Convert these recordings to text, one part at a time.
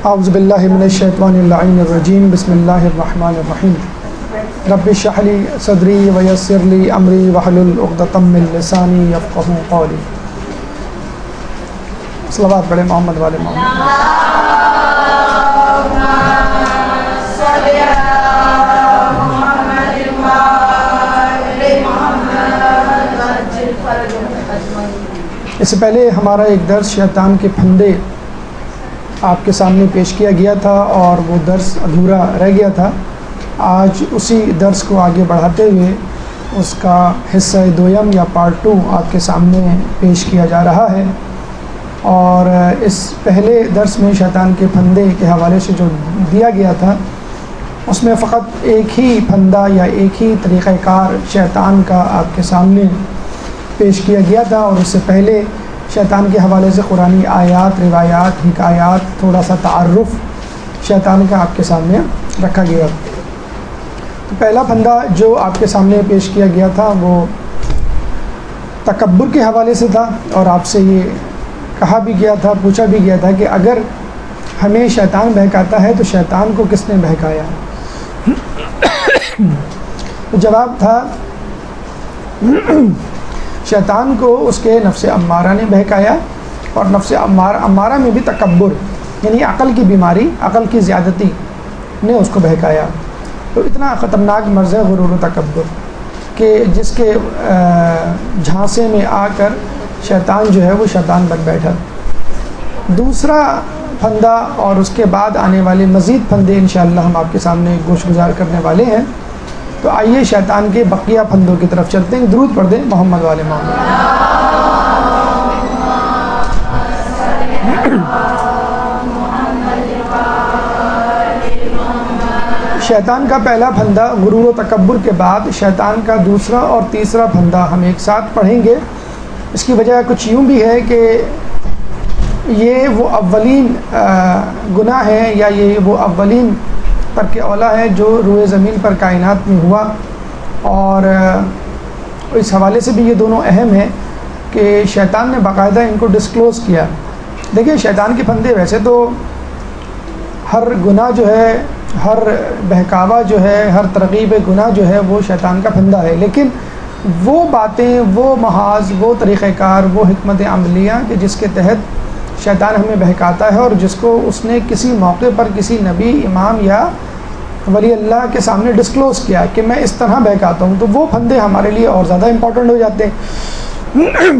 اعوذ باللہ من الشیطان اللعین الرجیم بسم اللہ الرحمن الرحیم رب اشرح لی صدری ویسر لی امری واحلل عقدۃ من لسانی یفقہوا قولی. صلوات پڑھیں محمد والے محمد. اس سے پہلے ہمارا ایک درس شیطان کے پھندے آپ کے سامنے پیش کیا گیا تھا اور وہ درس ادھورا رہ گیا تھا. آج اسی درس کو آگے بڑھاتے ہوئے اس کا حصہ دویم یا پارٹ 2 آپ کے سامنے پیش کیا جا رہا ہے. اور اس پہلے درس میں شیطان کے پھندے کے حوالے سے جو دیا گیا تھا اس میں فقط ایک ہی پھندا یا ایک ہی طریقہ کار شیطان کا آپ کے سامنے پیش کیا گیا تھا. اور اس سے پہلے شیطان کے حوالے سے قرآنی آیات، روایات، حکایات، تھوڑا سا تعارف شیطان کا آپ کے سامنے رکھا گیا. تو پہلا پھندا جو آپ کے سامنے پیش کیا گیا تھا وہ تکبر کے حوالے سے تھا. اور آپ سے یہ کہا بھی گیا تھا، پوچھا بھی گیا تھا کہ اگر ہمیں شیطان بہکاتا ہے تو شیطان کو کس نے بہکایا؟ جواب تھا شیطان کو اس کے نفس امارہ نے بہکایا، اور نفس امارہ میں بھی تکبر یعنی عقل کی بیماری، عقل کی زیادتی نے اس کو بہکایا. تو اتنا خطرناک مرض ہے غرور و تکبر کہ جس کے جھانسے میں آ کر شیطان جو ہے وہ شیطان بن بیٹھا. دوسرا پھندا اور اس کے بعد آنے والے مزید پھندے انشاءاللہ ہم آپ کے سامنے گوش گزار کرنے والے ہیں. تو آئیے شیطان کے بقیہ پھندوں کی طرف چلتے ہیں. درود پڑھ دیں محمد والے محمد. شیطان کا پہلا پھندا غرور و تکبر کے بعد شیطان کا دوسرا اور تیسرا پھندا ہم ایک ساتھ پڑھیں گے. اس کی وجہ کچھ یوں بھی ہے کہ یہ وہ اولین گناہ ہے یا یہ وہ اولین ترک اولا ہے جو روئے زمین پر کائنات میں ہوا. اور اس حوالے سے بھی یہ دونوں اہم ہیں کہ شیطان نے باقاعدہ ان کو ڈسکلوز کیا. دیکھیں شیطان کے پھندے ویسے تو ہر گناہ جو ہے، ہر بہکاوا جو ہے، ہر ترغیب گناہ جو ہے وہ شیطان کا پھندا ہے. لیکن وہ باتیں، وہ محاذ، وہ طریقہ کار، وہ حکمت عملیہ کہ جس کے تحت شیطان ہمیں بہکاتا ہے اور جس کو اس نے کسی موقع پر کسی نبی، امام یا ولی اللہ کے سامنے ڈسکلوز کیا کہ میں اس طرح بہکاتا ہوں، تو وہ پھندے ہمارے لیے اور زیادہ امپورٹنٹ ہو جاتے ہیں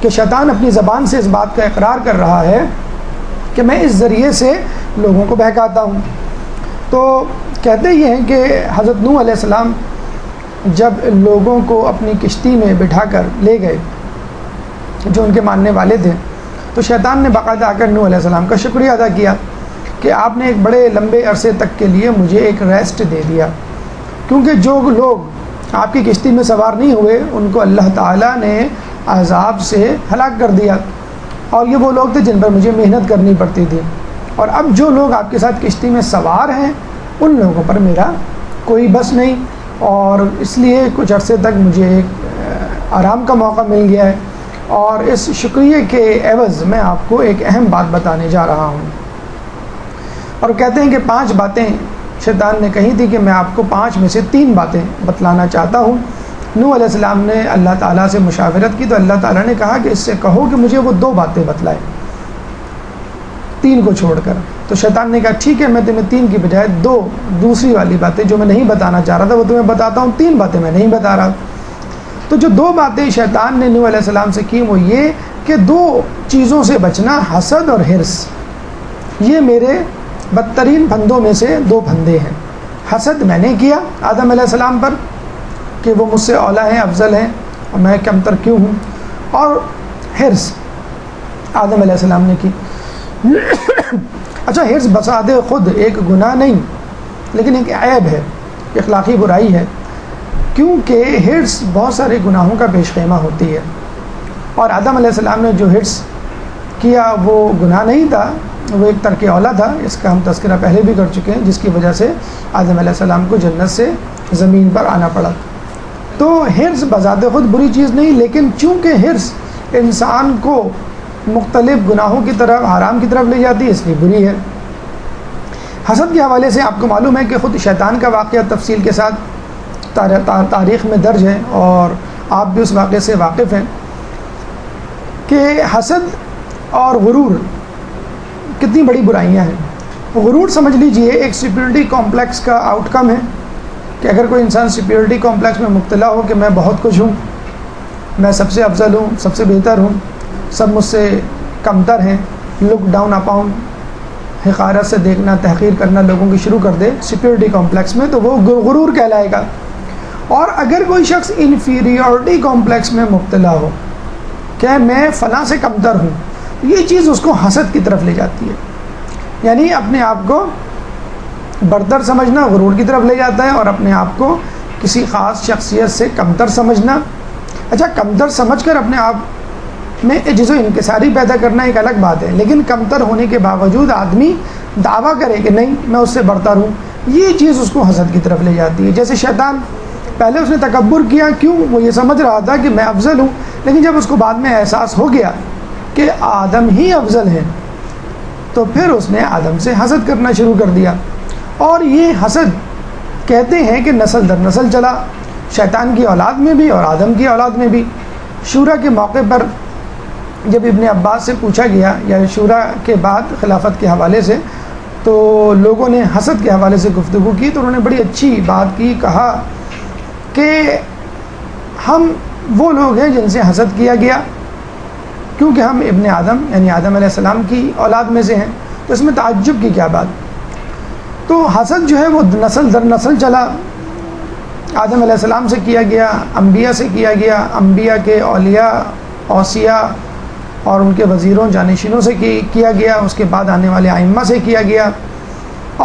کہ شیطان اپنی زبان سے اس بات کا اقرار کر رہا ہے کہ میں اس ذریعے سے لوگوں کو بہکاتا ہوں. تو کہتے یہ ہیں کہ حضرت نوح علیہ السلام جب لوگوں کو اپنی کشتی میں بٹھا کر لے گئے جو ان کے ماننے والے تھے، تو شیطان نے باقاعدہ آ کر نوح علیہ السلام کا شکریہ ادا کیا کہ آپ نے ایک بڑے لمبے عرصے تک کے لیے مجھے ایک ریسٹ دے دیا، کیونکہ جو لوگ آپ کی کشتی میں سوار نہیں ہوئے ان کو اللہ تعالیٰ نے عذاب سے ہلاک کر دیا، اور یہ وہ لوگ تھے جن پر مجھے محنت کرنی پڑتی تھی. اور اب جو لوگ آپ کے ساتھ کشتی میں سوار ہیں ان لوگوں پر میرا کوئی بس نہیں، اور اس لیے کچھ عرصے تک مجھے ایک آرام کا موقع مل گیا ہے. اور اس شکریہ کے عوض میں آپ کو ایک اہم بات بتانے جا رہا ہوں. اور کہتے ہیں کہ 5 باتیں شیطان نے کہی تھی کہ میں آپ کو 5 میں سے 3 باتیں بتلانا چاہتا ہوں. نوح علیہ السلام نے اللہ تعالیٰ سے مشاورت کی تو اللہ تعالیٰ نے کہا کہ اس سے کہو کہ مجھے وہ 2 باتیں بتلائے 3 کو چھوڑ کر. تو شیطان نے کہا ٹھیک ہے، میں تمہیں 3 کی بجائے 2 دوسری والی باتیں جو میں نہیں بتانا چاہ رہا تھا وہ تمہیں بتاتا ہوں، 3 باتیں میں نہیں بتا رہا. تو جو 2 باتیں شیطان نے نوح علیہ السلام سے کی وہ یہ کہ 2 چیزوں سے بچنا، حسد اور حرص. یہ میرے بدترین پھندوں میں سے 2 پھندے ہیں. حسد میں نے کیا آدم علیہ السلام پر کہ وہ مجھ سے اولیٰ ہیں، افضل ہیں، اور میں کمتر کیوں ہوں. اور حرص آدم علیہ السلام نے کی. اچھا، حرص بساد خود ایک گناہ نہیں لیکن ایک عیب ہے، اخلاقی برائی ہے، کیونکہ حرص بہت سارے گناہوں کا پیش خیمہ ہوتی ہے. اور آدم علیہ السلام نے جو حرص کیا وہ گناہ نہیں تھا، وہ ایک ترک اولا تھا. اس کا ہم تذکرہ پہلے بھی کر چکے ہیں، جس کی وجہ سے آدم علیہ السلام کو جنت سے زمین پر آنا پڑا. تو حرص بذات خود بری چیز نہیں، لیکن چونکہ حرص انسان کو مختلف گناہوں کی طرف، حرام کی طرف لے جاتی ہے، اس لیے بری ہے۔ حسد کے حوالے سے آپ کو معلوم ہے کہ خود شیطان کا واقعہ تفصیل کے ساتھ تاریخ میں درج ہے، اور آپ بھی اس واقعے سے واقف ہیں کہ حسد اور غرور کتنی بڑی برائیاں ہیں۔ غرور سمجھ لیجئے ایک سپیریورٹی کمپلیکس کا آؤٹ کم ہے، کہ اگر کوئی انسان سپیریورٹی کمپلیکس میں مبتلا ہو کہ میں بہت کچھ ہوں، میں سب سے افضل ہوں، سب سے بہتر ہوں، سب مجھ سے کمتر ہیں، لک ڈاؤن اپاؤن، حقارت سے دیکھنا، تحقیر کرنا لوگوں کی شروع کر دے سپیریورٹی کمپلیکس میں، تو وہ غرور کہلائے گا۔ اور اگر کوئی شخص انفیریورٹی کمپلیکس میں مبتلا ہو کہ میں فلاں سے کمتر ہوں، یہ چیز اس کو حسد کی طرف لے جاتی ہے، یعنی اپنے آپ کو برتر سمجھنا غرور کی طرف لے جاتا ہے، اور اپنے آپ کو کسی خاص شخصیت سے کمتر سمجھنا۔ اچھا، کمتر سمجھ کر اپنے آپ میں عجز و انکساری پیدا کرنا ایک الگ بات ہے، لیکن کمتر ہونے کے باوجود آدمی دعویٰ کرے کہ نہیں میں اس سے برتر ہوں، یہ چیز اس کو حسد کی طرف لے جاتی ہے۔ جیسے شیطان، پہلے اس نے تکبر کیا، کیوں؟ وہ یہ سمجھ رہا تھا کہ میں افضل ہوں، لیکن جب اس کو بعد میں احساس ہو گیا کہ آدم ہی افضل ہیں، تو پھر اس نے آدم سے حسد کرنا شروع کر دیا۔ اور یہ حسد کہتے ہیں کہ نسل در نسل چلا، شیطان کی اولاد میں بھی اور آدم کی اولاد میں بھی۔ شورا کے موقع پر جب ابن عباس سے پوچھا گیا، یا شورا کے بعد خلافت کے حوالے سے، تو لوگوں نے حسد کے حوالے سے گفتگو کی، تو انہوں نے بڑی اچھی بات کی، کہا کہ ہم وہ لوگ ہیں جن سے حسد کیا گیا، کیونکہ ہم ابن آدم یعنی آدم علیہ السلام کی اولاد میں سے ہیں، تو اس میں تعجب کی کیا بات؟ تو حسد جو ہے وہ نسل در نسل چلا، آدم علیہ السلام سے کیا گیا، انبیاء سے کیا گیا، انبیاء کے اولیاء، اوصیاء اور ان کے وزیروں جانشینوں سے کیا گیا، اس کے بعد آنے والے ائمہ سے کیا گیا۔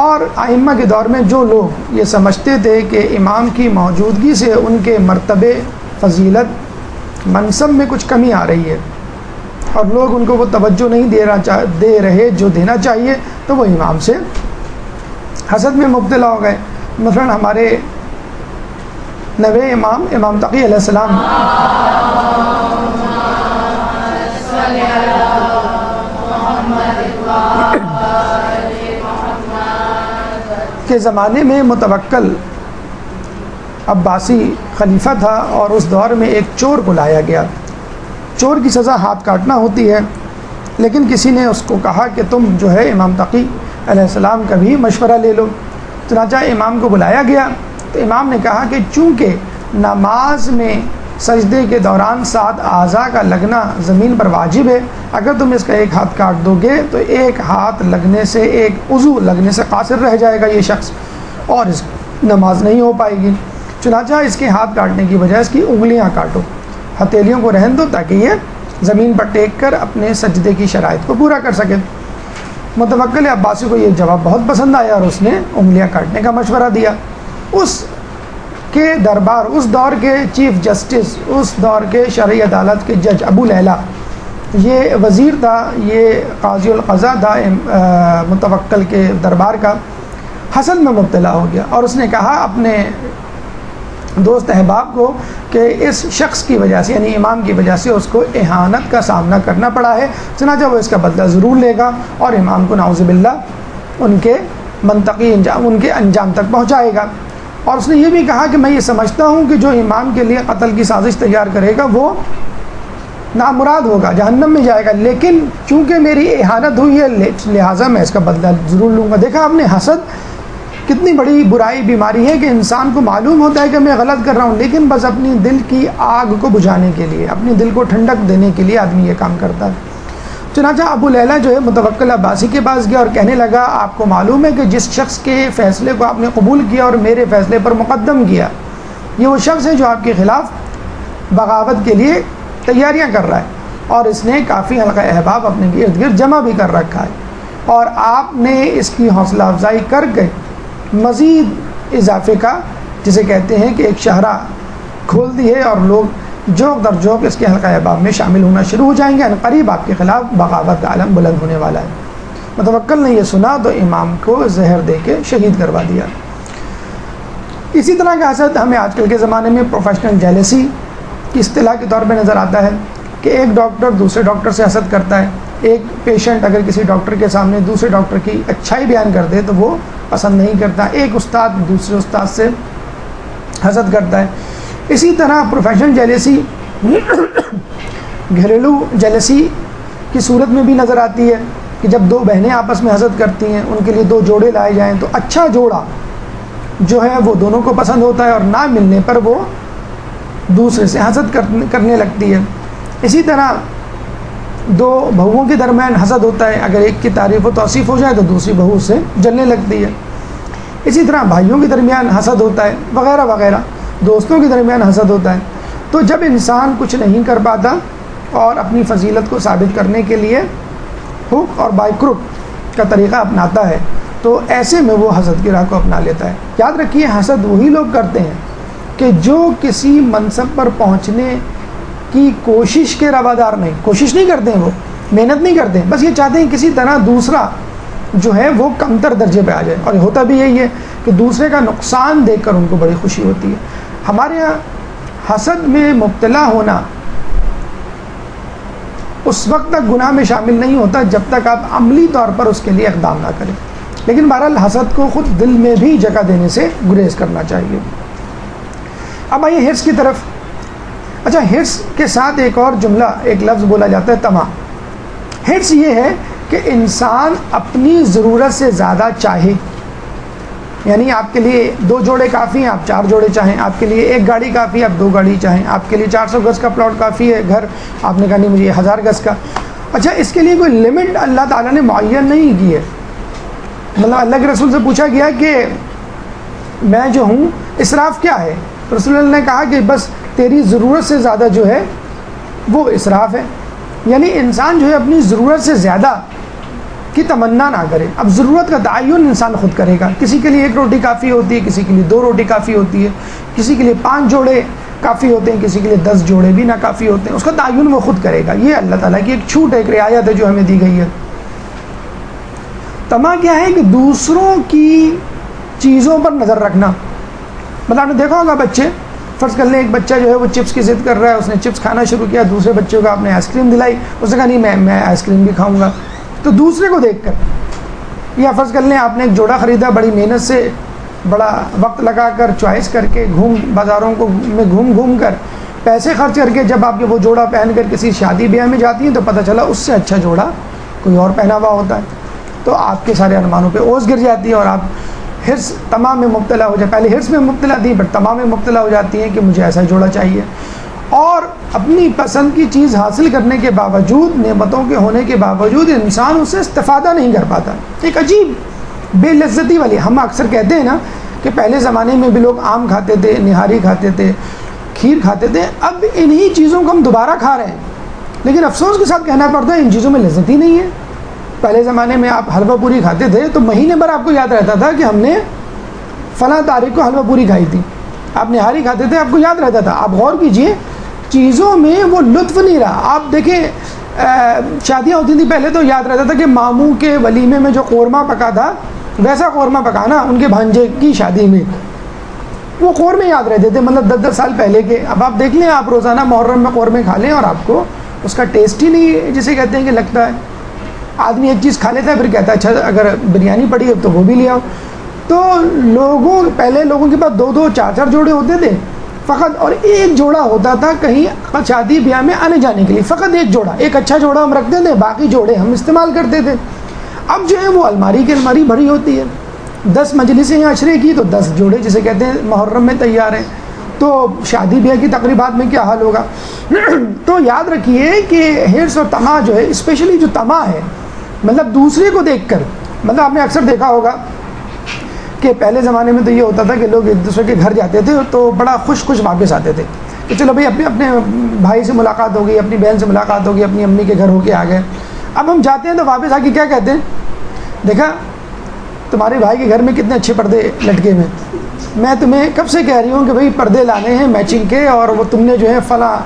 اور ائمہ کے دور میں جو لوگ یہ سمجھتے تھے کہ امام کی موجودگی سے ان کے مرتبے، فضیلت، منصب میں کچھ کمی آ رہی ہے، اور لوگ ان کو وہ توجہ نہیں دے رہے جو دینا چاہیے، تو وہ امام سے حسد میں مبتلا ہو گئے۔ مثلا ہمارے نوے امام تقی علیہ السلام کے زمانے میں متوکل عباسی خلیفہ تھا، اور اس دور میں ایک چور کو لایا گیا۔ چور کی سزا ہاتھ کاٹنا ہوتی ہے، لیکن کسی نے اس کو کہا کہ تم جو ہے امام تقی علیہ السلام کا بھی مشورہ لے لو۔ چنانچہ امام کو بلایا گیا، تو امام نے کہا کہ چونکہ نماز میں سجدے کے دوران 7 اعضاء کا لگنا زمین پر واجب ہے، اگر تم اس کا ایک ہاتھ کاٹ دو گے تو ایک ہاتھ لگنے سے، ایک عضو لگنے سے قاصر رہ جائے گا یہ شخص، اور اس نماز نہیں ہو پائے گی۔ چنانچہ اس کے ہاتھ کاٹنے کی بجائے اس کی انگلیاں کاٹو، ہتھیلیوں کو رہن دو، تاکہ یہ زمین پر ٹیک کر اپنے سجدے کی شرائط کو پورا کر سکے۔ متوکل عباسی کو یہ جواب بہت پسند آیا، اور اس نے انگلیاں کاٹنے کا مشورہ دیا۔ اس کے دربار، اس دور کے چیف جسٹس، اس دور کے شرعی عدالت کے جج ابو لیلا، یہ وزیر تھا، یہ قاضی القضاء تھا متوکل کے دربار کا، حسد میں مبتلا ہو گیا، اور اس نے کہا اپنے دوست احباب کو کہ اس شخص کی وجہ سے، یعنی امام کی وجہ سے اس کو اہانت کا سامنا کرنا پڑا ہے، چنانچہ وہ اس کا بدلہ ضرور لے گا، اور امام کو نعوذ باللہ ان کے منطقی انجام، ان کے انجام تک پہنچائے گا۔ اور اس نے یہ بھی کہا کہ میں یہ سمجھتا ہوں کہ جو امام کے لیے قتل کی سازش تیار کرے گا وہ نامراد ہوگا، جہنم میں جائے گا، لیکن چونکہ میری اہانت ہوئی ہے لہٰذا میں اس کا بدلہ ضرور لوں گا۔ دیکھا آپ نے، حسد کتنی بڑی برائی، بیماری ہے کہ انسان کو معلوم ہوتا ہے کہ میں غلط کر رہا ہوں، لیکن بس اپنی دل کی آگ کو بجھانے کے لیے، اپنی دل کو ٹھنڈک دینے کے لیے آدمی یہ کام کرتا ہے۔ چنانچہ ابو لیلا جو ہے متوکل عباسی کے پاس گیا اور کہنے لگا آپ کو معلوم ہے کہ جس شخص کے فیصلے کو آپ نے قبول کیا اور میرے فیصلے پر مقدم کیا، یہ وہ شخص ہے جو آپ کے خلاف بغاوت کے لیے تیاریاں کر رہا ہے، اور اس نے کافی حلقہ احباب اپنے ارد گرد جمع بھی کر رکھا ہے، اور آپ نے اس کی حوصلہ افزائی کر کے مزید اضافے کا، جسے کہتے ہیں کہ ایک شاہراہ کھول دی ہے، اور لوگ جوک در جوک اس کے حلقہ احباب میں شامل ہونا شروع ہو جائیں گے۔ ان قریب آپ کے خلاف بغاوت کا علم بلند ہونے والا ہے۔ متوکل نے یہ سنا تو امام کو زہر دے کے شہید کروا دیا۔ اسی طرح کا حسد ہمیں آج کل کے زمانے میں پروفیشنل جیلسی کی اصطلاح کے طور پہ نظر آتا ہے۔ کہ ایک ڈاکٹر دوسرے ڈاکٹر سے حسد کرتا ہے، ایک پیشنٹ اگر کسی ڈاکٹر کے سامنے دوسرے ڈاکٹر کی اچھائی بیان کر دے تو وہ پسند نہیں کرتا، ایک استاد دوسرے استاد سے حسد کرتا ہے. اسی طرح پروفیشنل جیلسی گھریلو جیلسی کی صورت میں بھی نظر آتی ہے کہ جب دو بہنیں آپس میں حسد کرتی ہیں، ان کے لیے دو جوڑے لائے جائیں تو اچھا جوڑا جو ہے وہ دونوں کو پسند ہوتا ہے اور نہ ملنے پر وہ دوسرے سے حسد کرنے لگتی ہے. اسی طرح دو بہوؤں کے درمیان حسد ہوتا ہے، اگر ایک کی تعریف و توصیف ہو جائے تو دوسری بہو سے جلنے لگتی ہے. اسی طرح بھائیوں کے درمیان حسد ہوتا ہے وغیرہ وغیرہ، دوستوں کے درمیان حسد ہوتا ہے. تو جب انسان کچھ نہیں کر پاتا اور اپنی فضیلت کو ثابت کرنے کے لیے ہوک اور بائی کروک کا طریقہ اپناتا ہے تو ایسے میں وہ حسد کی راہ کو اپنا لیتا ہے. یاد رکھیے حسد وہی لوگ کرتے ہیں کہ جو کسی منصب پر پہنچنے کی کوشش کے روادار نہیں، کوشش نہیں کرتے ہیں، وہ محنت نہیں کرتے ہیں، بس یہ چاہتے ہیں کسی طرح دوسرا جو ہے وہ کمتر درجے پہ آ جائے. اور ہوتا بھی یہی ہے کہ دوسرے کا نقصان دیکھ کر ان کو بڑی خوشی ہوتی ہے. ہمارے یہاں حسد میں مبتلا ہونا اس وقت تک گناہ میں شامل نہیں ہوتا جب تک آپ عملی طور پر اس کے لیے اقدام نہ کریں، لیکن بہرحال حسد کو خود دل میں بھی جگہ دینے سے گریز کرنا چاہیے. اب آئیے ہرس کی طرف. اچھا، ہرس کے ساتھ ایک اور جملہ، ایک لفظ بولا جاتا ہے طمع. ہرس یہ ہے کہ انسان اپنی ضرورت سے زیادہ چاہے، یعنی آپ کے لیے 2 جوڑے کافی ہیں، آپ 4 جوڑے چاہیں، آپ کے لیے 1 گاڑی کافی ہے، آپ 2 گاڑی چاہیں، آپ کے لیے 400 گز کا پلاٹ کافی ہے گھر، آپ نے کہا نہیں مجھے 1000 گز کا. اچھا، اس کے لیے کوئی لمٹ اللہ تعالیٰ نے معین نہیں کی ہے. مطلب اللہ کے رسول سے پوچھا گیا کہ میں جو ہوں اسراف کیا ہے، رسول اللہ نے کہا کہ بس تیری ضرورت سے زیادہ جو ہے وہ اسراف ہے. یعنی انسان جو ہے اپنی ضرورت سے زیادہ کی تمنا نہ کرے. اب ضرورت کا تعین انسان خود کرے گا. کسی کے لیے 1 روٹی کافی ہوتی ہے، کسی کے لیے 2 روٹی کافی ہوتی ہے، کسی کے لیے 5 جوڑے کافی ہوتے ہیں، کسی کے لیے 10 جوڑے بھی نہ کافی ہوتے ہیں. اس کا تعین وہ خود کرے گا. یہ اللہ تعالیٰ کی ایک چھوٹ ہے، ایک رعایت ہے جو ہمیں دی گئی ہے. طمع کیا ہے کہ دوسروں کی چیزوں پر نظر رکھنا. مطلب آپ نے دیکھا ہوگا بچے، فرض کر لیں ایک بچہ جو ہے وہ چپس کی ضد کر رہا ہے، اس نے چپس کھانا شروع کیا، دوسرے بچوں کو آپ نے آئس کریم دلائی، اس نے کہا نہیں میں آئس کریم بھی کھاؤں گا. تو دوسرے کو دیکھ کر، یا فرض کر لیں آپ نے ایک جوڑا خریدا، بڑی محنت سے بڑا وقت لگا کر چوائس کر کے بازاروں میں گھوم کر پیسے خرچ کر کے جب آپ وہ جوڑا پہن کر کسی شادی بیاہ میں جاتی ہیں تو پتہ چلا اس سے اچھا جوڑا کوئی اور پہنا ہوا ہوتا ہے، تو آپ کے سارے ارمانوں پہ اوس گر جاتی ہے اور آپ ہرس طمع میں مبتلا ہو جائے. پہلے ہرس میں مبتلا تھی، پھر طمع میں مبتلا ہو جاتی ہیں کہ مجھے ایسا جوڑا چاہیے. اور اپنی پسند کی چیز حاصل کرنے کے باوجود، نعمتوں کے ہونے کے باوجود انسان اسے استفادہ نہیں کر پاتا. ایک عجیب بے لذتی والی. ہم اکثر کہتے ہیں نا کہ پہلے زمانے میں بھی لوگ آم کھاتے تھے، نہاری کھاتے تھے، کھیر کھاتے تھے، اب انہی چیزوں کو ہم دوبارہ کھا رہے ہیں، لیکن افسوس کے ساتھ کہنا پڑتا ہے ان چیزوں میں لذت ہی نہیں ہے. پہلے زمانے میں آپ حلوہ پوری کھاتے تھے تو مہینے بھر آپ کو یاد رہتا تھا کہ ہم نے فلاں تاریخ کو حلوہ پوری کھائی تھی. آپ نہاری کھاتے تھے، آپ کو یاد رہتا تھا. آپ غور کیجئے، چیزوں میں وہ لطف نہیں رہا. آپ دیکھیں شادیاں ہوتی تھیں پہلے تو یاد رہتا تھا کہ ماموں کے ولیمے میں جو قورمہ پکا تھا ویسا قورمہ پکانا ان کے بھانجے کی شادی میں، وہ قورمے یاد رہتے تھے، مطلب 10 سال پہلے کے. اب آپ دیکھ لیں، آپ روزانہ محرم میں قورمے کھا لیں اور آپ کو اس کا ٹیسٹ ہی نہیں جسے کہتے ہیں کہ لگتا ہے. آدمی ایک چیز کھا لیتا ہے پھر کہتا ہے اچھا اگر بریانی پڑی ہے تو وہ بھی لے آؤ. تو پہلے لوگوں کے پاس 2 4 جوڑے ہوتے تھے فقط، اور ایک جوڑا ہوتا تھا کہیں شادی بیاہ میں آنے جانے کے لیے، فقط ایک جوڑا، ایک اچھا جوڑا ہم رکھتے تھے، باقی جوڑے ہم استعمال کرتے تھے. اب جو ہے وہ الماری کی الماری بھری ہوتی ہے. 10 مجلسیں عشرے کی تو 10 جوڑے جسے کہتے ہیں محرم میں تیار ہیں. تو شادی بیاہ کی تقریبات میں کیا حال ہوگا. تو یاد رکھیے کہ ہرس اور طمع جو ہے، اسپیشلی جو طمع ہے مطلب دوسرے کو دیکھ کر، مطلب آپ نے اکثر دیکھا ہوگا کہ پہلے زمانے میں تو یہ ہوتا تھا کہ لوگ ایک دوسرے کے گھر جاتے تھے تو بڑا خوش واپس آتے تھے کہ چلو بھائی اپنے بھائی سے ملاقات ہو گئی، اپنی بہن سے ملاقات ہو گئی، اپنی امی کے گھر ہو کے آ گئے. اب ہم جاتے ہیں تو واپس آ کے کیا کہتے ہیں، دیکھا تمہارے بھائی کے گھر میں کتنے اچھے پردے لٹکے ہوئے، میں تمہیں کب سے کہہ رہی ہوں کہ بھائی پردے لانے ہیں میچنگ کے، اور وہ تم نے جو ہے فلاں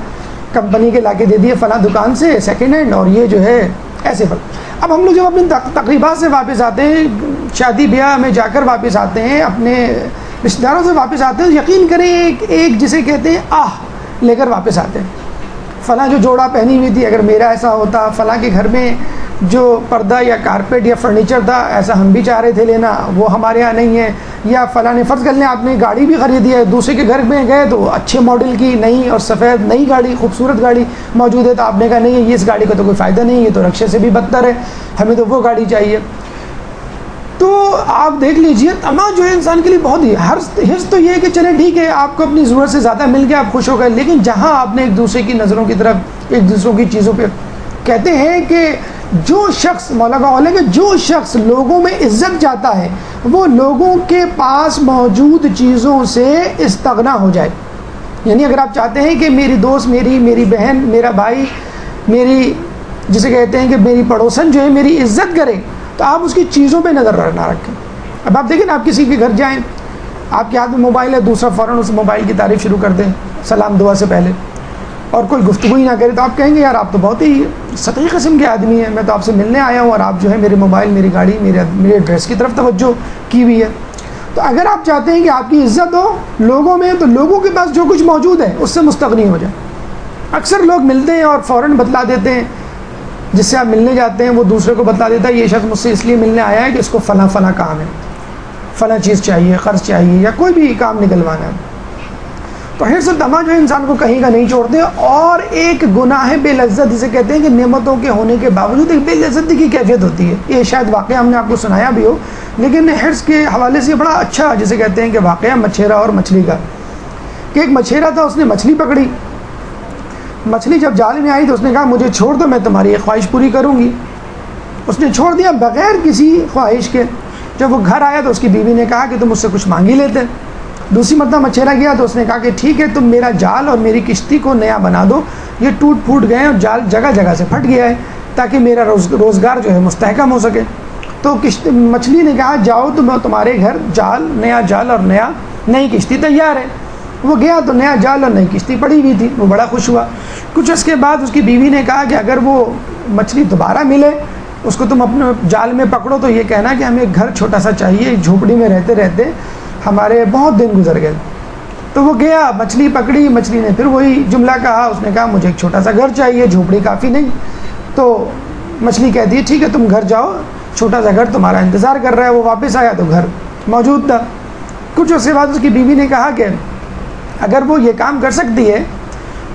کمپنی کے لا کے دے دیے فلاں دکان سے سیکنڈ ہینڈ، اور یہ جو ہے ایسے پر. اب ہم لوگ جب اپنی تقریبات سے واپس آتے ہیں، شادی بیاہ میں جا کر واپس آتے ہیں، اپنے رشتہ داروں سے واپس آتے ہیں، یقین کریں ایک جسے کہتے ہیں آہ لے کر واپس آتے ہیں. فلاں جو جوڑا پہنی ہوئی تھی اگر میرا ایسا ہوتا، فلاں کے گھر میں جو پردہ یا کارپیٹ یا فرنیچر تھا ایسا ہم بھی چاہ رہے تھے لینا، وہ ہمارے یہاں نہیں ہے، یا فلاں نے فرض کر لیں آپ نے گاڑی بھی خریدی ہے، دوسرے کے گھر میں گئے تو اچھے ماڈل کی نئی اور سفید نئی گاڑی خوبصورت گاڑی موجود ہے، تو آپ نے کہا نہیں یہ اس گاڑی کا تو کوئی فائدہ نہیں ہے، یہ تو رکشے سے بھی بدتر ہے، ہمیں تو وہ گاڑی چاہیے۔ تو آپ دیکھ لیجئے تما جو ہے انسان کے لیے بہت ہی حرص تو یہ ہے کہ چلیں ٹھیک ہے آپ کو اپنی ضرورت سے زیادہ مل گیا آپ خوش ہو گئے، لیکن جہاں آپ نے ایک دوسرے کی نظروں کی طرف ایک دوسروں کی چیزوں پہ کہتے ہیں کہ جو شخص مولا کا قول ہے کہ جو شخص لوگوں میں عزت چاہتا ہے وہ لوگوں کے پاس موجود چیزوں سے استغنا ہو جائے۔ یعنی اگر آپ چاہتے ہیں کہ میری دوست میری بہن میرا بھائی میری جسے کہتے ہیں کہ میری پڑوسن جو ہے میری عزت کرے تو آپ اس کی چیزوں پہ نظر نہ رکھیں۔ اب آپ دیکھیں نا آپ کسی کے گھر جائیں آپ کے ہاتھ میں موبائل ہے، دوسرا فوراً اس موبائل کی تعریف شروع کر دیں سلام دعا سے پہلے، اور کوئی گفتگو ہی نہ کرے تو آپ کہیں گے یار آپ تو بہت ہی سطحی قسم کے آدمی ہیں، میں تو آپ سے ملنے آیا ہوں اور آپ جو ہے میرے موبائل میری گاڑی میرے ایڈریس کی طرف توجہ کی ہوئی ہے۔ تو اگر آپ چاہتے ہیں کہ آپ کی عزت ہو لوگوں میں تو لوگوں کے پاس جو کچھ موجود ہے اس سے مستغنی ہو جائے۔ اکثر لوگ ملتے ہیں اور فوراً بتلا دیتے ہیں، جس سے آپ ملنے جاتے ہیں وہ دوسرے کو بتلا دیتا ہے یہ شخص مجھ سے اس لیے ملنے آیا ہے کہ اس کو فلاں فلاں کام ہے، فلاں چیز چاہیے، قرض چاہیے یا کوئی بھی کام نکلوانا ہے۔ تو حرص و طمع جو ہے انسان کو کہیں کا نہیں چھوڑتے، اور ایک گناہ ہے بے لذت جسے کہتے ہیں کہ نعمتوں کے ہونے کے باوجود ایک بے لذتی کی کیفیت ہوتی ہے۔ یہ شاید واقعہ ہم نے آپ کو سنایا بھی ہو، لیکن حرص کے حوالے سے بڑا اچھا جسے کہتے ہیں کہ واقعہ مچھیرا اور مچھلی کا، کہ ایک مچھیرا تھا اس نے مچھلی پکڑی، مچھلی جب جال میں آئی تو اس نے کہا مجھے چھوڑ دو میں تمہاری ایک خواہش پوری کروں گی۔ اس نے چھوڑ دیا بغیر کسی خواہش کے۔ جب وہ گھر آیا تو اس کی بیوی نے کہا کہ تم مجھ سے کچھ مانگ ہی لیتے۔ دوسری مرتبہ مچھیرا گیا تو اس نے کہا کہ ٹھیک ہے تم میرا جال اور میری کشتی کو نیا بنا دو، یہ ٹوٹ پھوٹ گئے اور جال جگہ جگہ سے پھٹ گیا ہے تاکہ میرا روزگار جو ہے مستحکم ہو سکے۔ تو مچھلی نے کہا جاؤ تمہارے گھر نیا جال اور نئی کشتی تیار ہے۔ وہ گیا تو نیا جال اور نئی کشتی پڑی ہوئی تھی، وہ بڑا خوش ہوا۔ کچھ اس کے بعد اس کی بیوی نے کہا کہ اگر وہ مچھلی دوبارہ ملے اس کو تم اپنے جال میں پکڑو تو یہ کہنا کہ ہمیں گھر چھوٹا سا چاہیے، جھوپڑی میں رہتے رہتے ہمارے بہت دن گزر گئے۔ تو وہ گیا مچھلی پکڑی، مچھلی نے پھر وہی جملہ کہا، اس نے کہا مجھے ایک چھوٹا سا گھر چاہیے، جھوپڑی کافی نہیں۔ تو مچھلی کہتی ہے ٹھیک ہے تم گھر جاؤ، چھوٹا سا گھر تمہارا انتظار کر رہا ہے۔ وہ واپس آیا تو گھر موجود تھا۔ کچھ اس کے بعد اس کی بیوی نے کہا کہ اگر وہ یہ کام کر سکتی ہے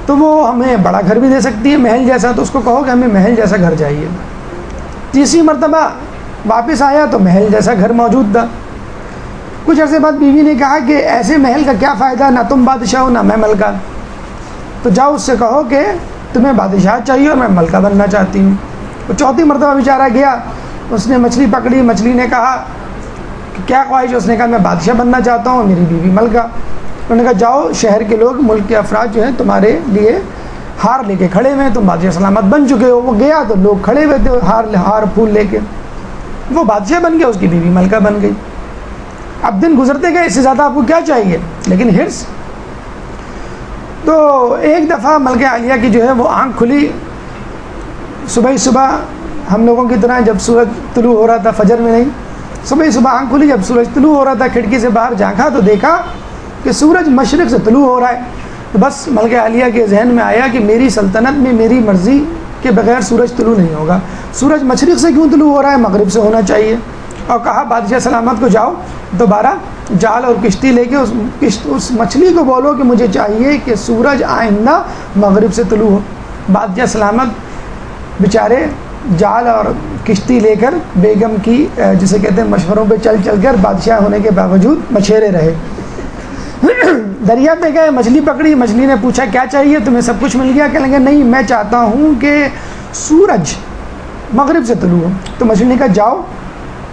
تو وہ ہمیں بڑا گھر بھی دے سکتی ہے محل جیسا، تو اس کو کہو کہ ہمیں محل جیسا گھر چاہیے۔ تیسری مرتبہ واپس آیا تو محل جیسا گھر موجود تھا۔ کچھ عرصے بعد بیوی نے کہا کہ ایسے محل کا کیا فائدہ، نہ تم بادشاہ ہو نہ میں ملکہ، تو جاؤ اس سے کہو کہ تمہیں بادشاہ چاہیے اور میں ملکہ بننا چاہتی ہوں۔ وہ چوتھی مرتبہ بیچارہ گیا، اس نے مچھلی پکڑی، مچھلی نے کہا کہ کیا خواہش ہے، اس نے کہا میں بادشاہ بننا چاہتا ہوں، میری بیوی ملکہ۔ انہوں نے کہا جاؤ شہر کے لوگ ملک کے افراد جو ہیں تمہارے لیے ہار لے کے کھڑے ہوئے ہیں، تم بادشاہ سلامت بن چکے ہو۔ وہ گیا تو لوگ کھڑے ہوئے تھے ہار پھول لے کے، وہ بادشاہ بن گیا، اس کی بیوی ملکہ بن گئی۔ اب دن گزرتے گئے، اس سے زیادہ آپ کو کیا چاہیے، لیکن حرص۔ تو ایک دفعہ ملکہ عالیہ کی جو ہے وہ آنکھ کھلی صبح ہم لوگوں کی طرح جب سورج طلوع ہو رہا تھا، فجر میں نہیں، صبح آنکھ کھلی جب سورج طلوع ہو رہا تھا، کھڑکی سے باہر جھانکا تو دیکھا کہ سورج مشرق سے طلوع ہو رہا ہے۔ تو بس ملکہ عالیہ کے ذہن میں آیا کہ میری سلطنت میں میری مرضی کے بغیر سورج طلوع نہیں ہوگا، سورج مشرق سے کیوں طلوع ہو رہا ہے، مغرب سے ہونا چاہیے۔ اور کہا بادشاہ سلامت کو جاؤ دوبارہ جال اور کشتی لے کے اس مچھلی کو بولو کہ مجھے چاہیے کہ سورج آئندہ مغرب سے طلوع ہو۔ بادشاہ سلامت بیچارے جال اور کشتی لے کر بیگم کی جسے کہتے ہیں مشوروں پہ چل کر بادشاہ ہونے کے باوجود مچھیرے رہے۔ دریا پہ گئے، مچھلی پکڑی، مچھلی نے پوچھا کیا چاہیے، تمہیں سب کچھ مل گیا؟ کہنے لگے نہیں میں چاہتا ہوں کہ سورج مغرب سے طلوع ہو۔ تو مچھلی نے کہا جاؤ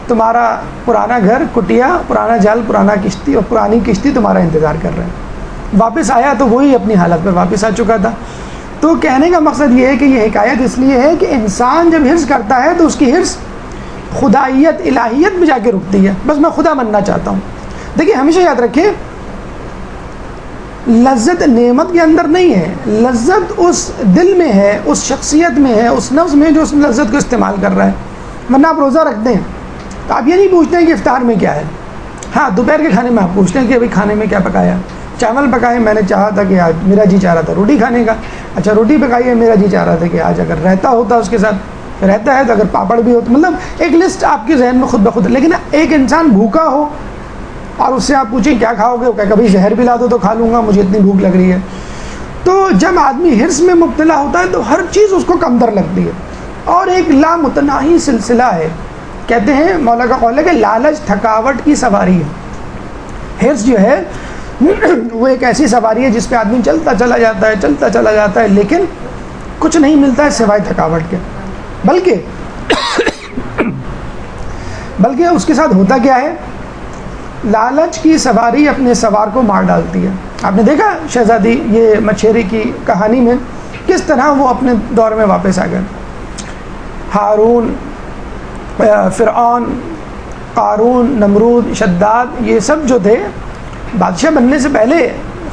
تمہارا پرانا گھر، کٹیا، پرانا جال، پرانا کشتی اور پرانی کشتی تمہارا انتظار کر رہے ہیں۔ واپس آیا تو وہی اپنی حالت پہ واپس آ چکا تھا۔ تو کہنے کا مقصد یہ ہے کہ یہ حکایت اس لیے ہے کہ انسان جب حرص کرتا ہے تو اس کی حرص خدائیت الہیت میں جا کے رکتی ہے، بس میں خدا بننا چاہتا ہوں۔ دیکھیے ہمیشہ یاد رکھیں لذت نعمت کے اندر نہیں ہے، لذت اس دل میں ہے، اس شخصیت میں ہے، اس نفس میں جو اس لذت کو استعمال کر رہا ہے۔ ورنہ آپ روزہ رکھتے ہیں تو آپ یہ نہیں پوچھتے ہیں کہ افطار میں کیا ہے، ہاں دوپہر کے کھانے میں آپ پوچھتے ہیں کہ ابھی کھانے میں کیا پکایا، چاول پکائے، میں نے چاہا تھا کہ آج میرا جی چاہ رہا تھا روٹی کھانے کا، اچھا روٹی پکائی ہے، میرا جی چاہ رہا تھا کہ آج اگر رہتا ہوتا اس کے ساتھ رہتا ہے تو اگر پاپڑ بھی ہوتا، مطلب ایک لسٹ آپ کے ذہن میں خود بخود. لیکن ایک انسان بھوکا ہو اور اس سے آپ پوچھیں کیا کھاؤ گے، وہ کہ کبھی زہر بھی لا دو تو کھا لوں گا، مجھے اتنی بھوک لگ رہی ہے. تو جب آدمی حرص میں مبتلا ہوتا ہے تو ہر چیز اس کو کمتر لگتی ہے، اور ایک لامتناہی سلسلہ ہے. کہتے ہیں مولا کا قول ہے کہ لالچ تھکاوٹ کی سواری ہے. حرص جو ہے وہ ایک ایسی سواری ہے جس پہ آدمی چلتا چلا جاتا ہے لیکن کچھ نہیں ملتا ہے سوائے تھکاوٹ کے. بلکہ اس کے ساتھ ہوتا کیا ہے، لالچ کی سواری اپنے سوار کو مار ڈالتی ہے. آپ نے دیکھا شہزادی یہ مچھیری کی کہانی میں کس طرح وہ اپنے دور میں واپس آ گئے. ہارون، فرعون، قارون، نمرود، شداد، یہ سب جو تھے بادشاہ بننے سے پہلے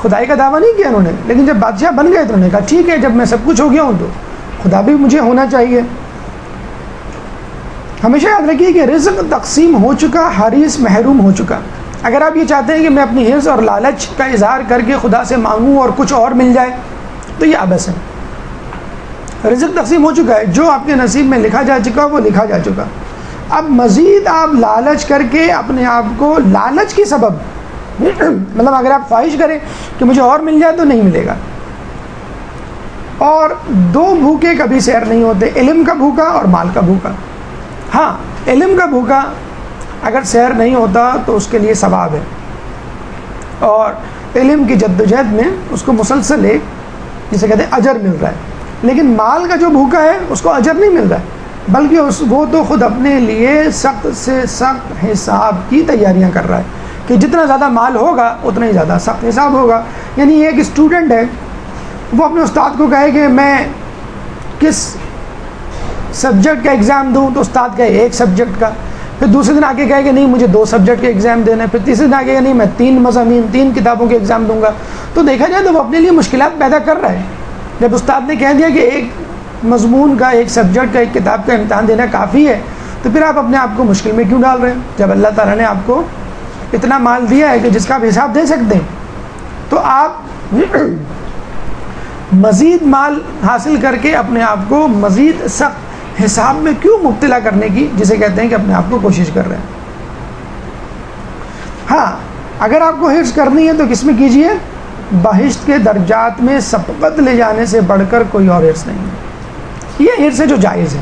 خدائی کا دعویٰ نہیں کیا انہوں نے، لیکن جب بادشاہ بن گئے تو انہوں نے کہا ٹھیک ہے جب میں سب کچھ ہو گیا ہوں تو خدا بھی مجھے ہونا چاہیے. ہمیشہ یاد رکھیے کہ رزق تقسیم ہو چکا، حریص محروم ہو چکا. اگر آپ یہ چاہتے ہیں کہ میں اپنی حرص اور لالچ کا اظہار کر کے خدا سے مانگوں اور کچھ اور مل جائے تو یہ عبث ہے. رزق تقسیم ہو چکا ہے، جو آپ کے نصیب میں لکھا جا چکا وہ لکھا جا چکا. اب مزید آپ لالچ کر کے اپنے آپ کو لالچ کی سبب مطلب اگر آپ خواہش کریں کہ مجھے اور مل جائے تو نہیں ملے گا. اور دو بھوکے کبھی سیر نہیں ہوتے، علم کا بھوکا اور مال کا بھوکا. ہاں علم کا بھوکا اگر سیر نہیں ہوتا تو اس کے لیے ثواب ہے، اور علم کی جدوجہد میں اس کو مسلسل ایک جسے کہتے ہیں اجر مل رہا ہے. لیکن مال کا جو بھوکا ہے اس کو اجر نہیں مل رہا ہے، بلکہ وہ تو خود اپنے لیے سخت سے سخت حساب کی تیاریاں کر رہا ہے کہ جتنا زیادہ مال ہوگا اتنا ہی زیادہ سخت حساب ہوگا. یعنی ایک اسٹوڈنٹ ہے، وہ اپنے استاد کو کہے کہ میں کس سبجیکٹ کا ایگزام دوں، تو استاد کہے ایک سبجیکٹ کا. پھر دوسرے دن آگے کہے کہ نہیں مجھے 2 سبجیکٹ کے ایگزام دینا ہے. پھر تیسرے دن آگے کہ نہیں میں 3 مضامین 3 کتابوں کے ایگزام دوں گا. تو دیکھا جائے تو وہ اپنے لیے مشکلات پیدا کر رہا ہے. جب استاد نے کہہ دیا کہ ایک مضمون کا، ایک سبجیکٹ کا، ایک کتاب کا امتحان دینا کافی ہے، تو پھر آپ اپنے آپ کو مشکل میں کیوں ڈال رہے ہیں؟ جب اللہ تعالیٰ نے آپ کو اتنا مال دیا ہے کہ جس کا آپ حساب دے سکتے ہیں، تو آپ مزید مال حاصل کر کے اپنے آپ کو مزید سخت حساب میں کیوں مبتلا کرنے کی، جسے کہتے ہیں کہ اپنے آپ کو کوشش کر رہے ہیں. ہاں اگر آپ کو حفظ کرنی ہے تو کس میں کیجیے؟ بہشت کے درجات میں سبقت لے جانے سے بڑھ کر کوئی اور حرص نہیں ہے. یہ حرص ہے جو جائز ہے.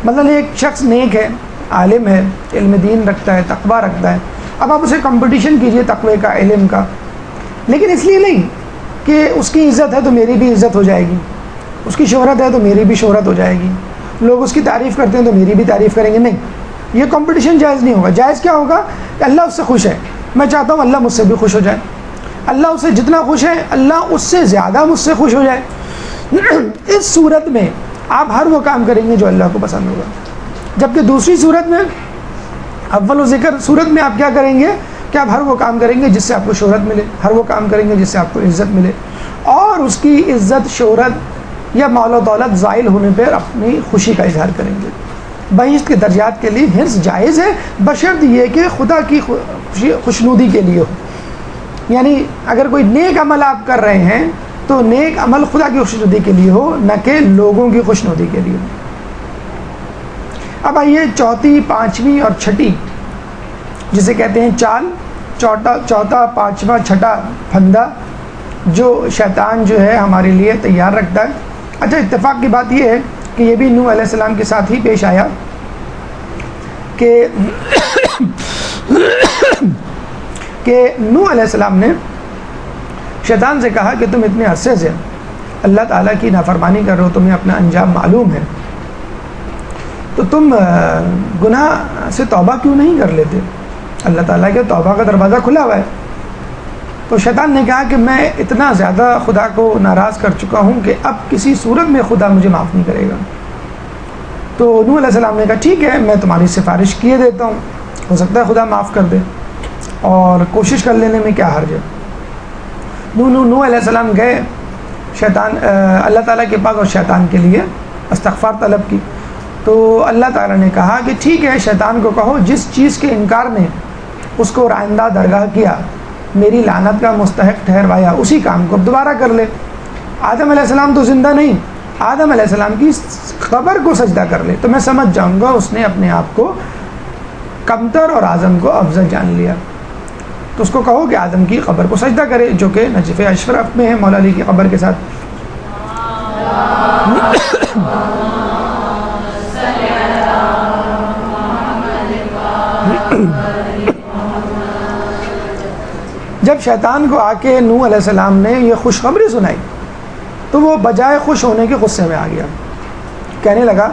مطلب ایک شخص نیک ہے، عالم ہے، علم دین رکھتا ہے، تقویٰ رکھتا ہے، اب آپ اسے کمپٹیشن کیجیے تقوی کا، علم کا، لیکن اس لیے نہیں کہ اس کی عزت ہے تو میری بھی عزت ہو جائے گی، اس کی شہرت ہے تو میری بھی شہرت ہو جائے گی، لوگ اس کی تعریف کرتے ہیں تو میری بھی تعریف کریں گے. نہیں، یہ کمپٹیشن جائز نہیں ہوگا. جائز کیا ہوگا کہ اللہ اس سے خوش ہے، میں چاہتا ہوں اللہ مجھ سے بھی خوش ہو جائے، اللہ اس سے جتنا خوش ہے اللہ اس سے زیادہ مجھ سے خوش ہو جائے. اس صورت میں آپ ہر وہ کام کریں گے جو اللہ کو پسند ہوگا. جبکہ دوسری صورت میں، اول و ذکر صورت میں آپ کیا کریں گے کہ آپ ہر وہ کام کریں گے جس سے آپ کو شہرت ملے، ہر وہ کام کریں گے جس سے آپ کو عزت ملے، اور اس کی عزت، شہرت یا مال و دولت زائل ہونے پر اپنی خوشی کا اظہار کریں گے. بہشت کے درجات کے لیے حرص جائز ہے، بشرط یہ کہ خدا کی خوشنودی کے لیے ہو. یعنی اگر کوئی نیک عمل آپ کر رہے ہیں تو نیک عمل خدا کی خوشنودی کے لیے ہو، نہ کہ لوگوں کی خوشنودی کے لیے ہو. اب آئیے چوتھی، پانچویں اور چھٹی جسے کہتے ہیں چال، چوتھا، پانچواں، چھٹا پھندا جو شیطان جو ہے ہمارے لیے تیار رکھتا ہے. اچھا اتفاق کی بات یہ ہے کہ یہ بھی نوح علیہ السلام کے ساتھ ہی پیش آیا کہ نوح علیہ السلام نے شیطان سے کہا کہ تم اتنے عرصے سے اللہ تعالیٰ کی نافرمانی کر رہے ہو، تمہیں اپنا انجام معلوم ہے، تو تم گناہ سے توبہ کیوں نہیں کر لیتے؟ اللہ تعالیٰ کے توبہ کا دروازہ کھلا ہوا ہے. تو شیطان نے کہا کہ میں اتنا زیادہ خدا کو ناراض کر چکا ہوں کہ اب کسی صورت میں خدا مجھے معاف نہیں کرے گا. تو نوح علیہ السلام نے کہا ٹھیک ہے میں تمہاری سفارش کیے دیتا ہوں، ہو سکتا ہے خدا معاف کر دے، اور کوشش کر لینے میں کیا حرج ہے. نوح علیہ السلام گئے اللہ تعالیٰ کے پاس اور شیطان کے لیے استغفار طلب کی. تو اللہ تعالیٰ نے کہا کہ ٹھیک ہے شیطان کو کہو جس چیز کے انکار نے اس کو رائندہ درگاہ کیا میری لعنت کا مستحق ٹھہروایا اسی کام کو اب دوبارہ کر لے. آدم علیہ السلام تو زندہ نہیں، آدم علیہ السلام کی قبر کو سجدہ کر لے تو میں سمجھ جاؤں گا اس نے اپنے آپ کو کمتر اور اعظم کو افضل جان لیا. تو اس کو کہو کہ آدم کی قبر کو سجدہ کرے، جو کہ نجف اشرف میں ہے مولا علی کی قبر کے ساتھ. جب شیطان کو آ کے نوح علیہ السلام نے یہ خوشخبری سنائی تو وہ بجائے خوش ہونے کے غصے میں آ گیا. کہنے لگا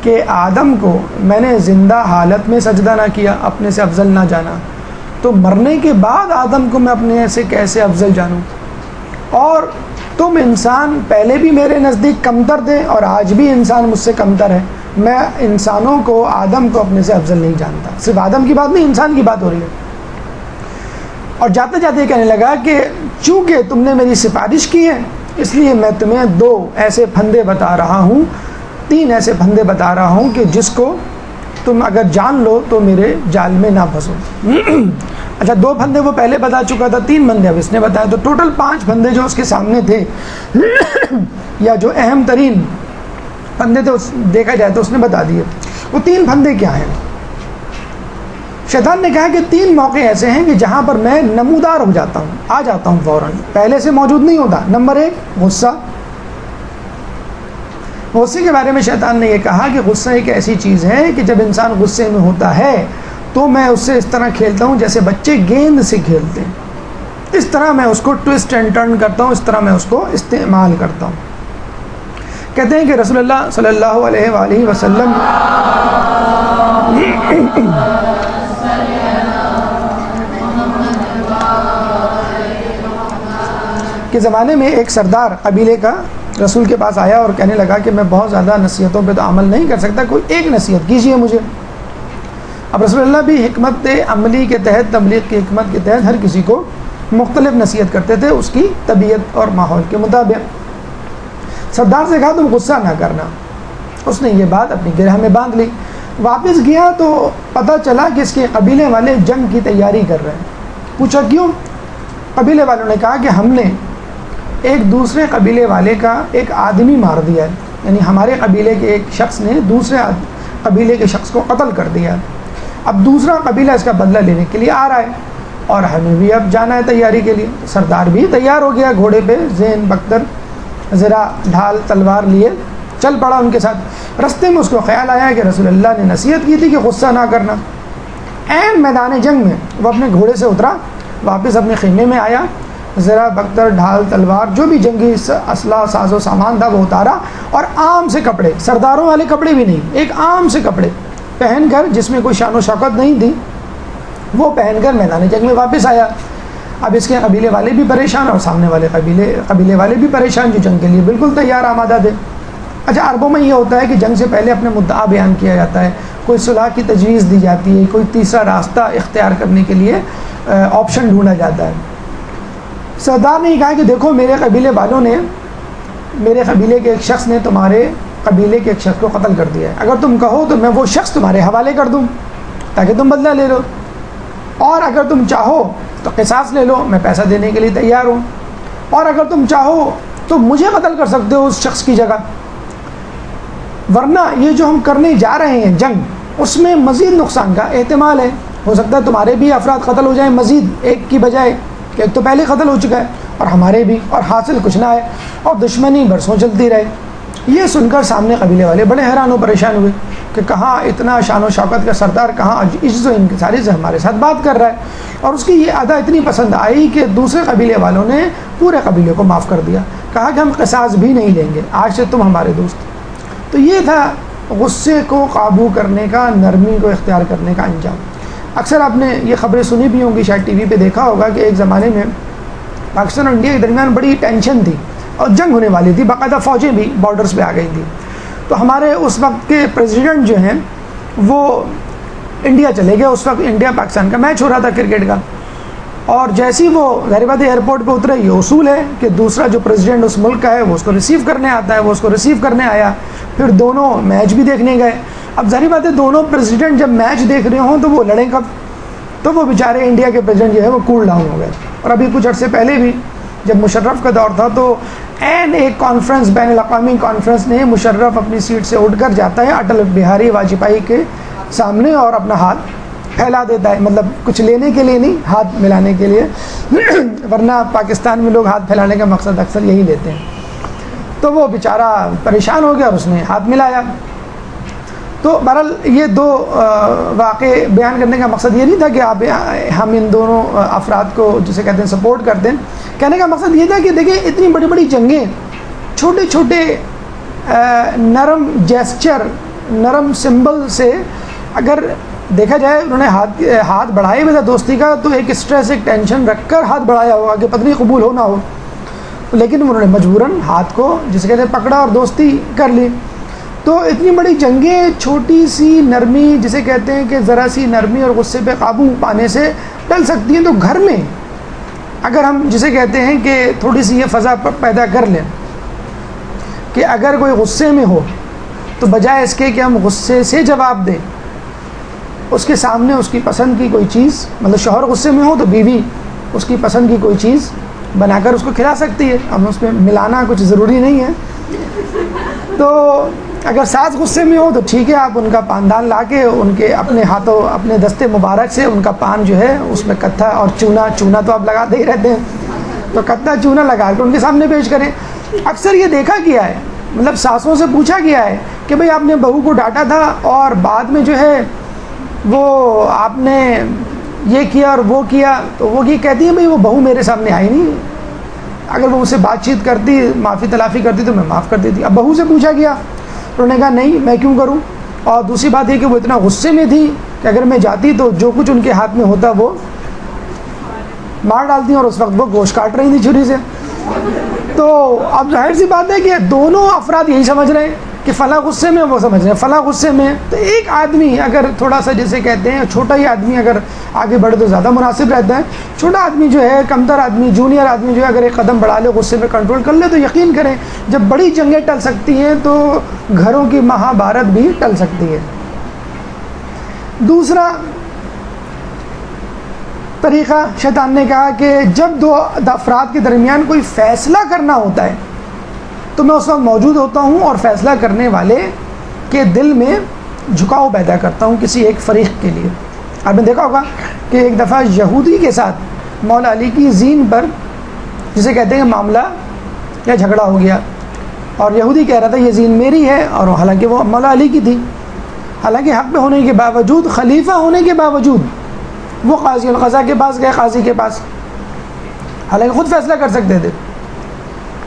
کہ آدم کو میں نے زندہ حالت میں سجدہ نہ کیا، اپنے سے افضل نہ جانا، تو مرنے کے بعد آدم کو میں اپنے سے کیسے افضل جانوں؟ اور تم انسان پہلے بھی میرے نزدیک کمتر تھے اور آج بھی انسان مجھ سے کمتر ہے. میں انسانوں کو، آدم کو اپنے سے افضل نہیں جانتا. صرف آدم کی بات نہیں، انسان کی بات ہو رہی ہے. اور جاتے جاتے کہنے لگا کہ چونکہ تم نے میری سفارش کی ہے اس لیے میں تمہیں 2 ایسے پھندے بتا رہا ہوں، 3 ایسے پھندے بتا رہا ہوں کہ جس کو تم اگر جان لو تو میرے جال میں نہ پھنسو. اچھا 2 پھندے وہ پہلے بتا چکا تھا، 3 پھندے اب اس نے بتایا، تو ٹوٹل 5 پھندے جو اس کے سامنے تھے یا جو اہم ترین پھندے تھے دیکھا جائے تو اس نے بتا دیے. وہ 3 پھندے کیا ہیں؟ شیطان نے کہا کہ 3 موقع ایسے ہیں کہ جہاں پر میں نمودار ہو جاتا ہوں، آ جاتا ہوں فوراً، پہلے سے موجود نہیں ہوتا. نمبر 1 غصہ. غصے کے بارے میں شیطان نے یہ کہا کہ غصہ ایک ایسی چیز ہے کہ جب انسان غصے میں ہوتا ہے تو میں اس سے اس طرح کھیلتا ہوں جیسے بچے گیند سے کھیلتے ہیں. اس طرح میں اس کو ٹوسٹ اینڈ ٹرن کرتا ہوں، اس طرح میں اس کو استعمال کرتا ہوں. کہتے ہیں کہ رسول اللہ صلی اللہ علیہ وآلہ وسلم کے زمانے میں ایک سردار قبیلے کا رسول کے پاس آیا اور کہنے لگا کہ میں بہت زیادہ نصیحتوں پہ تو عمل نہیں کر سکتا، کوئی ایک نصیحت کیجیے مجھے. اب رسول اللہ بھی حکمت عملی کے تحت، تبلیغ کی حکمت کے تحت ہر کسی کو مختلف نصیحت کرتے تھے اس کی طبیعت اور ماحول کے مطابق. سردار سے کہا تم غصہ نہ کرنا. اس نے یہ بات اپنی گرہ میں باندھ لی. واپس گیا تو پتہ چلا کہ اس کے قبیلے والے جنگ کی تیاری کر رہے ہیں. پوچھا کیوں؟ قبیلے والوں نے کہا کہ ہم نے ایک دوسرے قبیلے والے کا ایک آدمی مار دیا ہے، یعنی ہمارے قبیلے کے ایک شخص نے دوسرے قبیلے کے شخص کو قتل کر دیا. اب دوسرا قبیلہ اس کا بدلہ لینے کے لیے آ رہا ہے اور ہمیں بھی اب جانا ہے تیاری کے لیے. سردار بھی تیار ہو گیا، گھوڑے پہ زین بختر ذرا ڈھال تلوار لیے چل پڑا ان کے ساتھ. رستے میں اس کو خیال آیا کہ رسول اللہ نے نصیحت کی تھی کہ غصہ نہ کرنا. عین میدان جنگ میں وہ اپنے گھوڑے سے اترا، واپس اپنے خیمے میں آیا، ذرا بختر ڈھال تلوار جو بھی جنگی اسلحہ ساز و سامان تھا وہ اتارا اور عام سے کپڑے، سرداروں والے کپڑے بھی نہیں، ایک عام سے کپڑے پہن کر جس میں کوئی شان و شوکت نہیں تھی وہ پہن کر میدان جنگ میں واپس آیا. اب اس کے قبیلے والے بھی پریشان اور سامنے والے قبیلے والے بھی پریشان جو جنگ کے لیے بالکل تیار آمادہ تھے. اچھا عربوں میں یہ ہوتا ہے کہ جنگ سے پہلے اپنے مدعا بیان کیا جاتا ہے، کوئی صلح کی تجویز دی جاتی ہے، کوئی تیسرا راستہ اختیار کرنے کے لیے آپشن ڈھونڈا جاتا ہے. سردار نے کہا کہ دیکھو میرے قبیلے والوں نے، میرے قبیلے کے ایک شخص نے تمہارے قبیلے کے ایک شخص کو قتل کر دیا ہے. اگر تم کہو تو میں وہ شخص تمہارے حوالے کر دوں تاکہ تم بدلہ لے لو، اور اگر تم چاہو تو قصاص لے لو، میں پیسہ دینے کے لیے تیار ہوں، اور اگر تم چاہو تو مجھے قتل کر سکتے ہو اس شخص کی جگہ. ورنہ یہ جو ہم کرنے جا رہے ہیں جنگ، اس میں مزید نقصان کا احتمال ہے. ہو سکتا ہے تمہارے بھی افراد قتل ہو جائیں مزید ایک کی بجائے، کہ ایک تو پہلے قتل ہو چکا ہے، اور ہمارے بھی، اور حاصل کچھ نہ آئے اور دشمنی برسوں چلتی رہے. یہ سن کر سامنے قبیلے والے بڑے حیران و پریشان ہوئے کہ کہاں اتنا شان و شوکت کا سردار کہاں عجز و انکساری سے ہمارے ساتھ بات کر رہا ہے. اور اس کی یہ ادا اتنی پسند آئی کہ دوسرے قبیلے والوں نے پورے قبیلے کو معاف کر دیا، کہا کہ ہم قصاص بھی نہیں لیں گے، آج سے تم ہمارے دوست. تو یہ تھا غصے کو قابو کرنے کا، نرمی کو اختیار کرنے کا انجام. اکثر آپ نے یہ خبریں سنی بھی ہوں گی، شاید ٹی وی پہ دیکھا ہوگا کہ ایک زمانے میں پاکستان اور انڈیا کے درمیان بڑی ٹینشن تھی اور جنگ ہونے والی تھی، باقاعدہ فوجیں بھی بارڈرز پہ آ گئی تھیں. تو ہمارے اس وقت کے پریزیڈنٹ جو ہیں وہ انڈیا چلے گئے. اس وقت انڈیا پاکستان کا میچ ہو رہا تھا کرکٹ کا، اور جیسی وہ ظاہر بات ایئرپورٹ پہ اترے، یہ اصول ہے کہ دوسرا جو پریزیڈنٹ اس ملک کا ہے وہ اس کو ریسیو کرنے آتا ہے، وہ اس کو ریسیو کرنے آیا. پھر دونوں میچ بھی دیکھنے گئے. اب ظاہر بات ہے دونوں پریزیڈنٹ جب میچ دیکھ رہے ہوں تو وہ لڑیں کب؟ تو وہ بیچارے انڈیا کے پریزیڈنٹ جو ہے وہ کول ڈاؤن ہو گئے. اور ابھی کچھ عرصے پہلے بھی جب مشرف کا دور تھا تو ایک کانفرنس، بین الاقوامی کانفرنس نے مشرف اپنی سیٹ سے اٹھ کر جاتا ہے اٹل بہاری واجپئی کے سامنے اور اپنا ہاتھ پھیلا دیتا ہے، مطلب کچھ لینے کے لیے نہیں، ہاتھ ملانے کے لیے ورنہ پاکستان میں لوگ ہاتھ پھیلانے کا مقصد اکثر یہی لیتے ہیں. تو وہ بیچارہ پریشان ہو گیا اور اس نے ہاتھ ملایا. تو بہرحال یہ دو واقعے بیان کرنے کا مقصد یہ نہیں تھا کہ ہم ان دونوں افراد کو جسے کہتے ہیں سپورٹ کرتے ہیں. کہنے کا مقصد یہ تھا کہ دیکھیں اتنی بڑی بڑی جنگیں چھوٹے چھوٹے نرم جیسچر، نرم سمبل سے اگر دیکھا جائے، انہوں نے ہاتھ بڑھائے ہوئے تھا دوستی کا، تو ایک اسٹریس، ایک ٹینشن رکھ کر ہاتھ بڑھایا ہوگا کہ پتہ نہیں قبول ہو نہ ہو، لیکن انہوں نے مجبوراً ہاتھ کو جسے کہتے ہیں پکڑا اور دوستی کر لی. تو اتنی بڑی جنگیں چھوٹی سی نرمی، جسے کہتے ہیں کہ ذرا سی نرمی اور غصے پہ قابو پانے سے ٹل سکتی ہیں. تو گھر میں اگر ہم جسے کہتے ہیں کہ تھوڑی سی یہ فضا پیدا کر لیں کہ اگر کوئی غصے میں ہو تو بجائے اس کے کہ ہم غصے سے جواب دیں، اس کے سامنے اس کی پسند کی کوئی چیز، مطلب شوہر غصے میں ہو تو بیوی اس کی پسند کی کوئی چیز بنا کر اس کو کھلا سکتی ہے. اب اس میں ملانا کچھ ضروری نہیں ہے. تو اگر ساس غصے میں ہو تو ٹھیک ہے، آپ ان کا پاندان لا کے ان کے اپنے ہاتھوں، اپنے دستے مبارک سے ان کا پان جو ہے اس میں کتھا اور چونا تو آپ لگاتے ہی رہتے ہیں، تو کتھا چونا لگا کے ان کے سامنے پیش کریں. اکثر یہ دیکھا گیا ہے، مطلب ساسوں سے پوچھا گیا ہے کہ بھئی آپ نے بہو کو ڈانٹا تھا اور بعد میں جو ہے وہ آپ نے یہ کیا اور وہ کیا، تو وہ یہ کہتی ہیں بھئی وہ بہو میرے سامنے آئی نہیں، اگر وہ مجھ سے بات چیت کرتی، معافی تلافی کرتی تو میں معاف کر دیتی. اب بہو سے پوچھا گیا تو انہوں نے کہا نہیں، میں کیوں کروں. اور دوسری بات یہ کہ وہ اتنا غصے میں تھی کہ اگر میں جاتی تو جو کچھ ان کے ہاتھ میں ہوتا وہ مار ڈالتی، اور اس وقت وہ گوشت کاٹ رہی تھی چھری سے. تو اب ظاہر سی بات ہے کہ دونوں افراد یہی سمجھ رہے ہیں کہ فلاں غصے میں، وہ سمجھ رہے ہیں فلاں غصے میں. تو ایک آدمی اگر تھوڑا سا جسے کہتے ہیں چھوٹا ہی آدمی اگر آگے بڑھے تو زیادہ مناسب رہتا ہے. چھوٹا آدمی جو ہے، کمتر آدمی، جونیئر آدمی جو ہے، اگر ایک قدم بڑھا لے، غصے میں کنٹرول کر لے، تو یقین کریں جب بڑی جنگیں ٹل سکتی ہیں تو گھروں کی مہابھارت بھی ٹل سکتی ہے. دوسرا طریقہ شیطان نے کہا کہ جب دو افراد کے درمیان کوئی فیصلہ کرنا ہوتا ہے تو میں اس وقت موجود ہوتا ہوں اور فیصلہ کرنے والے کے دل میں جھکاؤ پیدا کرتا ہوں کسی ایک فریق کے لیے. آپ نے دیکھا ہوگا کہ ایک دفعہ یہودی کے ساتھ مولا علی کی زین پر جسے کہتے ہیں معاملہ یا جھگڑا ہو گیا، اور یہودی کہہ رہا تھا یہ زین میری ہے، اور حالانکہ وہ مولا علی کی تھی. حالانکہ حق پہ ہونے کے باوجود، خلیفہ ہونے کے باوجود وہ قاضی القضاء کے پاس گئے، قاضی کے پاس، حالانکہ خود فیصلہ کر سکتے تھے.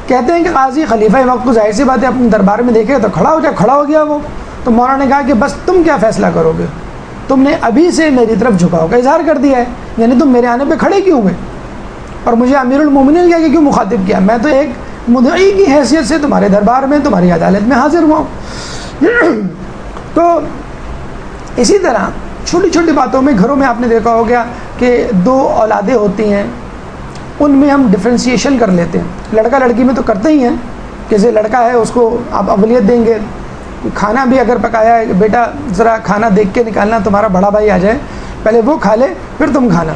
کہتے ہیں کہ قاضی خلیفہ وقت کو ظاہر سی بات ہے اپنے دربار میں دیکھے تو کھڑا ہو گیا وہ. تو مولانا نے کہا کہ بس تم کیا فیصلہ کرو گے، تم نے ابھی سے میری طرف جھکاؤ کا اظہار کر دیا ہے، یعنی تم میرے آنے پہ کھڑے کیوں ہوئے اور مجھے امیر المومنین کہہ کے کیوں مخاطب کیا؟ میں تو ایک مدعی کی حیثیت سے تمہارے دربار میں، تمہاری عدالت میں حاضر ہوا ہوں. تو اسی طرح چھوٹی چھوٹی باتوں میں گھروں میں آپ نے دیکھا ہو گیا کہ دو اولادیں ہوتی ہیں، ان میں ہم ڈفرینسیشن کر لیتے ہیں. لڑکا لڑکی میں تو کرتے ہی ہیں، جیسے لڑکا ہے اس کو آپ اولیت دیں گے، کھانا بھی اگر پکایا ہے بیٹا ذرا کھانا دیکھ کے نکالنا، تمہارا بڑا بھائی آ جائے پہلے وہ کھا لے پھر تم کھانا.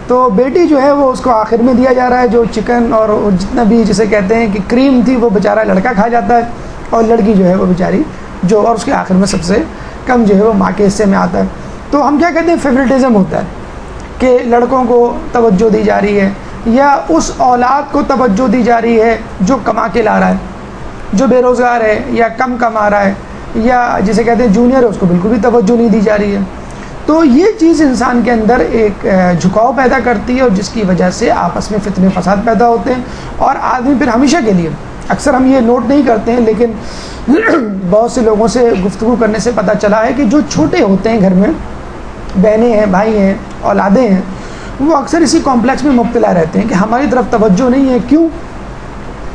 تو بیٹی جو ہے وہ اس کو آخر میں دیا جا رہا ہے، جو چکن اور جتنا بھی جسے کہتے ہیں کہ کریم تھی وہ بیچارہ لڑکا کھا جاتا ہے، اور لڑکی جو ہے وہ بیچاری جو، اور اس کے آخر میں سب سے کم جو ہے وہ ماں کے حصے میں آتا ہے. تو ہم کیا کہتے ہیں، فیورٹزم ہوتا ہے کہ لڑکوں کو توجہ دی جا رہی ہے، یا اس اولاد کو توجہ دی جا رہی ہے جو کما کے لا رہا ہے، جو بے روزگار ہے یا کم کما رہا ہے، یا جسے کہتے ہیں جونیئر ہے، اس کو بالکل بھی توجہ نہیں دی جا رہی ہے. تو یہ چیز انسان کے اندر ایک جھکاؤ پیدا کرتی ہے، اور جس کی وجہ سے آپس میں فتنے فساد پیدا ہوتے ہیں، اور آدمی پھر ہمیشہ کے لیے، اکثر ہم یہ نوٹ نہیں کرتے ہیں لیکن بہت سے لوگوں سے گفتگو کرنے سے پتہ چلا ہے کہ جو چھوٹے ہوتے ہیں گھر میں، بہنیں ہیں، بھائی ہیں، اولادیں ہیں، وہ اکثر اسی کمپلیکس میں مبتلا رہتے ہیں کہ ہماری طرف توجہ نہیں ہے. کیوں؟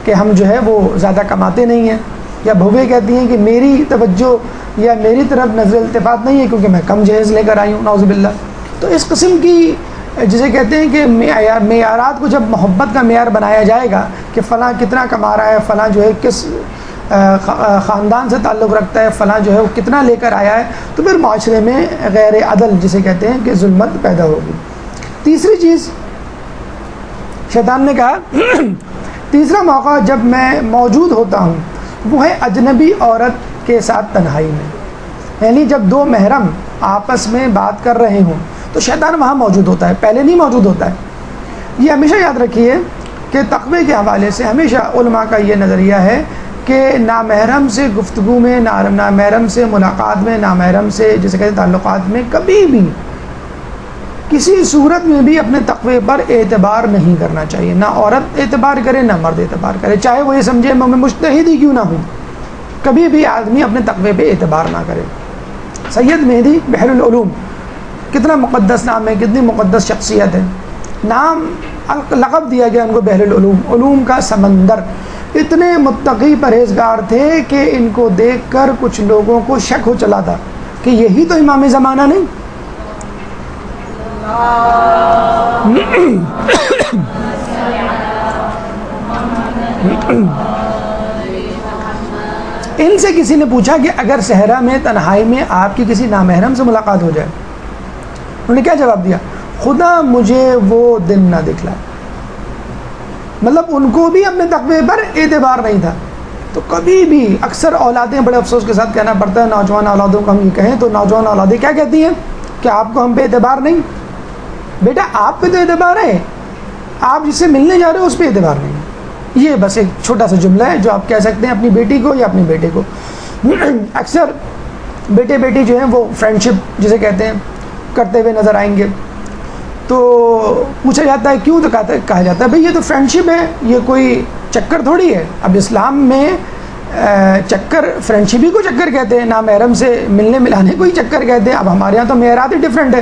کہ ہم جو ہے وہ زیادہ کماتے نہیں ہیں، یا بہویں کہتی ہیں کہ میری توجہ یا میری طرف نظر التفات نہیں ہے کیونکہ میں کم جہیز لے کر آئی ہوں، نعوذ باللہ. تو اس قسم کی جسے کہتے ہیں کہ معیارات کو جب محبت کا معیار بنایا جائے گا کہ فلاں کتنا کما رہا ہے، فلاں جو ہے کس خاندان سے تعلق رکھتا ہے، فلاں جو ہے وہ کتنا لے کر آیا ہے، تو پھر معاشرے میں غیر عدل جسے کہتے ہیں کہ ظلمت پیدا ہوگی۔ تیسری چیز شیطان نے کہا تیسرا موقع جب میں موجود ہوتا ہوں وہ ہے اجنبی عورت کے ساتھ تنہائی میں، یعنی جب دو محرم آپس میں بات کر رہے ہوں تو شیطان وہاں موجود ہوتا ہے، پہلے نہیں موجود ہوتا ہے۔ یہ ہمیشہ یاد رکھیے کہ تقوی کے حوالے سے ہمیشہ علماء کا یہ نظریہ ہے کہ نامحرم سے گفتگو میں، نامحرم سے ملاقات میں، نامحرم سے جسے کہتے ہیں تعلقات میں کبھی بھی کسی صورت میں بھی اپنے تقوی پر اعتبار نہیں کرنا چاہیے۔ نہ عورت اعتبار کرے نہ مرد اعتبار کرے، چاہے وہ یہ سمجھے میں مجتہد ہی کیوں نہ ہوں، کبھی بھی آدمی اپنے تقوی پہ اعتبار نہ کرے۔ سید مہدی بحر العلوم کتنا مقدس نام ہے، کتنی مقدس شخصیت ہے، نام لقب دیا گیا ان کو بحر العلوم، علوم کا سمندر۔ اتنے متقی پرہیزگار تھے کہ ان کو دیکھ کر کچھ لوگوں کو شک ہو چلا تھا کہ یہی تو امام زمانہ نہیں۔ ان سے کسی نے پوچھا کہ اگر صحرا میں تنہائی میں آپ کی کسی نامحرم سے ملاقات ہو جائے، انہوں نے کیا جواب دیا؟ خدا مجھے وہ دن نہ دکھلائے۔ مطلب ان کو بھی اپنے تقوی پر اعتبار نہیں تھا۔ تو کبھی بھی اکثر اولادیں بڑے افسوس کے ساتھ کہنا پڑتا ہے، نوجوان اولادوں کو ہم یہ کہیں تو نوجوان اولادیں کیا کہتی ہیں کہ آپ کو ہم پہ اعتبار نہیں۔ بیٹا آپ پہ تو اعتبار ہے، آپ جس سے ملنے جا رہے ہو اس پہ اعتبار نہیں۔ یہ بس ایک چھوٹا سا جملہ ہے جو آپ کہہ سکتے ہیں اپنی بیٹی کو یا اپنے بیٹے کو۔ اکثر بیٹے بیٹی جو ہیں وہ فرینڈ شپ جسے کہتے ہیں کرتے ہوئے نظر آئیں گے، تو پوچھا جاتا ہے کیوں، تو کہا جاتا ہے بھئی یہ تو فرینڈ شپ ہے، یہ کوئی چکر تھوڑی ہے۔ اب اسلام میں چکر فرینڈ شپ ہی کو چکر کہتے ہیں، نامحرم سے ملنے ملانے کو ہی چکر کہتے ہیں۔ اب ہمارے یہاں تو معیارات ہی ڈفرینٹ ہے۔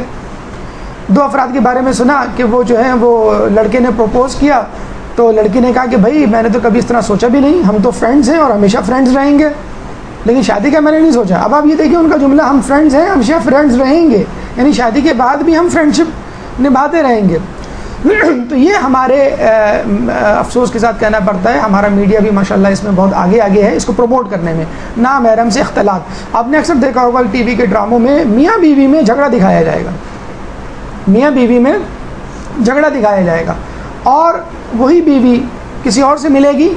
دو افراد کے بارے میں سنا کہ وہ جو ہیں وہ لڑکے نے پروپوز کیا تو لڑکی نے کہا کہ بھائی میں نے تو کبھی اس طرح سوچا بھی نہیں، ہم تو فرینڈز ہیں اور ہمیشہ فرینڈز رہیں گے، لیکن شادی کا میں نے نہیں سوچا۔ اب آپ یہ دیکھیں ان کا جملہ، ہم فرینڈز ہیں ہمیشہ فرینڈز رہیں گے، یعنی شادی کے بعد بھی ہم فرینڈ شپ نبھاتے رہیں گے۔ تو یہ ہمارے افسوس کے ساتھ کہنا پڑتا ہے، ہمارا میڈیا بھی ماشاءاللہ اس میں بہت آگے ہے اس کو پروموٹ کرنے میں، نامحرم سے اختلاط۔ آپ نے اکثر دیکھا ہوگا ٹی وی کے ڈراموں میں میاں بیوی میں جھگڑا دکھایا جائے گا، میاں بیوی میں جھگڑا دکھایا جائے گا، اور وہی بیوی کسی اور سے ملے گی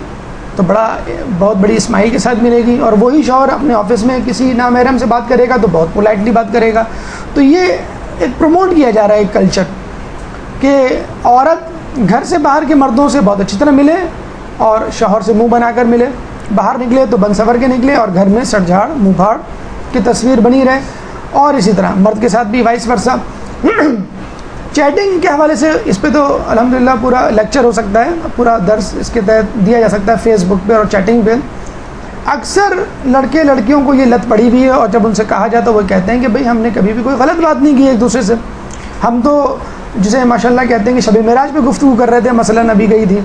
تو بہت بڑی اسمائل کے ساتھ ملے گی، اور وہی شوہر اپنے آفس میں کسی نامحرم سے بات کرے گا تو بہت پولائٹلی بات کرے گا۔ تو یہ ایک پروموٹ کیا جا رہا ہے ایک کلچر کہ عورت گھر سے باہر کے مردوں سے بہت اچھی طرح ملے اور شوہر سے منہ بنا کر ملے، باہر نکلے تو بن سور کے نکلے اور گھر میں سڑ جھاڑ منہ پھاڑ کی تصویر بنی رہے، اور اسی طرح مرد کے ساتھ بھی وائس ورثہ۔ چیٹنگ کے حوالے سے اس پہ تو الحمدللہ پورا لیکچر ہو سکتا ہے، پورا درس اس کے تحت دیا جا سکتا ہے فیس بک پہ اور چیٹنگ پہ۔ اکثر لڑکے لڑکیوں کو یہ لت پڑی ہوئی ہے، اور جب ان سے کہا جاتا ہے وہ کہتے ہیں کہ بھئی ہم نے کبھی بھی کوئی غلط بات نہیں کی ایک دوسرے سے، ہم تو جسے ماشاءاللہ کہتے ہیں کہ شب معراج پہ گفتگو کر رہے تھے، مثلا نبی گئی تھی،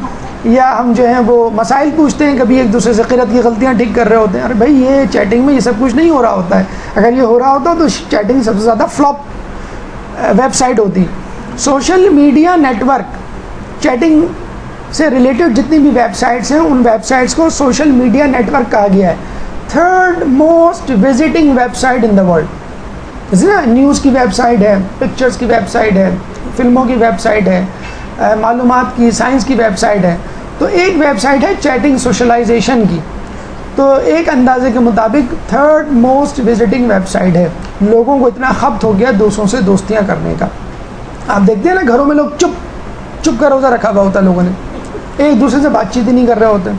یا ہم جو ہیں وہ مسائل پوچھتے ہیں، کبھی ایک دوسرے سے قرت کی غلطیاں ٹھیک کر رہے ہوتے ہیں۔ ارے بھائی یہ چیٹنگ میں یہ سب کچھ نہیں ہو رہا ہوتا ہے، اگر یہ ہو رہا ہوتا تو چیٹنگ سب سے زیادہ فلاپ ویب سائٹ ہوتی۔ Social media network, chatting سے ریلیٹڈ جتنی بھی ویب سائٹس ہیں ان ویب سائٹس کو سوشل میڈیا نیٹ ورک کہا گیا ہے۔ Third most visiting website in the world, جیسے نا نیوز کی ویب سائٹ ہے، پکچرز کی ویب سائٹ ہے، فلموں کی ویب سائٹ ہے، معلومات کی، سائنس کی ویب سائٹ ہے۔ تو ایک ویب سائٹ ہے چیٹنگ سوشلائزیشن کی، تو ایک اندازے کے مطابق third most visiting website ہے۔ لوگوں کو اتنا خبت ہو گیا دوستوں سے دوستیاں کرنے کا۔ آپ دیکھتے ہیں نا گھروں میں لوگ چپ کر روزہ رکھا ہوا ہوتا ہے، لوگوں نے ایک دوسرے سے بات چیت ہی نہیں کر رہے ہوتے۔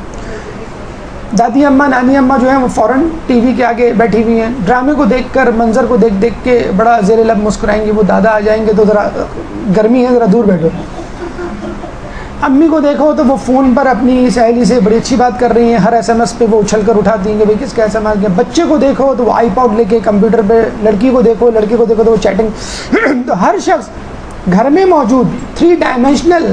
دادی اماں نانی اماں جو ہیں وہ فوراً ٹی وی کے آگے بیٹھی ہوئی ہیں، ڈرامے کو دیکھ کر، منظر کو دیکھ کے بڑا زیر لب مسکرائیں گے۔ وہ دادا آ جائیں گے تو ذرا گرمی ہے، ذرا دور بیٹھو۔ امی کو دیکھو تو وہ فون پر اپنی سہیلی سے بڑی اچھی بات کر رہی ہیں، ہر ایس ایم ایس پہ وہ اچھل کر اٹھاتی ہیں کہ بھائی کس کا ایس ایم ایس کیا۔ بچے کو دیکھو تو وہ آئی پاڈ لے کے کمپیوٹر پہ، لڑکی کو دیکھو تو وہ چیٹنگ۔ تو ہر شخص گھر میں موجود 3 ڈائمینشنل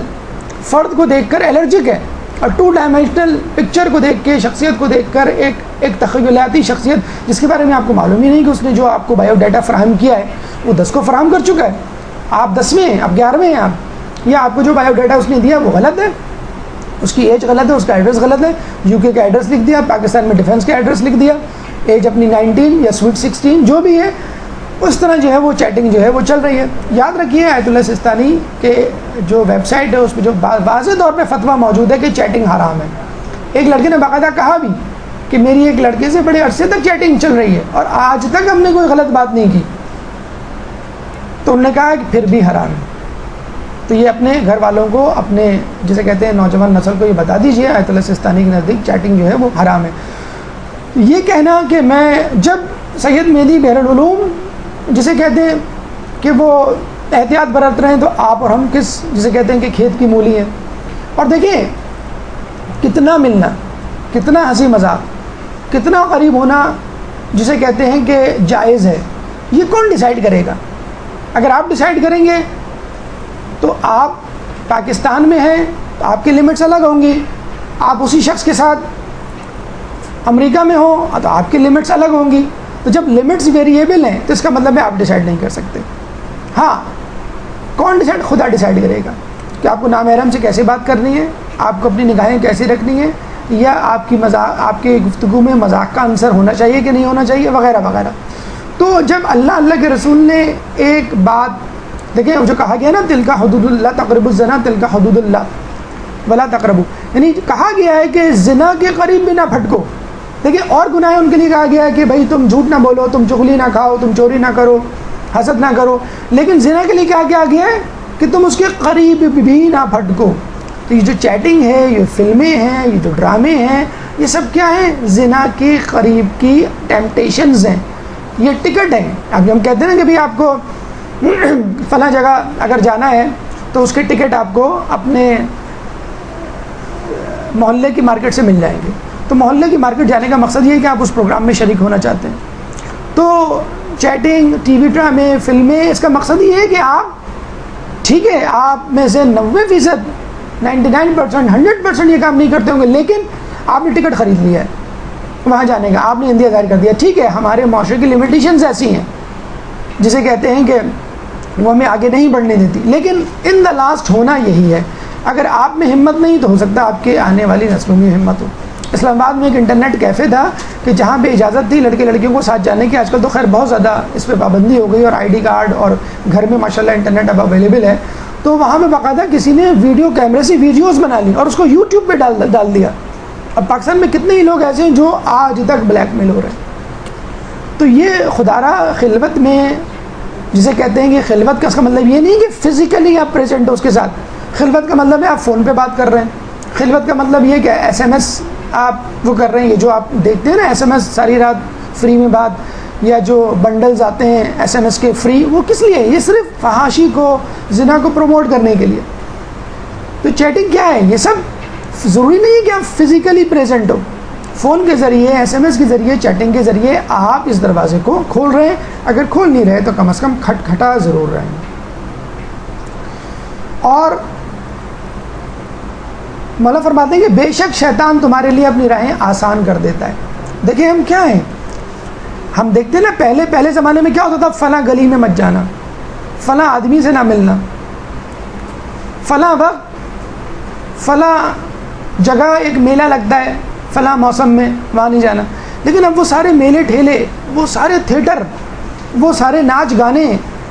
فرد کو دیکھ کر الرجک ہے، اور 2 ڈائمینشنل پکچر کو دیکھ کے، شخصیت کو دیکھ کر ایک تخیلاتی شخصیت جس کے بارے میں آپ کو معلوم ہی نہیں کہ اس نے جو آپ کو بایو ڈیٹا فراہم کیا ہے وہ 10 کو فراہم کر چکا ہے، آپ 10ویں ہیں، آپ 11ویں ہیں آپ، یا آپ کو جو بایو ڈیٹا اس نے دیا وہ غلط ہے۔ اس کی ایج غلط ہے، اس کا ایڈریس غلط ہے، یو کے کا ایڈریس لکھ دیا، پاکستان میں ڈیفینس کا ایڈریس لکھ دیا، ایج اپنی 19 یا سویٹ 16 جو بھی ہے، اس طرح جو ہے وہ چیٹنگ جو ہے وہ چل رہی ہے۔ یاد رکھیے آیت اللہ سستانی کے جو ویب سائٹ ہے اس پہ جو واضح طور پہ فتویٰ موجود ہے کہ چیٹنگ حرام ہے۔ ایک لڑکے نے باقاعدہ کہا بھی کہ میری ایک لڑکے سے بڑے عرصے تک چیٹنگ چل رہی ہے اور آج تک ہم نے کوئی غلط بات نہیں کی، تو انہوں نے کہا کہ پھر بھی حرام ہے۔ تو یہ اپنے گھر والوں کو، اپنے جسے کہتے ہیں نوجوان نسل کو یہ بتا دیجیے آیت اللہ سستانی کے نزدیک چیٹنگ جو ہے وہ حرام ہے۔ یہ کہنا کہ میں جب سید مہدی بحر العلوم جسے کہتے ہیں کہ وہ احتیاط برت رہے ہیں تو آپ اور ہم کس جسے کہتے ہیں کہ کھیت کی مولی ہیں۔ اور دیکھیں کتنا ملنا، کتنا ہنسی مذاق، کتنا قریب ہونا جسے کہتے ہیں کہ جائز ہے، یہ کون ڈیسائیڈ کرے گا؟ اگر آپ ڈیسائیڈ کریں گے تو آپ پاکستان میں ہیں تو آپ کی لمٹس الگ ہوں گی، آپ اسی شخص کے ساتھ امریکہ میں ہوں تو آپ کی لمٹس الگ ہوں گی۔ تو جب لمٹس ویریبل ہیں تو اس کا مطلب ہے آپ ڈیسائیڈ نہیں کر سکتے۔ ہاں کون ڈیسائیڈ؟ خدا ڈیسائیڈ کرے گا کہ آپ کو نامحرم سے کیسے بات کرنی ہے، آپ کو اپنی نگاہیں کیسی رکھنی ہے، یا آپ کی مذاق، آپ کے گفتگو میں مذاق کا عنصر ہونا چاہیے کہ نہیں ہونا چاہیے، وغیرہ وغیرہ۔ تو جب اللہ کے رسول نے ایک بات دیکھیں جو کہا گیا نا تلک حدود اللہ تقربوا الزنا تلک حدود اللہ ولا تقربوا، یعنی کہا گیا ہے کہ زنا کے قریب بھی نہ پھٹکو۔ دیکھیں اور گناہ ان کے لیے کہا گیا ہے کہ بھائی تم جھوٹ نہ بولو، تم چغلی نہ کھاؤ، تم چوری نہ کرو، حسد نہ کرو، لیکن زنا کے لیے کیا کیا گیا ہے کہ تم اس کے قریب بھی نہ پھٹکو۔ تو یہ جو چیٹنگ ہے، یہ فلمیں ہیں، یہ جو ڈرامے ہیں، یہ سب کیا ہیں؟ زنا کے قریب کی ٹیمپٹیشنز ہیں، یہ ٹکٹ ہیں۔ اب ہم کہتے ہیں نا کہ بھائی آپ کو فلاں جگہ اگر جانا ہے تو اس کے ٹکٹ آپ کو اپنے محلے کی مارکیٹ سے مل جائیں گے۔ تو محلے کی مارکیٹ جانے کا مقصد یہ ہے کہ آپ اس پروگرام میں شریک ہونا چاہتے ہیں۔ تو چیٹنگ، ٹی وی ڈرامے، فلمیں، اس کا مقصد یہ ہے کہ آپ ٹھیک ہے آپ میں سے 90%، 99%، 100% یہ کام نہیں کرتے ہوں گے، لیکن آپ نے ٹکٹ خرید لیا ہے وہاں جانے کا، آپ نے اندیا ظاہر کر دیا، ٹھیک ہے ہمارے معاشرے کی لمیٹیشنز ایسی ہیں جسے کہتے ہیں کہ وہ ہمیں آگے نہیں بڑھنے دیتی، لیکن ان دا لاسٹ ہونا یہی ہے۔ اگر آپ میں ہمت نہیں تو ہو سکتا آپ کے آنے والی نسلوں میں ہمت ہو۔ اسلام آباد میں ایک انٹرنیٹ کیفے تھا کہ جہاں پہ اجازت تھی لڑکے لڑکیوں کو ساتھ جانے کی، آج کل تو خیر بہت زیادہ اس پہ پابندی ہو گئی اور آئی ڈی کارڈ اور گھر میں ماشاءاللہ انٹرنیٹ اب اویلیبل ہے۔ تو وہاں پہ باقاعدہ کسی نے ویڈیو کیمرے سے ویڈیوز بنا لی اور اس کو یوٹیوب پہ ڈال دیا۔ اب پاکستان میں کتنے ہی لوگ ایسے ہیں جو آج تک بلیک میل ہو رہے ہیں۔ تو یہ خدارہ خلوت میں جسے کہتے ہیں کہ خلوت کا اس کا مطلب یہ نہیں کہ فزیکلی آپ پریزنٹ ہو اس کے ساتھ، خلوت کا مطلب ہے آپ فون پہ بات کر رہے ہیں، خلوت کا مطلب یہ کہ ایس ایم ایس آپ وہ کر رہے ہیں، یہ جو آپ دیکھتے ہیں نا ایس ایم ایس ساری رات فری میں بات، یا جو بنڈلز آتے ہیں ایس ایم ایس کے فری، وہ کس لیے؟ یہ صرف فحاشی کو، زنا کو پروموٹ کرنے کے لیے۔ تو چیٹنگ کیا ہے؟ یہ سب ضروری نہیں ہے کہ آپ فزیکلی پریزنٹ ہو، فون کے ذریعے، ایس ایم ایس کے ذریعے، چیٹنگ کے ذریعے آپ اس دروازے کو کھول رہے ہیں۔ اگر کھول نہیں رہے تو کم از کم کھٹکھٹا ضرور رہے ہیں۔ اور مولا فرماتے ہیں کہ بے شک شیطان تمہارے لیے اپنی راہیں آسان کر دیتا ہے۔ دیکھیں ہم کیا ہیں، ہم دیکھتے ہیں نا پہلے زمانے میں کیا ہوتا تھا، فلاں گلی میں مت جانا، فلاں آدمی سے نہ ملنا، فلاں وقت فلاں جگہ ایک میلہ لگتا ہے فلاں موسم میں وہاں نہیں جانا۔ لیکن اب وہ سارے میلے ٹھیلے، وہ سارے تھیٹر، وہ سارے ناچ گانے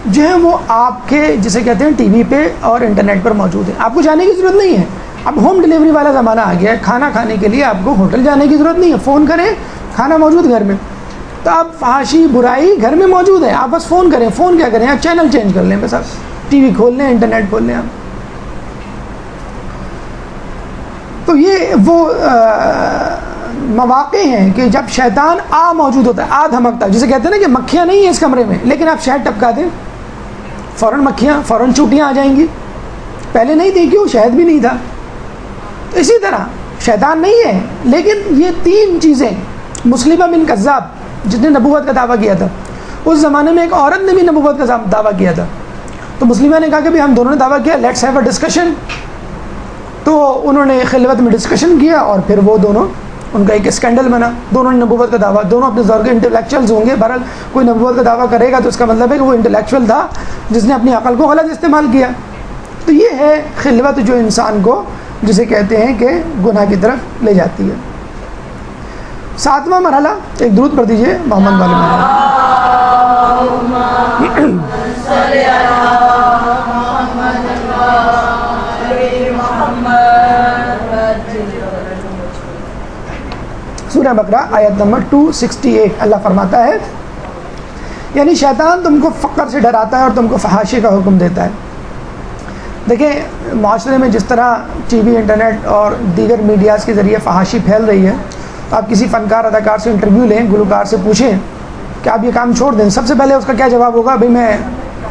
جو ہیں وہ آپ کے جسے کہتے ہیں ٹی وی پہ اور انٹرنیٹ پر موجود ہیں، آپ کو جانے کی ضرورت نہیں ہے۔ اب ہوم ڈلیوری والا زمانہ آ گیا ہے، کھانا کھانے کے لیے آپ کو ہوٹل جانے کی ضرورت نہیں ہے، فون کریں کھانا موجود گھر میں۔ تو اب فحاشی برائی گھر میں موجود ہے، آپ بس فون کریں، فون کیا کریں، آپ چینل چینج کر لیں، بس آپ ٹی وی کھول لیں، انٹرنیٹ کھول لیں آپ۔ تو یہ وہ مواقع ہیں کہ جب شیطان موجود ہوتا ہے، دھمکتا ہے، جسے کہتے ہیں نا کہ مکھیاں نہیں ہیں اس کمرے میں، لیکن آپ شہد ٹپکا دیں فوراً مکھیاں، فوراً چوٹیاں آ جائیں گی، پہلے نہیں تھی کیوں؟ شہد بھی نہیں تھا۔ تو اسی طرح شیطان نہیں ہے، لیکن یہ تین چیزیں، مسلمہ بن کذاب جس نے نبوت کا دعویٰ کیا تھا، اس زمانے میں ایک عورت نے بھی نبوت کا دعویٰ کیا تھا، تو مسلمہ نے کہا کہ ہم دونوں نے دعویٰ کیا، لیٹس ہیو اے ڈسکشن۔ تو انہوں نے خلوت میں ڈسکشن کیا اور پھر وہ دونوں، ان کا ایک اسکینڈل بنا، دونوں نے نبوت کا دعویٰ، دونوں اپنے دور کے انٹلیکچوئلز ہوں گے، بہرحال کوئی نبوت کا دعویٰ کرے گا تو اس کا مطلب ہے کہ وہ انٹلیکچوئل تھا جس نے اپنی عقل کو غلط استعمال کیا۔ تو یہ ہے خلوت جو انسان کو جسے کہتے ہیں کہ گناہ کی طرف لے جاتی ہے۔ 7واں مرحلہ، ایک درود پڑھ دیجئے محمد والے سورہ بقرہ آیت نمبر 268 اللہ فرماتا ہے، یعنی شیطان تم کو فقر سے ڈراتا ہے اور تم کو فحاشی کا حکم دیتا ہے۔ دیکھیں معاشرے میں جس طرح ٹی وی، انٹرنیٹ اور دیگر میڈیاز کے ذریعے فحاشی پھیل رہی ہے، آپ کسی فنکار اداکار سے انٹرویو لیں، گلوکار سے پوچھیں کہ آپ یہ کام چھوڑ دیں، سب سے پہلے اس کا کیا جواب ہوگا؟ بھئی میں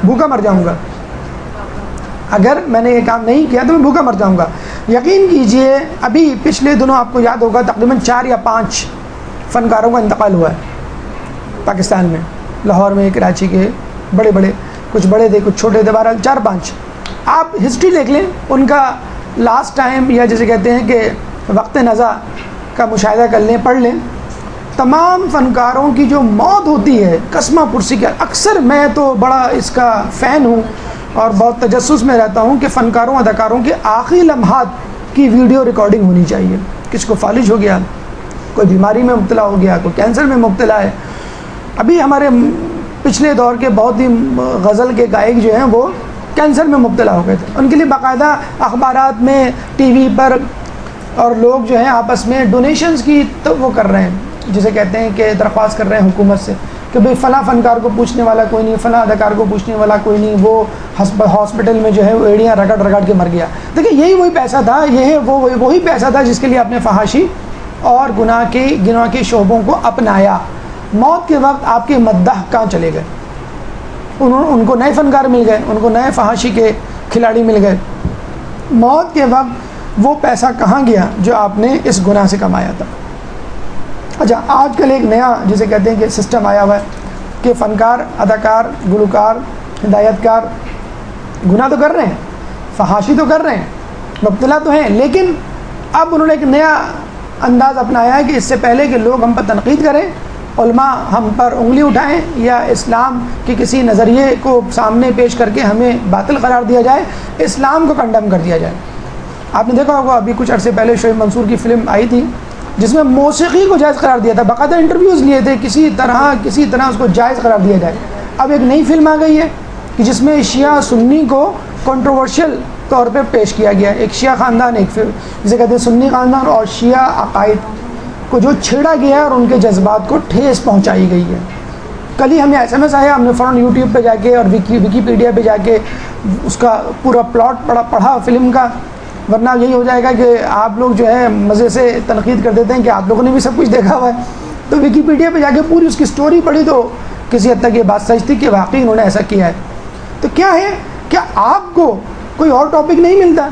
بھوکا مر جاؤں گا، اگر میں نے یہ کام نہیں کیا تو میں بھوکا مر جاؤں گا۔ یقین کیجئے ابھی پچھلے دنوں آپ کو یاد ہوگا تقریباً 4 یا 5 فنکاروں کا انتقال ہوا ہے پاکستان میں، لاہور میں، کراچی کے، بڑے کچھ بڑے تھے کچھ چھوٹے تھے، بہرحال 4-5۔ آپ ہسٹری دیکھ لیں ان کا لاسٹ ٹائم، یا جسے کہتے ہیں کہ وقت نزا کا مشاہدہ کر لیں، پڑھ لیں، تمام فنکاروں کی جو موت ہوتی ہے قسمہ پرسی کے، اکثر میں تو بڑا اس کا فین ہوں اور بہت تجسس میں رہتا ہوں کہ فنکاروں اداکاروں کے آخری لمحات کی ویڈیو ریکارڈنگ ہونی چاہیے۔ کس کو فالج ہو گیا، کوئی بیماری میں مبتلا ہو گیا، کوئی کینسر میں مبتلا ہے۔ ابھی ہمارے پچھلے دور کے بہت ہی غزل کے گائک جو ہیں وہ کینسر میں مبتلا ہو گئے تھے، ان کے لیے باقاعدہ اخبارات میں، ٹی وی پر، اور لوگ جو ہیں آپس میں ڈونیشنز کی تو وہ کر رہے ہیں، جسے کہتے ہیں کہ درخواست کر رہے ہیں حکومت سے کہ بھئی فلاں فنکار کو پوچھنے والا کوئی نہیں، فلاں اداکار کو پوچھنے والا کوئی نہیں، وہ ہاسپٹل میں جو ہے وہ ایڑیاں رگڑ کے مر گیا۔ دیکھیں یہی وہی پیسہ تھا، یہ وہی پیسہ تھا جس کے لیے آپ نے فحاشی اور گناہ کے شعبوں کو اپنایا۔ موت کے وقت آپ کے مداح کہاں چلے گئے؟ ان کو نئے فنکار مل گئے، ان کو نئے فحاشی کے کھلاڑی مل گئے۔ موت کے وقت وہ پیسہ کہاں گیا جو آپ نے اس گناہ سے کمایا تھا؟ اچھا، آج کل ایک نیا جسے کہتے ہیں کہ سسٹم آیا ہوا ہے کہ فنکار، اداکار، گلوکار، ہدایت کار گناہ تو کر رہے ہیں، فحاشی تو کر رہے ہیں، مبتلا تو ہیں، لیکن اب انہوں نے ایک نیا انداز اپنایا ہے کہ اس سے پہلے کہ لوگ ہم پر تنقید کریں، علماء ہم پر انگلی اٹھائیں یا اسلام کے کسی نظریے کو سامنے پیش کر کے ہمیں باطل قرار دیا جائے، اسلام کو کنڈم کر دیا جائے۔ آپ نے دیکھا ہوگا ابھی کچھ عرصے پہلے شعیب منصور کی فلم آئی تھی جس میں موسیقی کو جائز قرار دیا تھا، باقاعدہ انٹرویوز لیے تھے، کسی طرح اس کو جائز قرار دیا جائے۔ اب ایک نئی فلم آ گئی ہے کہ جس میں شیعہ سنی کو کنٹروورشل طور پہ پیش کیا گیا ہے، ایک شیعہ خاندان، ایک جسے کہتے ہیں سنی خاندان، اور شیعہ عقائد کو جو چھیڑا گیا ہے اور ان کے جذبات کو ٹھیس پہنچائی گئی ہے۔ کل ہی ہمیں SMS آیا، ہم نے فوراً یوٹیوب پہ جا کے اور ویکیپیڈیا پہ جا کے اس کا پورا پلاٹ پڑھا فلم کا، ورنہ یہی ہو جائے گا کہ آپ لوگ جو ہے مزے سے تنقید کر دیتے ہیں کہ آپ لوگوں نے بھی سب کچھ دیکھا ہوا ہے۔ تو ویکیپیڈیا پہ جا کے پوری اس کی سٹوری پڑھی تو کسی حد تک یہ بات سچ تھی کہ واقعی انہوں نے ایسا کیا ہے۔ تو کیا ہے، کیا آپ کو کوئی اور ٹاپک نہیں ملتا؟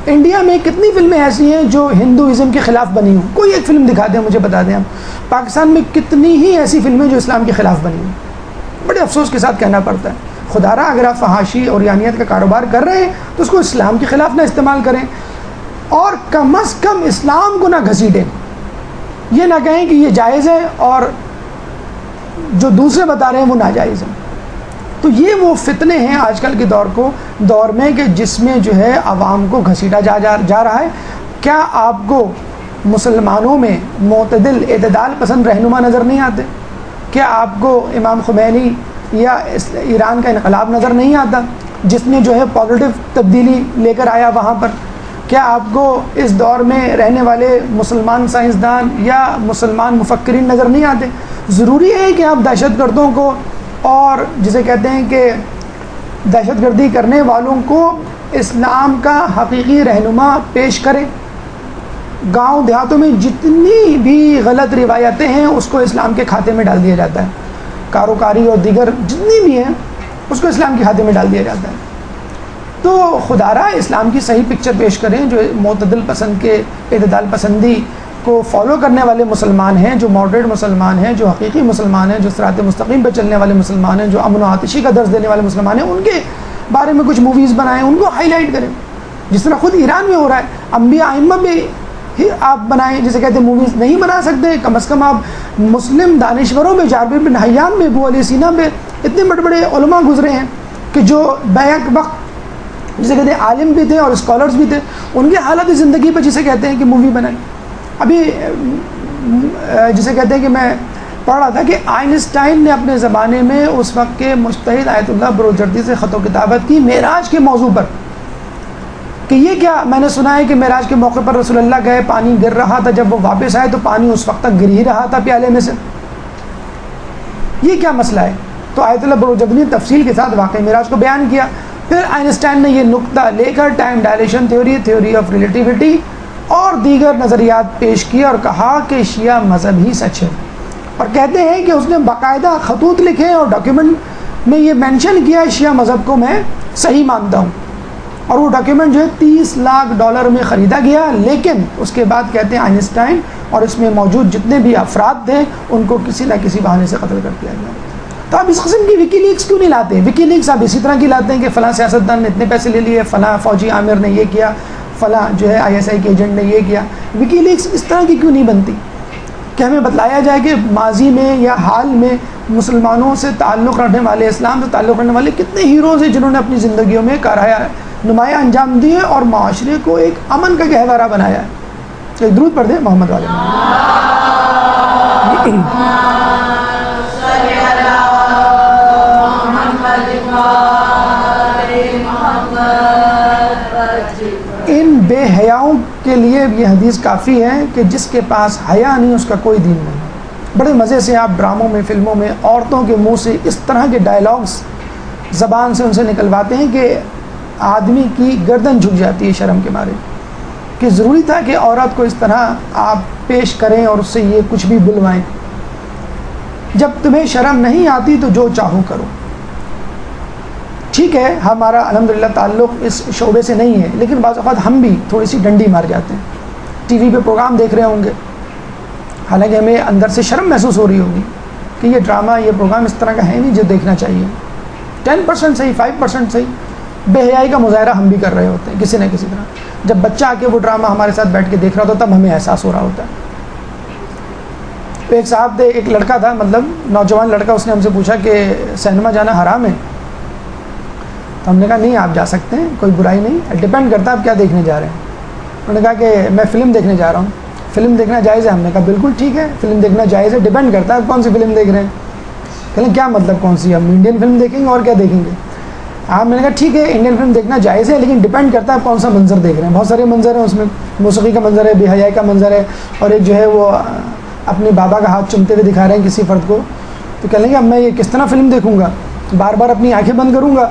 انڈیا میں کتنی فلمیں ایسی ہیں جو ہندوازم کے خلاف بنی ہوں؟ کوئی ایک فلم دکھا دیں مجھے، بتا دیں آپ۔ پاکستان میں کتنی ہی ایسی فلمیں جو اسلام کے خلاف بنی ہوں، بڑے افسوس کے ساتھ کہنا پڑتا ہے۔ خدا را اگر آپ فحاشی اور یانیت کا کاروبار کر رہے ہیں تو اس کو اسلام کے خلاف نہ استعمال کریں، اور کم از کم اسلام کو نہ گھسیٹیں۔ یہ نہ کہیں کہ یہ جائز ہے اور جو دوسرے بتا رہے ہیں وہ ناجائز ہیں۔ تو یہ وہ فتنے ہیں آج کل کے دور میں کہ جس میں جو ہے عوام کو گھسیٹا جا رہا ہے۔ کیا آپ کو مسلمانوں میں معتدل، اعتدال پسند رہنما نظر نہیں آتے؟ کیا آپ کو امام خمینی یا ایران کا انقلاب نظر نہیں آتا جس نے جو ہے پازیٹیو تبدیلی لے کر آیا وہاں پر؟ کیا آپ کو اس دور میں رہنے والے مسلمان سائنسدان یا مسلمان مفکرین نظر نہیں آتے؟ ضروری ہے کہ آپ دہشت گردوں کو اور جسے کہتے ہیں کہ دہشت گردی کرنے والوں کو اسلام کا حقیقی رہنما پیش کریں؟ گاؤں دیہاتوں میں جتنی بھی غلط روایتیں ہیں اس کو اسلام کے کھاتے میں ڈال دیا جاتا ہے، کاروکاری اور دیگر جتنی بھی ہیں اس کو اسلام کے کھاتے میں ڈال دیا جاتا ہے۔ تو خدا را اسلام کی صحیح پکچر پیش کریں، جو معتدل پسند کے اعتدال پسندی کو فالو کرنے والے مسلمان ہیں، جو ماڈریٹ مسلمان ہیں، جو حقیقی مسلمان ہیں، جو صراط مستقیم پہ چلنے والے مسلمان ہیں، جو امن و آتشی کا درس دینے والے مسلمان ہیں، ان کے بارے میں کچھ موویز بنائیں، ان کو ہائی لائٹ کریں، جس طرح خود ایران میں ہو رہا ہے۔ انبیاء ائمہ بھی آپ بنائیں، جسے کہتے ہیں موویز نہیں بنا سکتے، کم از کم آپ مسلم دانشوروں میں، جابر بن حیان میں، ابو علی سینا میں اتنے بڑے بڑے علماء گزرے ہیں کہ جو بیک وقت جسے کہتے ہیں عالم بھی تھے اور اسکالرس بھی تھے، ان کے حالت زندگی پہ جسے کہتے ہیں کہ مووی بنائی. ابھی جسے کہتے ہیں کہ میں پڑھ رہا تھا کہ آئنسٹائن نے اپنے زمانے میں اس وقت کے مجتہد آیت اللہ بروجردی سے خط و کتابت کی معراج کے موضوع پر، کہ یہ کیا، میں نے سنا ہے کہ معراج کے موقع پر رسول اللہ گئے، پانی گر رہا تھا، جب وہ واپس آئے تو پانی اس وقت تک گر ہی رہا تھا پیالے میں سے، یہ کیا مسئلہ ہے؟ تو آیت اللہ بروجردی نے تفصیل کے ساتھ واقعہ معراج کو بیان کیا. پھر آئنسٹائن نے یہ نقطہ لے کر time dilation theory, theory of relativity اور دیگر نظریات پیش کیے اور کہا کہ شیعہ مذہب ہی سچ ہے. اور کہتے ہیں کہ اس نے باقاعدہ خطوط لکھے اور ڈاکیومنٹ میں یہ مینشن کیا ہے شیعہ مذہب کو میں صحیح مانتا ہوں. اور وہ ڈاکیومنٹ جو ہے $30 لاکھ میں خریدا گیا. لیکن اس کے بعد کہتے ہیں آئنسٹائن اور اس میں موجود جتنے بھی افراد تھے ان کو کسی نہ کسی بہانے سے قتل کر دیا گیا. تو آپ اس قسم کی وکی لیکس کیوں نہیں لاتے؟ وکی لیکس آپ اسی طرح کی لاتے ہیں کہ فلاں سیاستدان نے اتنے پیسے لے لیے، فلاں فوجی عامر نے یہ کیا، فلاں جو ہے ISI کے ایجنٹ نے یہ کیا. وکی لیکس اس طرح کی کیوں نہیں بنتی کہ ہمیں بتلایا جائے کہ ماضی میں یا حال میں مسلمانوں سے تعلق رکھنے والے، اسلام سے تعلق رکھنے والے کتنے ہیروز ہیں جنہوں نے اپنی زندگیوں میں کارہائے نمایاں انجام دیے اور معاشرے کو ایک امن کا گہوارہ بنایا ہے. ایک درود پڑھ دیں محمد والے. ان بے حیاؤں کے لیے یہ حدیث کافی ہے کہ جس کے پاس حیا نہیں اس کا کوئی دین نہیں. بڑے مزے سے آپ ڈراموں میں، فلموں میں عورتوں کے منہ سے اس طرح کے ڈائلاگز زبان سے ان سے نکلواتے ہیں کہ آدمی کی گردن جھک جاتی ہے شرم کے مارے، کہ ضروری تھا کہ عورت کو اس طرح آپ پیش کریں اور اس سے یہ کچھ بھی بلوائیں. جب تمہیں شرم نہیں آتی تو جو چاہو کرو. ٹھیک ہے ہمارا الحمدللہ تعلق اس شعبے سے نہیں ہے، لیکن بعض اوقات ہم بھی تھوڑی سی ڈنڈی مار جاتے ہیں. ٹی وی پہ پروگرام دیکھ رہے ہوں گے، حالانکہ ہمیں اندر سے شرم محسوس ہو رہی ہوگی کہ یہ ڈرامہ، یہ پروگرام اس طرح کا ہے نہیں جو دیکھنا چاہیے. 10% صحیح، 5% صحیح، بے حیائی کا مظاہرہ ہم بھی کر رہے ہوتے ہیں کسی نہ کسی طرح. جب بچہ آ کے وہ ڈرامہ ہمارے ساتھ بیٹھ کے دیکھ رہا ہوتا تب ہمیں احساس ہو رہا ہوتا ہے. تو ایک صاحب تھے، ایک لڑکا تھا، مطلب نوجوان لڑکا، اس نے ہم سے پوچھا کہ سینما جانا حرام ہے؟ تو ہم نے کہا نہیں، آپ جا سکتے ہیں، کوئی برائی نہیں، ڈپینڈ کرتا ہے آپ کیا دیکھنے جا رہے ہیں. انہوں نے کہا کہ میں فلم دیکھنے جا رہا ہوں. فلم دیکھنا جائز ہے؟ ہم نے کہا بالکل ٹھیک ہے، فلم دیکھنا جائز ہے، ڈپینڈ کرتا ہے آپ کون سی فلم دیکھ رہے ہیں. کہیں کیا مطلب کون سی؟ ہم انڈین فلم دیکھیں گے اور کیا دیکھیں گے. آپ میں نے کہا ٹھیک ہے انڈین فلم دیکھنا جائز ہے، لیکن ڈپینڈ کرتا ہے کون سا منظر دیکھ رہے ہیں. بہت سارے منظر ہیں اس میں، موسیقی کا منظر ہے، بے حیائی کا منظر ہے، اور ایک جو ہے وہ اپنے بابا کا ہاتھ چومتے ہوئے دکھا رہے ہیں کسی فرد کو. تو کہہ لیں گے اب میں یہ کس طرح فلم دیکھوں گا؟ بار بار اپنی آنکھیں بند کروں گا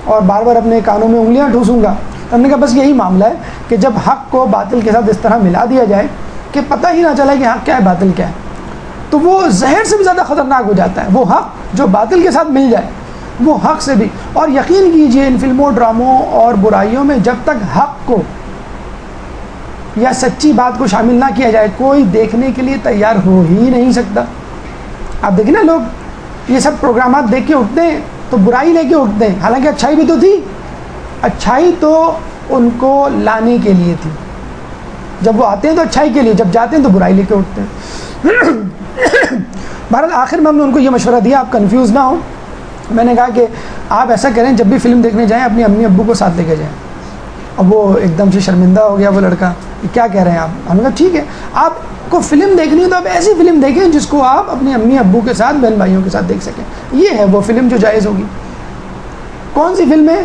اور بار بار اپنے کانوں میں انگلیاں ٹھوسوں گا. تو ہم نے کہا بس یہی معاملہ ہے کہ جب حق کو باطل کے ساتھ اس طرح ملا دیا جائے کہ پتہ ہی نہ چلے کہ حق کیا ہے باطل کیا ہے، تو وہ زہر سے بھی زیادہ خطرناک ہو جاتا ہے. وہ حق جو باطل کے ساتھ مل جائے وہ حق سے بھی. اور یقین کیجئے ان فلموں، ڈراموں اور برائیوں میں جب تک حق کو یا سچی بات کو شامل نہ کیا جائے کوئی دیکھنے کے لیے تیار ہو ہی نہیں سکتا. آپ دیکھیں نا، لوگ یہ سب پروگرامات دیکھ کے اٹھتے ہیں تو برائی لے کے اٹھتے ہیں، حالانکہ اچھائی بھی تو تھی. اچھائی تو ان کو لانے کے لیے تھی. جب وہ آتے ہیں تو اچھائی کے لیے، جب جاتے ہیں تو برائی لے کے اٹھتے ہیں. بہرحال آخر میں ہم نے ان کو یہ مشورہ دیا آپ کنفیوز نہ ہوں. میں نے کہا کہ آپ ایسا کریں جب بھی فلم دیکھنے جائیں اپنی امی ابو کو ساتھ لے کے جائیں. اب وہ ایک دم سے شرمندہ ہو گیا وہ لڑکا، کیا کہہ رہے ہیں آپ؟ ہم نے کہا ٹھیک ہے آپ کو فلم دیکھنی ہے تو آپ ایسی فلم دیکھیں جس کو آپ اپنی امی ابو کے ساتھ، بہن بھائیوں کے ساتھ دیکھ سکیں. یہ ہے وہ فلم جو جائز ہوگی. کون سی فلم ہے؟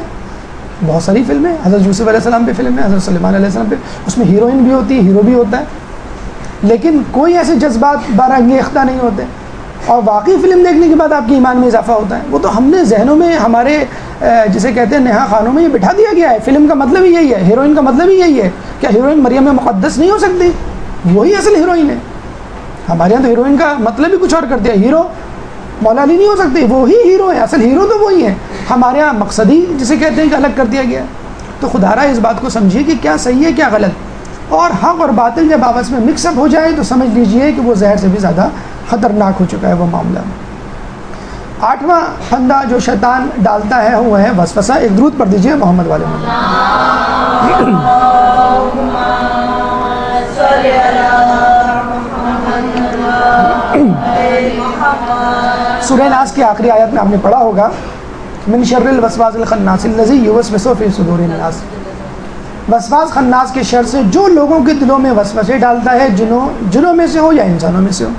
بہت ساری فلمیں. حضرت یوسف علیہ السلام پہ فلم ہے، حضرت سلیمان علیہ السلام پہ، اس میں ہیروئن بھی ہوتی ہے، ہیرو بھی ہوتا ہے، لیکن کوئی ایسے جذبات بارانگیختہ نہیں ہوتے. اور واقعی فلم دیکھنے کے بعد آپ کے ایمان میں اضافہ ہوتا ہے. وہ تو ہم نے ذہنوں میں، ہمارے جسے کہتے ہیں نہا خانوں میں یہ بٹھا دیا گیا ہے. فلم کا مطلب ہی یہی ہے، ہیروئن کا مطلب ہی یہی ہے. کیا ہیروئن مریم مقدس نہیں ہو سکتی؟ وہی اصل ہیروئن ہے. ہمارے یہاں تو ہیروئن کا مطلب ہی کچھ اور کر دیا. ہیرو مولا علی نہیں ہو سکتی، وہی ہیرو ہے، اصل ہیرو تو وہی ہے. ہمارے یہاں مقصدی جسے کہتے ہیں کہ الگ کر دیا گیا. تو خدا را اس بات کو سمجھیے کہ کیا صحیح ہے کیا غلط. اور حق اور باطل جب آپس میں مکس اپ ہو جائے تو سمجھ لیجئے کہ وہ زہر سے بھی زیادہ خطرناک ہو چکا ہے وہ معاملہ. 8واں پھندا جو شیطان ڈالتا ہے وہ ہے وسوسہ. ایک درود پڑھ دیجئے محمد والے میں. سورہ ناس کی آخری آیت میں آپ نے پڑھا ہوگا من شر الوسواس الخناس الذی یوسوس فی صدور الناس، وسواس خناس کے شر سے جو لوگوں کے دلوں میں وسوسے ڈالتا ہے، جنوں میں سے ہو یا انسانوں میں سے ہو۔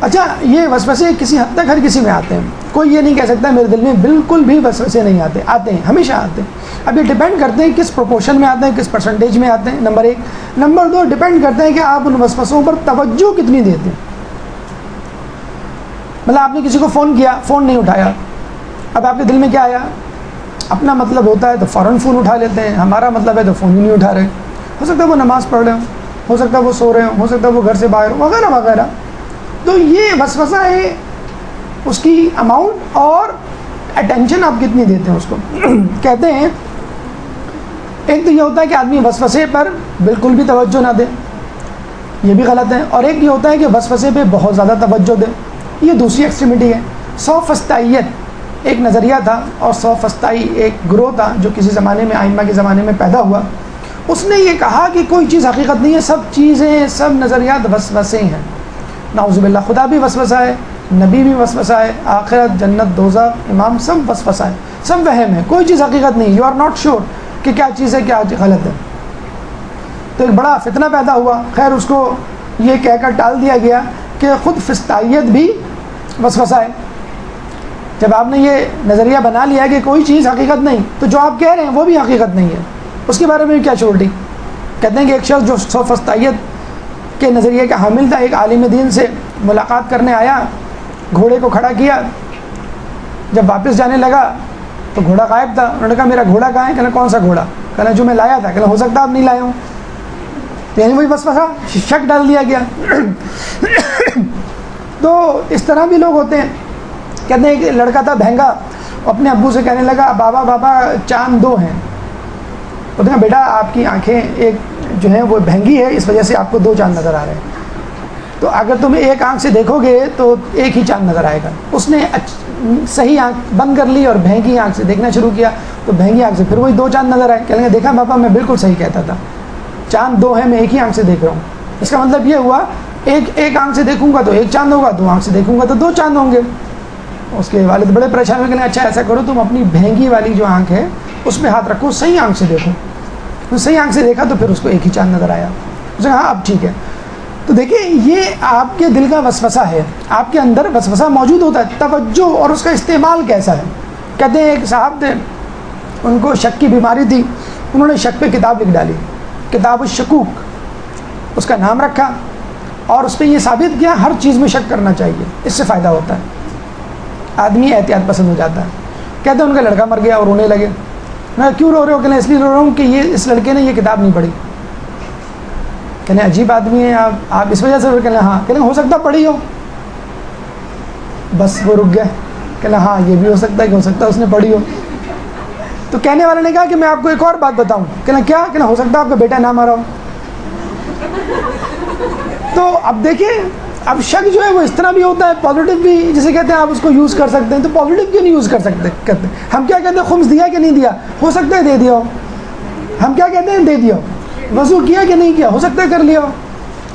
اچھا، یہ وسوسے کسی حد تک ہر کسی میں آتے ہیں، کوئی یہ نہیں کہہ سکتا میرے دل میں بالکل بھی وسوسے نہیں آتے، آتے ہیں، ہمیشہ آتے ہیں۔ اب یہ ڈیپینڈ کرتے ہیں کس پروپورشن میں آتے ہیں، کس پرسنٹیج میں آتے ہیں، نمبر ایک۔ نمبر دو، ڈیپینڈ کرتے ہیں کہ آپ ان وسوسوں پر توجہ کتنی دیتے ہیں۔ مطلب آپ نے کسی کو فون کیا، فون نہیں اٹھایا، اب آپ کے دل میں کیا آیا؟ اپنا مطلب ہوتا ہے تو فوراً فون اٹھا لیتے ہیں، ہمارا مطلب ہے تو فون ہی نہیں اٹھا رہے، ہو سکتا ہے وہ نماز پڑھ رہے ہوں، ہو سکتا ہے وہ سو رہے ہوں، ہو سکتا ہے وہ گھر سے باہر ہوں، وغیرہ وغیرہ۔ تو یہ وسوسہ ہے، اس کی اماؤنٹ اور اٹینشن آپ کتنی دیتے ہیں اس کو۔ کہتے ہیں ایک تو یہ ہوتا ہے کہ آدمی وسوسے پر بالکل بھی توجہ نہ دے، یہ بھی غلط ہے، اور ایک یہ ہوتا ہے کہ وسوسے پہ بہت زیادہ توجہ دے، یہ دوسری ایکسٹریمٹی ہے۔ سوفسطائیت ایک نظریہ تھا، اور سوفسطائی ایک گروہ تھا جو کسی زمانے میں، آئمہ کے زمانے میں پیدا ہوا۔ اس نے یہ کہا کہ کوئی چیز حقیقت نہیں ہے، سب چیزیں، سب نظریات وسوسے ہیں۔ نعوذ باللہ، خدا بھی وسوسہ ہے، نبی بھی وسوسہ ہے، آخرت، جنت، دوزخ، امام، سب وسوسہ ہے، سب وہم ہے، کوئی چیز حقیقت نہیں۔ یو آر ناٹ شیور کہ کیا چیز ہے، کیا غلط ہے۔ تو ایک بڑا فتنہ پیدا ہوا۔ خیر، اس کو یہ کہہ کر ٹال دیا گیا کہ خود فسطائیت بھی وسوسہ ہے۔ جب آپ نے یہ نظریہ بنا لیا کہ کوئی چیز حقیقت نہیں، تو جو آپ کہہ رہے ہیں وہ بھی حقیقت نہیں ہے، اس کے بارے میں کیا شورٹی؟ کہتے ہیں کہ ایک شخص جو سوفسطائیت کے نظریے کا حامل تھا، ایک عالم دین سے ملاقات کرنے آیا، گھوڑے کو کھڑا کیا، جب واپس جانے لگا تو گھوڑا غائب تھا۔ انہوں نے کہا میرا گھوڑا کہاں ہے؟ کہنا کون سا گھوڑا؟ کہنا جو میں لایا تھا۔ کہنا ہو سکتا آپ نہیں لائے ہوں، یعنی وہی وسوسہ، شک ڈال دیا گیا۔ تو اس طرح بھی لوگ ہوتے ہیں۔ کہتے ہیں کہ لڑکا تھا بہنگا، اپنے ابو سے کہنے لگا بابا بابا چاند دو ہیں۔ کہتے ہیں بیٹا آپ کی آنکھیں ایک جو ہیں وہ بہنگی ہے، اس وجہ سے آپ کو دو چاند نظر آ رہے ہیں، تو اگر تم ایک آنکھ سے دیکھو گے تو ایک ہی چاند نظر آئے گا۔ اس نے صحیح آنکھ بند کر لی اور بہنگی آنکھ سے دیکھنا شروع کیا، تو بہنگی آنکھ سے پھر وہی دو چاند نظر آئے۔ کہنے لگا دیکھا پاپا میں بالکل صحیح کہتا تھا، چاند دو ہیں، میں ایک ہی آنکھ سے دیکھ رہا ہوں۔ اس کا مطلب یہ ہوا ایک آنکھ سے دیکھوں گا تو ایک چاند ہوگا، دو آنکھ سے دیکھوں گا تو دو چاند ہوں گے۔ اس کے والد بڑے پریشان ہوئے، کہ اچھا ایسا کرو تم اپنی بہنگی والی جو آنکھ ہے اس میں ہاتھ رکھو، صحیح آنکھ سے دیکھو۔ تو صحیح آنکھ سے دیکھا تو پھر اس کو ایک ہی چاند نظر آیا۔ اس نے کہا ہاں اب ٹھیک ہے۔ تو دیکھیں یہ آپ کے دل کا وسوسہ ہے، آپ کے اندر وسوسہ موجود ہوتا ہے، توجہ اور اس کا استعمال کیسا ہے۔ کہتے ہیں ایک صاحب تھے، ان کو شک کی بیماری تھی، انہوں نے شک پہ کتاب لکھ ڈالی، کتاب الشکوک اس کا نام رکھا، اور اس پہ یہ ثابت کیا ہر چیز میں شک کرنا چاہیے، اس سے فائدہ ہوتا ہے، آدمی احتیاط پسند ہو جاتا ہے۔ کہتے ہیں ان کا لڑکا مر گیا اور رونے لگے۔ میں کیوں رو رہے ہو؟ کہنے اس لیے رو رہا ہوں کہ اس لڑکے نے یہ کتاب نہیں پڑھی۔ کہنے عجیب آدمی ہے آپ اس وجہ سے؟ کہنے ہاں۔ کہنے ہو سکتا پڑھی ہو؟ بس وہ رک گیا۔ کہنا ہاں یہ بھی ہو سکتا ہے کہ ہو سکتا ہے اس نے پڑھی ہو۔ تو کہنے والے نے کہا کہ میں آپ کو ایک اور بات بتاؤں۔ کہنا کیا؟ کہنا ہو سکتا ہے آپ کا بیٹا نہ مرا ہو۔ تو اب دیکھیں، اب شک جو ہے وہ اس طرح بھی ہوتا ہے، پازیٹیو بھی جسے کہتے ہیں آپ اس کو یوز کر سکتے ہیں، تو پازیٹیو کیوں نہیں یوز کر سکتے؟ کہتے ہیں ہم کیا کہتے ہیں، خمس دیا کہ نہیں دیا؟ ہو سکتا ہے دے دیا ہو۔ ہم کیا کہتے ہیں؟ دے دیا ہو۔ وضو کیا کہ نہیں کیا؟ ہو سکتا ہے کر لیا ہو۔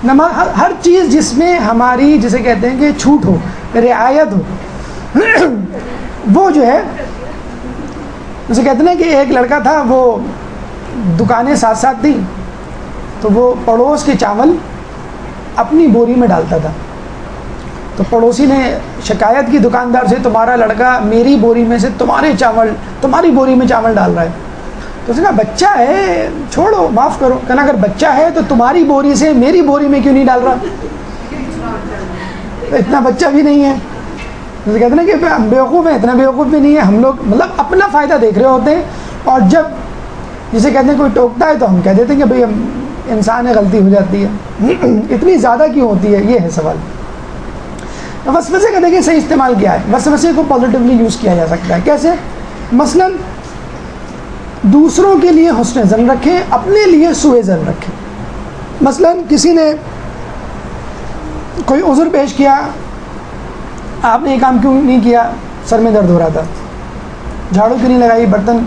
نماز، ہر چیز جس میں ہماری جسے کہتے ہیں کہ چھوٹ ہو، رعایت ہو، وہ جو ہے جسے کہتے ہیں کہ ایک لڑکا تھا، وہ دکانیں ساتھ ساتھ تھیں، تو وہ پڑوس کے چاول اپنی بوری میں ڈالتا تھا۔ تو پڑوسی نے شکایت کی دکاندار سے، تمہارا لڑکا میری بوری میں سے تمہاری بوری میں چاول ڈال رہا ہے۔ تو اس نے کہا بچہ ہے، چھوڑو، معاف کرو۔ کہنا اگر بچہ ہے تو تمہاری بوری سے میری بوری میں کیوں نہیں ڈال رہا؟ اتنا بچہ بھی نہیں ہے۔ جیسے کہتے ہیں کہ بیوقوف ہے، اتنا بیوقوف بھی نہیں ہے۔ ہم لوگ مطلب اپنا فائدہ دیکھ رہے ہوتے ہیں، اور جب جسے کہتے ہیں کوئی ٹوکتا ہے تو ہم کہہ دیتے ہیں کہ بھئی انسان ہے، غلطی ہو جاتی ہے۔ اتنی زیادہ کیوں ہوتی ہے، یہ ہے سوال۔ وسوسے کا دیکھیں صحیح استعمال کیا ہے۔ وسوسے کو پازیٹیولی یوز کیا جا سکتا ہے۔ کیسے؟ مثلا دوسروں کے لیے حسن ظن رکھیں، اپنے لیے سوء ظن رکھیں۔ مثلا کسی نے کوئی عذر پیش کیا، آپ نے یہ کام کیوں نہیں کیا؟ سر میں درد ہو رہا تھا۔ جھاڑو کیوں نہیں لگائی؟ برتن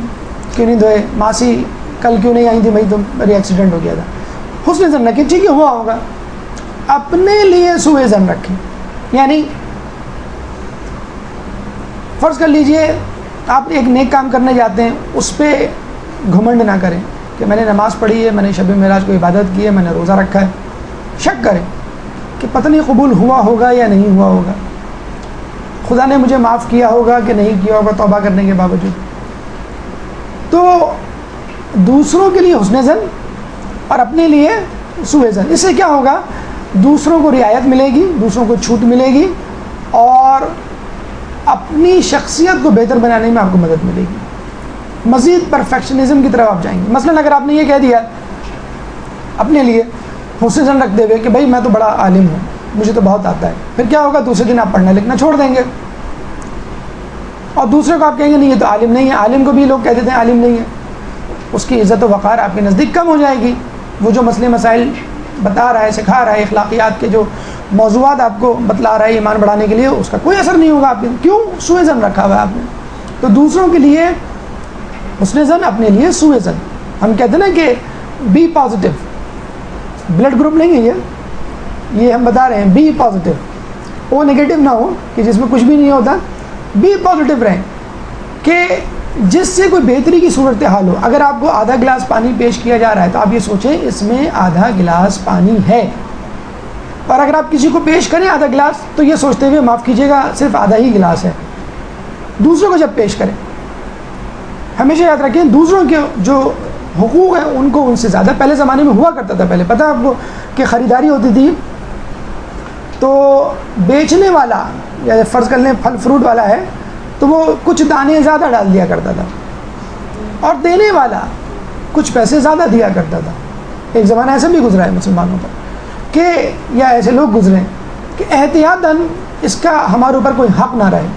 کیوں نہیں دھوئے؟ ماسی کل کیوں نہیں آئی تھی؟ بھائی میری ایکسیڈنٹ ہو گیا تھا۔ حسن ظن رکھیں، ٹھیک ہے ہوا ہوگا۔ اپنے لیے سوء ظن رکھیں، یعنی فرض کر لیجئے آپ ایک نیک کام کرنے جاتے ہیں، اس پہ گھمنڈ نہ کریں کہ میں نے نماز پڑھی ہے، میں نے شب معراج کو عبادت کی ہے، میں نے روزہ رکھا ہے. شک کریں کہ پتہ نہیں قبول ہوا ہوگا یا نہیں ہوا ہوگا، خدا نے مجھے معاف کیا ہوگا کہ نہیں کیا ہوگا توبہ کرنے کے باوجود. تو دوسروں کے لیے حسن ظن اور اپنے لیے سوء ظن. اس سے کیا ہوگا؟ دوسروں کو رعایت ملے گی، دوسروں کو چھوٹ ملے گی، اور اپنی شخصیت کو بہتر بنانے میں آپ کو مدد ملے گی. مزید پرفیکشنزم کی طرف آپ جائیں گے. مثلا اگر آپ نے یہ کہہ دیا اپنے لیے حسن ظن رکھتے ہوئے کہ بھائی میں تو بڑا عالم ہوں، مجھے تو بہت آتا ہے، پھر کیا ہوگا؟ دوسرے دن آپ پڑھنا لکھنا چھوڑ دیں گے، اور دوسرے کو آپ کہیں گے نہیں یہ تو عالم نہیں ہے. عالم کو بھی لوگ کہہ دیتے ہیں عالم نہیں ہے. اس کی عزت و وقار آپ کے نزدیک کم ہو جائے گی. وہ جو مسئلے مسائل بتا رہا ہے، سکھا رہا ہے، اخلاقیات کے جو موضوعات آپ کو بتلا رہا ہے ایمان بڑھانے کے لیے، اس کا کوئی اثر نہیں ہوگا آپ کے. کیوں؟ سوء ظن رکھا ہوا ہے آپ نے. تو دوسروں کے لیے حسن ظن، اپنے لیے سوء ظن. ہم کہتے ہیں نا کہ بی پازیٹیو، بلڈ گروپ نہیں ہے یہ ہم بتا رہے ہیں. بی پازیٹیو، او نگیٹو نہ ہو کہ جس میں کچھ بھی نہیں ہوتا. بی پازیٹیو رہیں کہ جس سے کوئی بہتری کی صورتحال ہو. اگر آپ کو آدھا گلاس پانی پیش کیا جا رہا ہے تو آپ یہ سوچیں اس میں آدھا گلاس پانی ہے، اور اگر آپ کسی کو پیش کریں آدھا گلاس تو یہ سوچتے ہوئے معاف کیجیے گا صرف آدھا ہی گلاس ہے. دوسروں کو جب پیش کریں ہمیشہ یاد رکھیں دوسروں کے جو حقوق ہیں ان کو ان سے زیادہ. پہلے زمانے میں ہوا کرتا تھا، پہلے پتہ آپ کو کہ خریداری ہوتی تھی تو بیچنے والا یا فرض کر لیں پھل فروٹ والا ہے تو وہ کچھ دانے زیادہ ڈال دیا کرتا تھا، اور دینے والا کچھ پیسے زیادہ دیا کرتا تھا. ایک زمانہ ایسا بھی گزرا ہے مسلمانوں پر کہ یا ایسے لوگ گزرے کہ احتیاطاً اس کا ہمارے اوپر کوئی حق نہ رہے.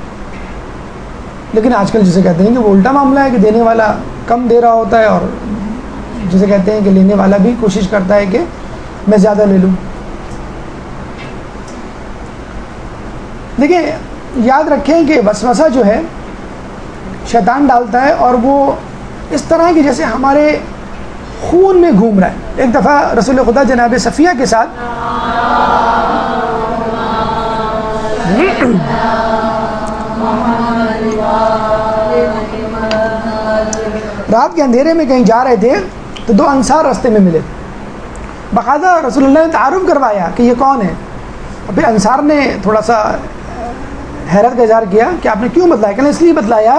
لیکن آج کل جسے کہتے ہیں کہ وہ الٹا معاملہ ہے کہ دینے والا کم دے رہا ہوتا ہے، اور جسے کہتے ہیں کہ لینے والا بھی کوشش کرتا ہے کہ میں زیادہ لے لوں. دیکھیں یاد رکھیں کہ وسوسہ جو ہے شیطان ڈالتا ہے، اور وہ اس طرح کہ جیسے ہمارے خون میں گھوم رہا ہے. ایک دفعہ رسول خدا جناب صفیہ کے ساتھ رات کے اندھیرے میں کہیں جا رہے تھے تو دو انصار راستے میں ملے. باقاعدہ رسول اللہ نے تعارف کروایا کہ یہ کون ہے. ابھی انصار نے تھوڑا سا حیرت کا اظہار کیا کہ آپ نے کیوں بتلایا؟ کہ اس لیے بتلایا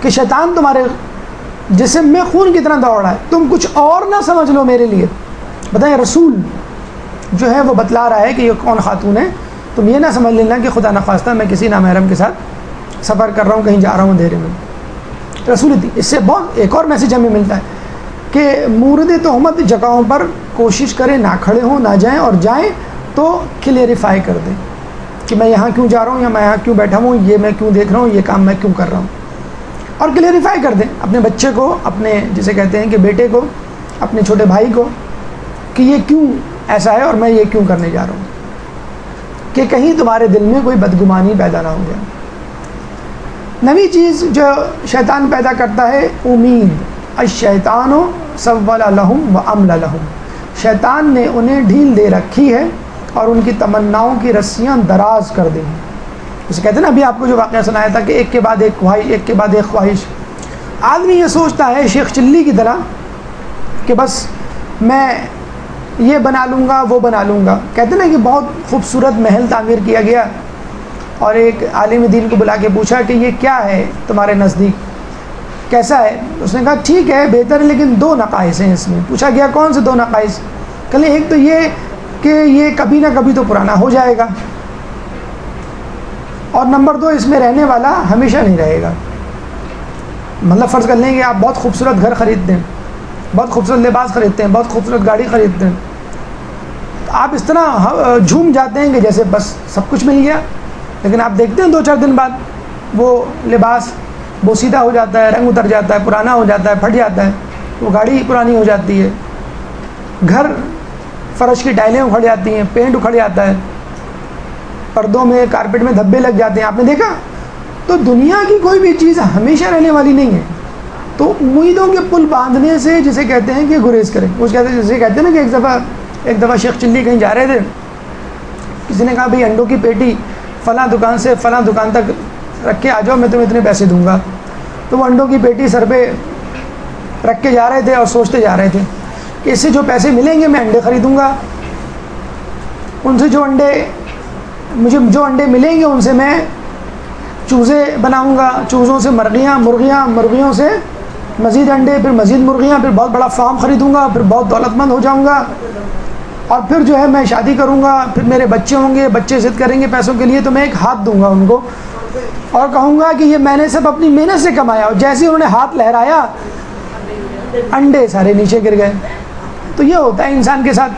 کہ شیطان تمہارے جسم میں خون کی طرح دوڑ رہا ہے، تم کچھ اور نہ سمجھ لو میرے لیے. بتائیں رسول جو ہے وہ بتلا رہا ہے کہ یہ کون خاتون ہے، تم یہ نہ سمجھ لینا کہ خدا نخواستہ میں کسی نامحرم کے ساتھ سفر کر رہا ہوں، کہیں جا رہا ہوں اندھیرے میں. رسول تھی. اس سے بہت ایک اور میسیج ہمیں ملتا ہے کہ مورد تہمت جگہوں پر کوشش کریں نہ کھڑے ہوں، نہ جائیں، اور جائیں تو کلیئریفائی کر دیں کہ میں یہاں کیوں جا رہا ہوں یا میں یہاں کیوں بیٹھا ہوں، یہ میں کیوں دیکھ رہا ہوں، یہ کام میں کیوں کر رہا ہوں. اور کلیئریفائی کر دیں اپنے بچے کو، اپنے جسے کہتے ہیں کہ بیٹے کو، اپنے چھوٹے بھائی کو کہ یہ کیوں ایسا ہے اور میں یہ کیوں کرنے جا رہا ہوں، کہ کہیں تمہارے دل میں کوئی بدگمانی پیدا نہ ہو جائے. نویں چیز جو شیطان پیدا کرتا ہے امید. الشیطان سول لہم و امل لہم. شیطان نے انہیں ڈھیل دے رکھی ہے اور ان کی تمناؤں کی رسیاں دراز کر دی ہیں. اسے کہتے ہیں نا ابھی آپ کو جو واقعہ سنایا تھا کہ ایک کے بعد ایک خواہش، ایک کے بعد ایک خواہش. آدمی یہ سوچتا ہے شیخ چلی کی طرح کہ بس میں یہ بنا لوں گا وہ بنا لوں گا. کہتے ہیں نا کہ بہت خوبصورت محل تعمیر کیا گیا اور ایک عالم دین کو بلا کے پوچھا کہ یہ کیا ہے تمہارے نزدیک، کیسا ہے؟ اس نے کہا ٹھیک ہے بہتر ہے لیکن دو نقائص ہیں اس میں. پوچھا گیا کون سے دو نقائص؟ کہلے ایک تو یہ کہ یہ کبھی نہ کبھی تو پرانا ہو جائے گا، اور نمبر دو اس میں رہنے والا ہمیشہ نہیں رہے گا. مطلب فرض کر لیں کہ آپ بہت خوبصورت گھر خریدتے ہیں، بہت خوبصورت لباس خریدتے ہیں، بہت خوبصورت گاڑی خریدتے ہیں، آپ اس طرح جھوم جاتے ہیں کہ جیسے بس سب کچھ مل گیا. لیکن آپ دیکھتے ہیں 2-4 دن بعد وہ لباس بوسیدہ ہو جاتا ہے، رنگ اتر جاتا ہے، پرانا ہو جاتا ہے، پھٹ جاتا ہے، وہ گاڑی پرانی ہو جاتی ہے، گھر فرش کی ٹائلیں اکھڑ جاتی ہیں، پینٹ اکھڑ جاتا ہے، پردوں میں کارپیٹ میں دھبے لگ جاتے ہیں. آپ نے دیکھا؟ تو دنیا کی کوئی بھی چیز ہمیشہ رہنے والی نہیں ہے. تو امیدوں کے پل باندھنے سے جسے کہتے ہیں کہ گریز کریں. وہ جسے کہتے ہیں نا کہ ایک دفعہ شیخ چلی کہیں جا رہے تھے، کسی نے کہا بھئی انڈوں کی پیٹی فلاں دکان سے فلاں دکان تک رکھ کے آ جاؤ، میں تمہیں اتنے پیسے دوں گا. تو وہ انڈوں کی پیٹی سر پہ رکھ کے جا رہے تھے اور سوچتے جا رہے تھے کہ اس سے جو پیسے ملیں گے میں انڈے خریدوں گا، ان سے جو انڈے ملیں گے ان سے میں چوزے بناؤں گا، چوزوں سے مرغیاں، مرغیوں سے مزید انڈے، پھر مزید مرغیاں، پھر بہت بڑا فارم خریدوں گا، پھر بہت دولت مند ہو جاؤں گا، اور پھر جو ہے میں شادی کروں گا، پھر میرے بچے ہوں گے، بچے ضد کریں گے پیسوں کے لیے تو میں ایک ہاتھ دوں گا ان کو اور کہوں گا کہ یہ میں نے سب اپنی محنت سے کمایا. اور جیسے ہی انہوں نے ہاتھ لہرایا انڈے سارے نیچے گر گئے. تو یہ ہوتا ہے انسان کے ساتھ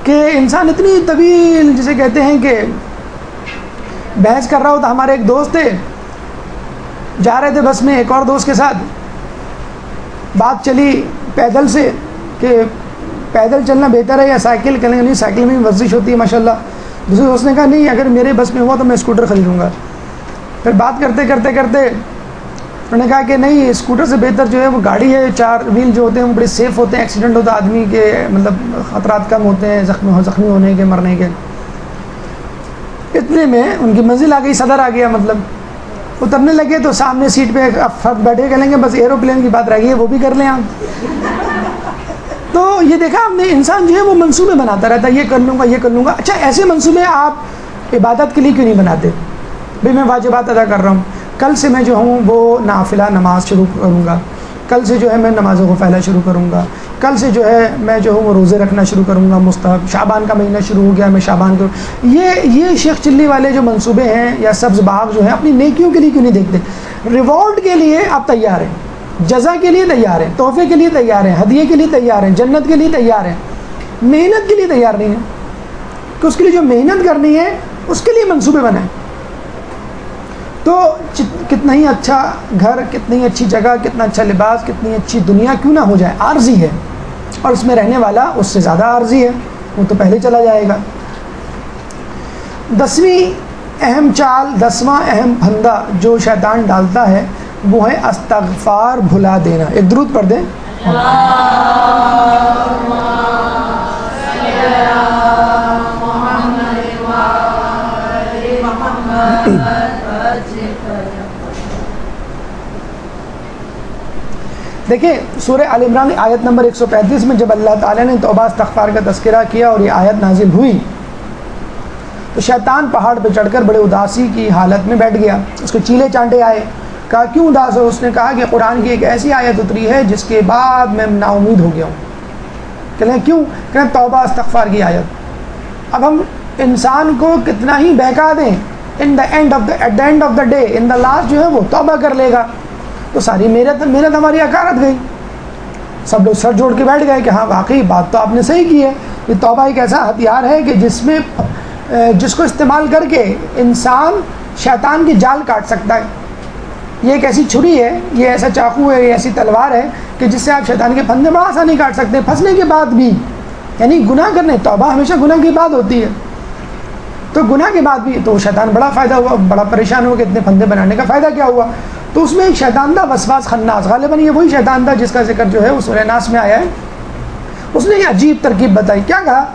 کہ انسان اتنی طویل، جسے کہتے ہیں کہ بحث کر رہا ہوتا. ہمارے ایک دوست تھے، جا رہے تھے بس میں ایک اور دوست کے ساتھ، بات چلی پیدل سے کہ پیدل چلنا بہتر ہے یا سائیکل کریں گے. نہیں، سائیکل میں بھی ورزش ہوتی ہے ماشاء اللہ. دوسرے دوست نے کہا نہیں، اگر میرے بس میں ہوا تو میں اسکوٹر خریدوں گا. پھر بات کرتے انہوں نے کہا کہ نہیں، اسکوٹر سے بہتر جو ہے وہ گاڑی ہے. 4 ویل جو ہوتے ہیں وہ بڑے سیف ہوتے ہیں، ایکسیڈنٹ ہوتا ہے آدمی کے مطلب خطرات کم ہوتے ہیں زخمی ہونے کے، مرنے کے. اتنے میں ان کی منزل آ گئی، صدر آ گیا. مطلب اترنے لگے تو سامنے سیٹ پہ فرد بیٹھے کہیں گے بس ایروپلین کی بات رہ گئی ہے، وہ بھی کر لیں آپ. تو یہ دیکھا ہم نے، انسان جو ہے وہ منصوبے بناتا رہتا ہے، یہ کر لوں گا، یہ کر لوں گا. اچھا، ایسے منصوبے آپ عبادت کے لیے کیوں نہیں بناتے؟ بھئی میں واجبات ادا کر رہا ہوں، کل سے میں جو ہوں وہ نافلہ نماز شروع کروں گا، کل سے جو ہے میں نماز غفیلہ شروع کروں گا، کل سے جو ہے میں جو ہوں وہ روزے رکھنا شروع کروں گا مستحب، شعبان کا مہینہ شروع ہو گیا میں شعبان کروں. یہ شیخ چلی والے جو منصوبے ہیں یا سبز باغ جو ہیں، اپنی نیکیوں کے لیے کیوں نہیں دیکھتے؟ ریوارڈ کے لیے آپ تیار ہیں، جزا کے لیے تیار ہیں، تحفے کے لیے تیار ہیں، ہدیے کے لیے تیار ہیں، جنت کے لیے تیار ہیں، محنت کے لیے تیار نہیں ہیں کہ اس کے لیے جو محنت کرنی ہے اس کے لیے منصوبے بنائیں. تو کتنا ہی اچھا گھر، کتنی اچھی جگہ، کتنا اچھا لباس، کتنی اچھی دنیا کیوں نہ ہو جائے، عارضی ہے، اور اس میں رہنے والا اس سے زیادہ عارضی ہے، وہ تو پہلے چلا جائے گا. 10ویں اہم چال، 10واں اہم پھندا جو شیطان ڈالتا ہے وہ ہے استغفار بھلا دینا. ایک درود پڑھ دیں. دیکھیں سورہ آل عمران آیت نمبر 135 میں جب اللہ تعالیٰ نے توبہ استغفار کا تذکرہ کیا اور یہ آیت نازل ہوئی تو شیطان پہاڑ پہ چڑھ کر بڑے اداسی کی حالت میں بیٹھ گیا. اس کو چیلے چانٹے آئے. کہا کیوں اداس ہو؟ اس نے کہا کہ قرآن کی ایک ایسی آیت اتری ہے جس کے بعد میں نا امید ہو گیا ہوں. کہیں کیوں؟ کہیں توبہ استغفار کی آیت. اب ہم انسان کو کتنا ہی بہکا دیں، at the end of the day, in the last جو ہے وہ توبہ کر لے گا. تو ساری محنت ہماری اکارت گئی. سب لوگ سر جوڑ کے بیٹھ گئے کہ ہاں واقعی بات تو آپ نے صحیح کی ہے. یہ توبہ ایک ایسا ہتھیار ہے کہ جس کو استعمال کر کے انسان شیطان کی جال کاٹ سکتا ہے. یہ ایک ایسی چھری ہے، یہ ایسا چاقو ہے، یہ ایسی تلوار ہے کہ جس سے آپ شیطان کے پھندے بڑا آسانی کاٹ سکتے ہیں، پھنسنے کے بعد بھی. یعنی گناہ کرنے، توبہ ہمیشہ گناہ کے بعد ہوتی ہے، تو گناہ کے بعد بھی تو شیطان بڑا فائدہ ہوا، بڑا پریشان ہوا کہ اتنے پھندے بنانے کا فائدہ کیا ہوا. تو اس میں ایک شیطان تھا وسواس خناس، غالباً یہ وہی شیطان تھا جس کا ذکر جو ہے وہ سورہ ناس میں آیا ہے. اس نے یہ عجیب ترکیب بتائی. کیا کہا؟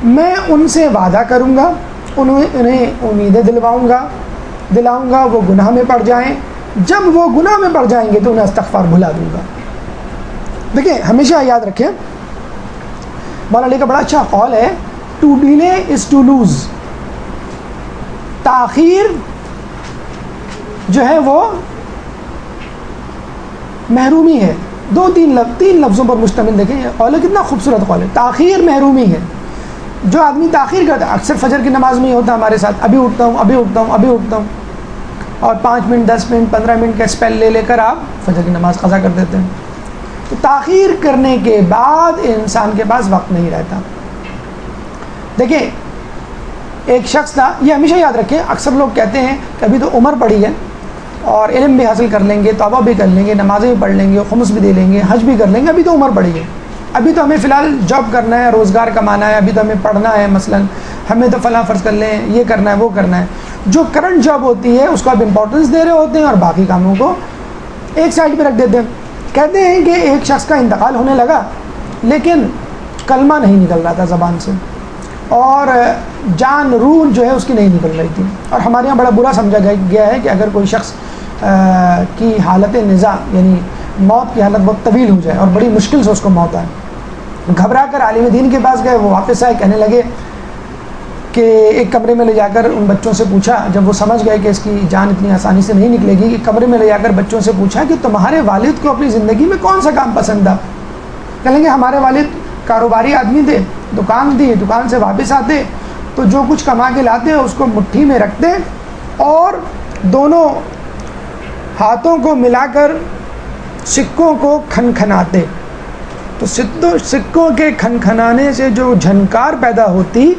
میں ان سے وعدہ کروں گا، انہیں امیدیں دلاؤں گا، وہ گناہ میں پڑ جائیں. جب وہ گناہ میں پڑ جائیں گے تو انہیں استغفار بھلا دوں گا. دیکھیں ہمیشہ یاد رکھیں، مولانا علی کا بڑا اچھا قول ہے، to delay is to lose. تاخیر جو ہے وہ محرومی ہے. تین لفظوں پر مشتمل. دیکھیں یہ قول کتنا خوبصورت قول ہے. تاخیر محرومی ہے. جو آدمی تاخیر کرتا ہے، اکثر فجر کی نماز میں ہی ہوتا ہے ہمارے ساتھ، ابھی اٹھتا ہوں اور 5 منٹ 10 منٹ 15 منٹ کا اسپیل لے کر آپ فجر کی نماز قضا کر دیتے ہیں. تو تاخیر کرنے کے بعد انسان کے پاس وقت نہیں رہتا. دیکھیں ایک شخص تھا، یہ ہمیشہ یاد رکھیں، اکثر لوگ کہتے ہیں کہ ابھی تو عمر پڑی ہے اور علم بھی حاصل کر لیں گے، توبہ بھی کر لیں گے، نمازیں بھی پڑھ لیں گے، خمس بھی دے لیں گے، حج بھی کر لیں گے، ابھی تو عمر پڑی ہے، ابھی تو ہمیں فی الحال جاب کرنا ہے، روزگار کمانا ہے، ابھی تو ہمیں پڑھنا ہے، مثلا ہمیں تو فلاں فرض کر لیں یہ کرنا ہے وہ کرنا ہے. جو کرنٹ جاب ہوتی ہے اس کو آپ امپورٹنس دے رہے ہوتے ہیں اور باقی کاموں کو ایک سائڈ پہ رکھ دیتے ہیں. کہتے ہیں کہ ایک شخص کا انتقال ہونے لگا لیکن کلمہ نہیں نکل رہا تھا زبان سے، اور جان روح جو ہے اس کی نہیں نکل رہی تھی. اور ہمارے یہاں بڑا برا سمجھا گیا ہے کہ اگر کوئی شخص کی حالت نزاع یعنی موت کی حالت بہت طویل ہو جائے اور بڑی مشکل سے اس کو موت آئے, گھبرا کر عالم دین کے پاس گئے, وہ واپس آئے, کہنے لگے کہ ایک کمرے میں لے جا کر ان بچوں سے پوچھا, جب وہ سمجھ گئے کہ اس کی جان اتنی آسانی سے نہیں نکلے گی, کہ کمرے میں لے جا کر بچوں سے پوچھا کہ تمہارے والد کو اپنی زندگی میں کون سا کام پسند تھا؟ کہیں گے ہمارے والد کاروباری آدمی تھے, دکان تھی, دکان سے واپس آتے تو جو کچھ کما کے لاتے اس کو مٹھی میں رکھتے اور دونوں ہاتھوں کو ملا کر سکوں کو کھنکھناتے, تو سکوں کے کھنکھنانے سے جو جھنکار پیدا ہوتی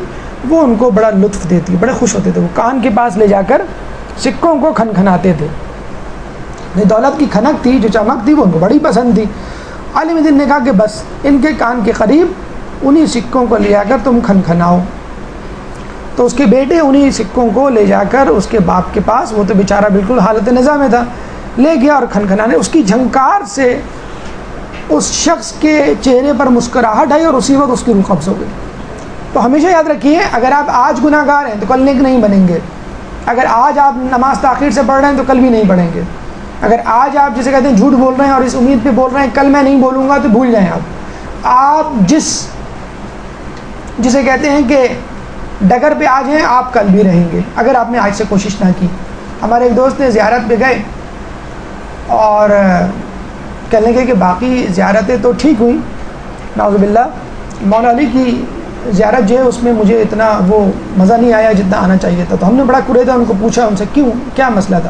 وہ ان کو بڑا لطف دیتی, بڑے خوش ہوتے تھے. وہ کان کے پاس لے جا کر سکوں کو کھنکھناتے تھے. دولت کی کھنک تھی, جو چمک تھی, وہ ان کو بڑی پسند تھی. عالم دین نے کہا کہ بس ان کے کان کے قریب انہی سکوں کو لے جا کر تم کھنکھناؤ. تو اس کے بیٹے انہی سکوں کو لے جا کر اس کے باپ کے پاس, وہ تو بیچارہ بالکل حالت نزاع میں تھا, لے گیا اور کھنکھنانے. اس کی جھنکار سے اس شخص کے چہرے پر مسکراہٹ آئی اور اسی وقت اس کی روح قبض ہو گئی. تو ہمیشہ یاد رکھیے, اگر آپ آج گناہ گار ہیں تو کل نیک نہیں بنیں گے. اگر آج آپ نماز تاخیر سے پڑھ رہے ہیں تو کل بھی نہیں پڑھیں گے. اگر آج آپ جسے کہتے ہیں جھوٹ بول رہے ہیں اور اس امید پہ بول رہے ہیں کل میں نہیں بولوں گا, تو بھول جائیں آپ جسے کہتے ہیں کہ ڈگر پہ آج ہیں, آپ کل بھی رہیں گے اگر آپ نے آج سے کوشش نہ کی. ہمارے ایک دوست نے زیارت پہ گئے اور کہنے لگے کہ باقی زیارتیں تو ٹھیک ہوئیں, نعوذ باللہ مولا علی کی زیارت جو ہے اس میں مجھے اتنا وہ مزہ نہیں آیا جتنا آنا چاہیے تھا. تو ہم نے بڑا کرے تھا, ان کو پوچھا ان سے کیوں, کیا مسئلہ تھا.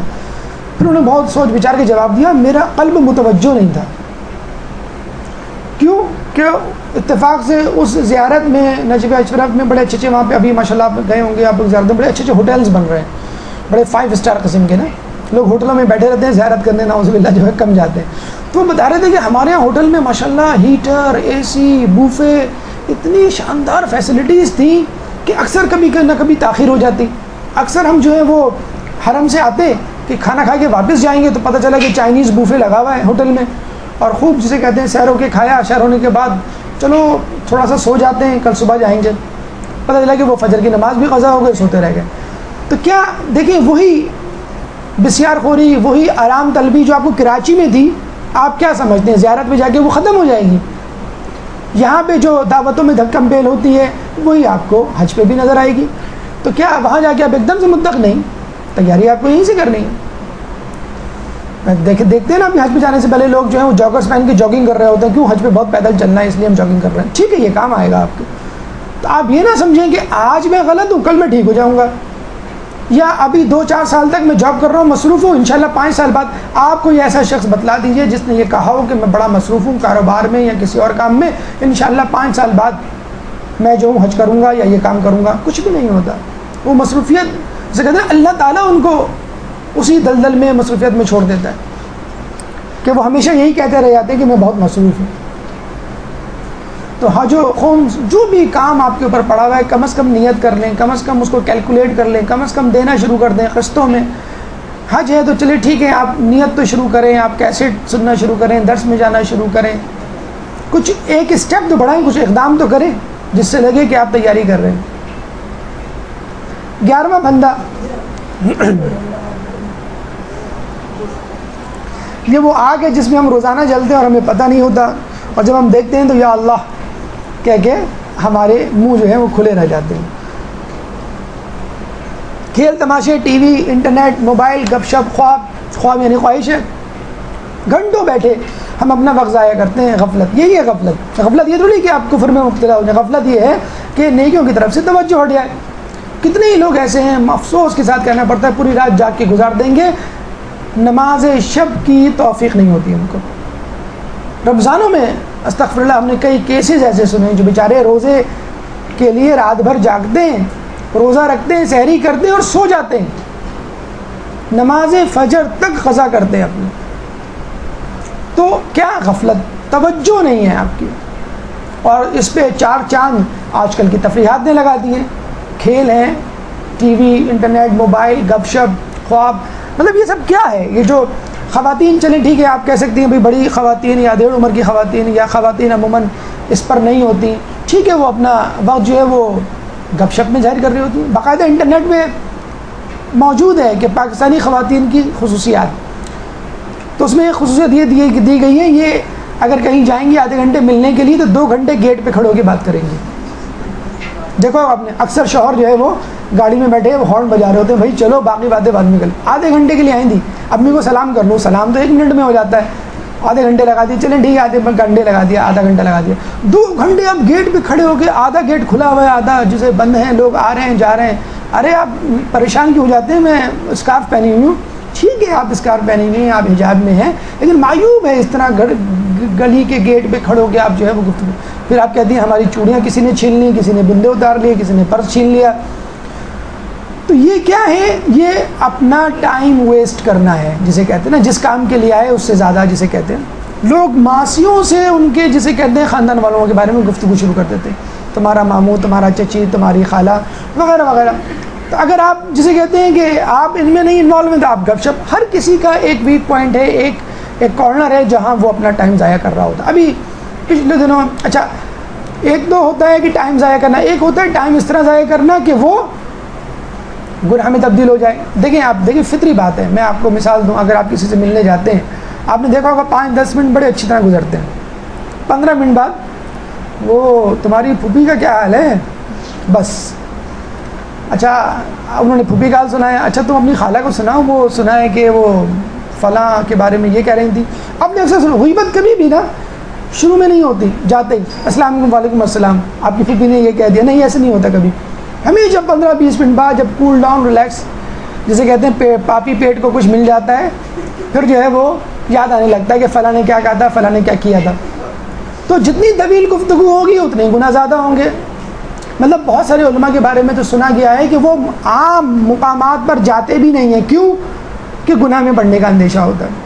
پھر انہوں نے بہت سوچ بچار کے جواب دیا, میرا قلب متوجہ نہیں تھا. کیوں کہ اتفاق سے اس زیارت میں نجف اشرف میں بڑے اچھے وہاں پہ ابھی ماشاءاللہ آپ گئے ہوں گے, آپ زیارت میں بڑے اچھے ہوٹلز بن رہے ہیں, بڑے 5 اسٹار قسم کے نا. لوگ ہوٹلوں میں بیٹھے رہتے ہیں زیارت کرنے, نعوذ باللہ جو ہے کم جاتے ہیں. تو وہ بتا رہے تھے کہ ہمارے یہاں ہوٹل میں ماشاءاللہ ہیٹر, اے سی, بوفے, اتنی شاندار فیسلٹیز تھیں کہ اکثر کبھی نہ کبھی تاخیر ہو جاتی. اکثر ہم جو ہے وہ حرم سے آتے کہ کھانا کھا کے واپس جائیں گے تو پتہ چلا کہ چائنیز بوفے لگا ہوا ہے ہوٹل میں, اور خوب جسے کہتے ہیں سیر ہو کے کھایا, اشار ہونے کے بعد چلو تھوڑا سا سو جاتے ہیں, کل صبح جائیں گے. پتہ چلا کہ وہ فجر کی نماز بھی قضا ہو گئی, سوتے رہ گئے. تو کیا دیکھیں وہی بسیار خوری, وہی آرام طلبی جو آپ کو کراچی میں تھی, آپ کیا سمجھتے ہیں زیارت میں جا کے وہ ختم ہو جائے گی؟ یہاں پہ جو دعوتوں میں دھکم بیل ہوتی ہے وہی آپ کو حج پہ بھی نظر آئے گی. تو کیا وہاں جا کے آپ ایک دم سے مطلق نہیں, تیاری آپ کو یہیں سے کرنی ہے. دیکھتے ہیں نا, اپنے حج پہ جانے سے پہلے لوگ جو ہیں وہ جاگرس پہن کے جاگنگ کر رہے ہوتے ہیں. کیوں؟ حج پہ بہت پیدل چلنا ہے اس لیے ہم جاگنگ کر رہے ہیں. ٹھیک ہے, یہ کام آئے گا آپ کو. تو آپ یہ نہ سمجھیں کہ آج میں غلط ہوں کل میں ٹھیک ہو جاؤں گا, یا ابھی 2-4 سال تک میں جاب کر رہا ہوں, مصروف ہوں, انشاءاللہ 5 سال بعد. آپ کوئی ایسا شخص بتلا دیجئے جس نے یہ کہا ہو کہ میں بڑا مصروف ہوں کاروبار میں یا کسی اور کام میں, انشاءاللہ 5 سال بعد میں جو ہوں حج کروں گا یا یہ کام کروں گا. کچھ بھی نہیں ہوتا. وہ مصروفیت سے کہتے ہیں اللہ تعالیٰ ان کو اسی دلدل میں مصروفیت میں چھوڑ دیتا ہے کہ وہ ہمیشہ یہی کہتے رہ جاتے ہیں کہ میں بہت مصروف ہوں. تو جو بھی کام آپ کے اوپر پڑا ہوا ہے کم از کم نیت کر لیں, کم از کم اس کو کیلکولیٹ کر لیں, کم از کم دینا شروع کر دیں قسطوں میں. حج ہے تو چلے ٹھیک ہے, آپ نیت تو شروع کریں, آپ کیسٹ سننا شروع کریں, درس میں جانا شروع کریں, کچھ ایک اسٹیپ تو بڑھائیں, کچھ اقدام تو کریں جس سے لگے کہ آپ تیاری کر رہے ہیں. 11واں بندہ یہ وہ آگ ہے جس میں ہم روزانہ جلتے ہیں اور ہمیں پتہ نہیں ہوتا, اور جب ہم دیکھتے ہیں تو یا اللہ کہہ کے ہمارے منہ جو ہیں وہ کھلے رہ جاتے ہیں. کھیل تماشے, ٹی وی, انٹرنیٹ, موبائل, گپ شپ, خواب یعنی خواہش ہے, گھنٹوں بیٹھے ہم اپنا وقت ضائع کرتے ہیں. غفلت, یہی ہے غفلت. غفلت یہ تھوڑی کہ آپ کفر میں مبتلا ہو جائیں, غفلت یہ ہے کہ نیکیوں کی طرف سے توجہ ہٹ جائے. کتنے ہی لوگ ایسے ہیں, افسوس کے ساتھ کہنا پڑتا ہے, پوری رات جاگ کے گزار دیں گے, نماز شب کی توفیق نہیں ہوتی ان کو. رمضانوں میں استغفر اللہ ہم نے کئی کیسز ایسے سنے جو بیچارے روزے کے لیے رات بھر جاگتے ہیں, روزہ رکھتے ہیں, سحری کرتے ہیں اور سو جاتے ہیں, نماز فجر تک قضا کرتے ہیں اپنی. تو کیا غفلت, توجہ نہیں ہے آپ کی. اور اس پہ 4 چاند آج کل کی تفریحات نے لگا دی ہیں, کھیل ہیں, ٹی وی, انٹرنیٹ, موبائل, گپ شپ, خواب. مطلب یہ سب کیا ہے؟ یہ جو خواتین, چلیں ٹھیک ہے آپ کہہ سکتی ہیں بھائی بڑی خواتین یا ڈیڑھ عمر کی خواتین یا خواتین عموماً اس پر نہیں ہوتی, ٹھیک ہے, وہ اپنا وقت جو ہے وہ گپ شپ میں ظاہر کر رہی ہوتی ہیں. باقاعدہ انٹرنیٹ میں موجود ہے کہ پاکستانی خواتین کی خصوصیات, تو اس میں ایک خصوصیت یہ دی گئی ہے, یہ اگر کہیں جائیں گی آدھے گھنٹے ملنے کے لیے تو 2 گھنٹے گیٹ پہ کھڑے ہو کے بات کریں گے. دیکھو آپ نے اکثر شوہر جو ہے وہ گاڑی میں بیٹھے وہ ہارن بجا رہے ہوتے ہیں, بھائی چلو باقی باتیں بعد میں کر لیں. آدھے گھنٹے کے لیے آئیں تھی, امی کو سلام کر لو, سلام تو 1 منٹ میں ہو جاتا ہے, آدھے گھنٹے لگا دیے, چلیں ٹھیک ہے آدھے گھنٹے لگا دیا, آدھا گھنٹہ لگا دیا, 2 گھنٹے آپ گیٹ پہ کھڑے ہو کے, آدھا گیٹ کھلا ہوا ہے آدھا جسے بند ہیں, لوگ آ رہے ہیں جا رہے ہیں. ارے آپ پریشان کیوں ہو جاتے ہیں, میں اسکارف پہنی ہوئی ہوں, ٹھیک ہے آپ اسکارف پہنی ہوئی ہیں, آپ حجاب میں ہیں, لیکن معیوب ہے اس طرح گلی کے گیٹ پہ کھڑے ہو کے آپ جو ہے وہ گفتگو. پھر آپ کہتی ہیں ہماری چوڑیاں کسی نے چھین لی, کسی نے بندے اتار لیے, کسی نے پرس چھین لیا. تو یہ کیا ہے, یہ اپنا ٹائم ویسٹ کرنا ہے جسے کہتے ہیں نا, جس کام کے لیے آئے اس سے زیادہ جسے کہتے ہیں. لوگ معاشیوں سے ان کے جسے کہتے ہیں خاندان والوں کے بارے میں گفتگو شروع کر دیتے ہیں, تمہارا ماموں, تمہارا چچی, تمہاری خالہ وغیرہ وغیرہ. تو اگر آپ جسے کہتے ہیں کہ آپ ان میں نہیں انوالو ہیں تو آپ گپ شپ, ہر کسی کا ایک ویک پوائنٹ ہے, ایک کارنر ہے جہاں وہ اپنا ٹائم ضائع کر رہا ہوتا ہے. ابھی پچھلے دنوں, اچھا ایک تو ہوتا ہے کہ ٹائم ضائع کرنا, ایک ہوتا ہے ٹائم اس طرح ضائع کرنا کہ وہ گناہ میں تبدیل ہو جائے. دیکھیں آپ دیکھیں فطری بات ہے, میں آپ کو مثال دوں, اگر آپ کسی سے ملنے جاتے ہیں, آپ نے دیکھا ہوگا 5-10 منٹ بڑے اچھی طرح گزرتے ہیں, 15 منٹ بعد وہ تمہاری پھوپھی کا کیا حال ہے, بس اچھا انہوں نے پھوپھی کا حال سنایا, اچھا تم اپنی خالہ کو سناؤ, وہ سنا ہے کہ وہ فلاں کے بارے میں یہ کہہ رہی تھی. آپ نے اکثر سنا, غیبت کبھی بھی نا شروع میں نہیں ہوتی, جاتے ہی السلام علیکم وعلیکم السلام, آپ کی پھوپھی نے یہ کہہ دیا, نہیں ایسے نہیں ہوتا کبھی. ہمیشہ 15-20 منٹ بعد جب کول ڈاؤن ریلیکس جسے کہتے ہیں پاپی پیٹ کو کچھ مل جاتا ہے, پھر جو ہے وہ یاد آنے لگتا ہے کہ فلاں نے کیا کہا تھا, فلاں نے کیا کیا تھا. تو جتنی طویل گفتگو ہوگی اتنے گناہ زیادہ ہوں گے. مطلب بہت سارے علماء کے بارے میں تو سنا گیا ہے کہ وہ عام مقامات پر جاتے بھی نہیں ہیں, کیوں کہ گناہ میں پڑنے کا اندیشہ ہوتا ہے.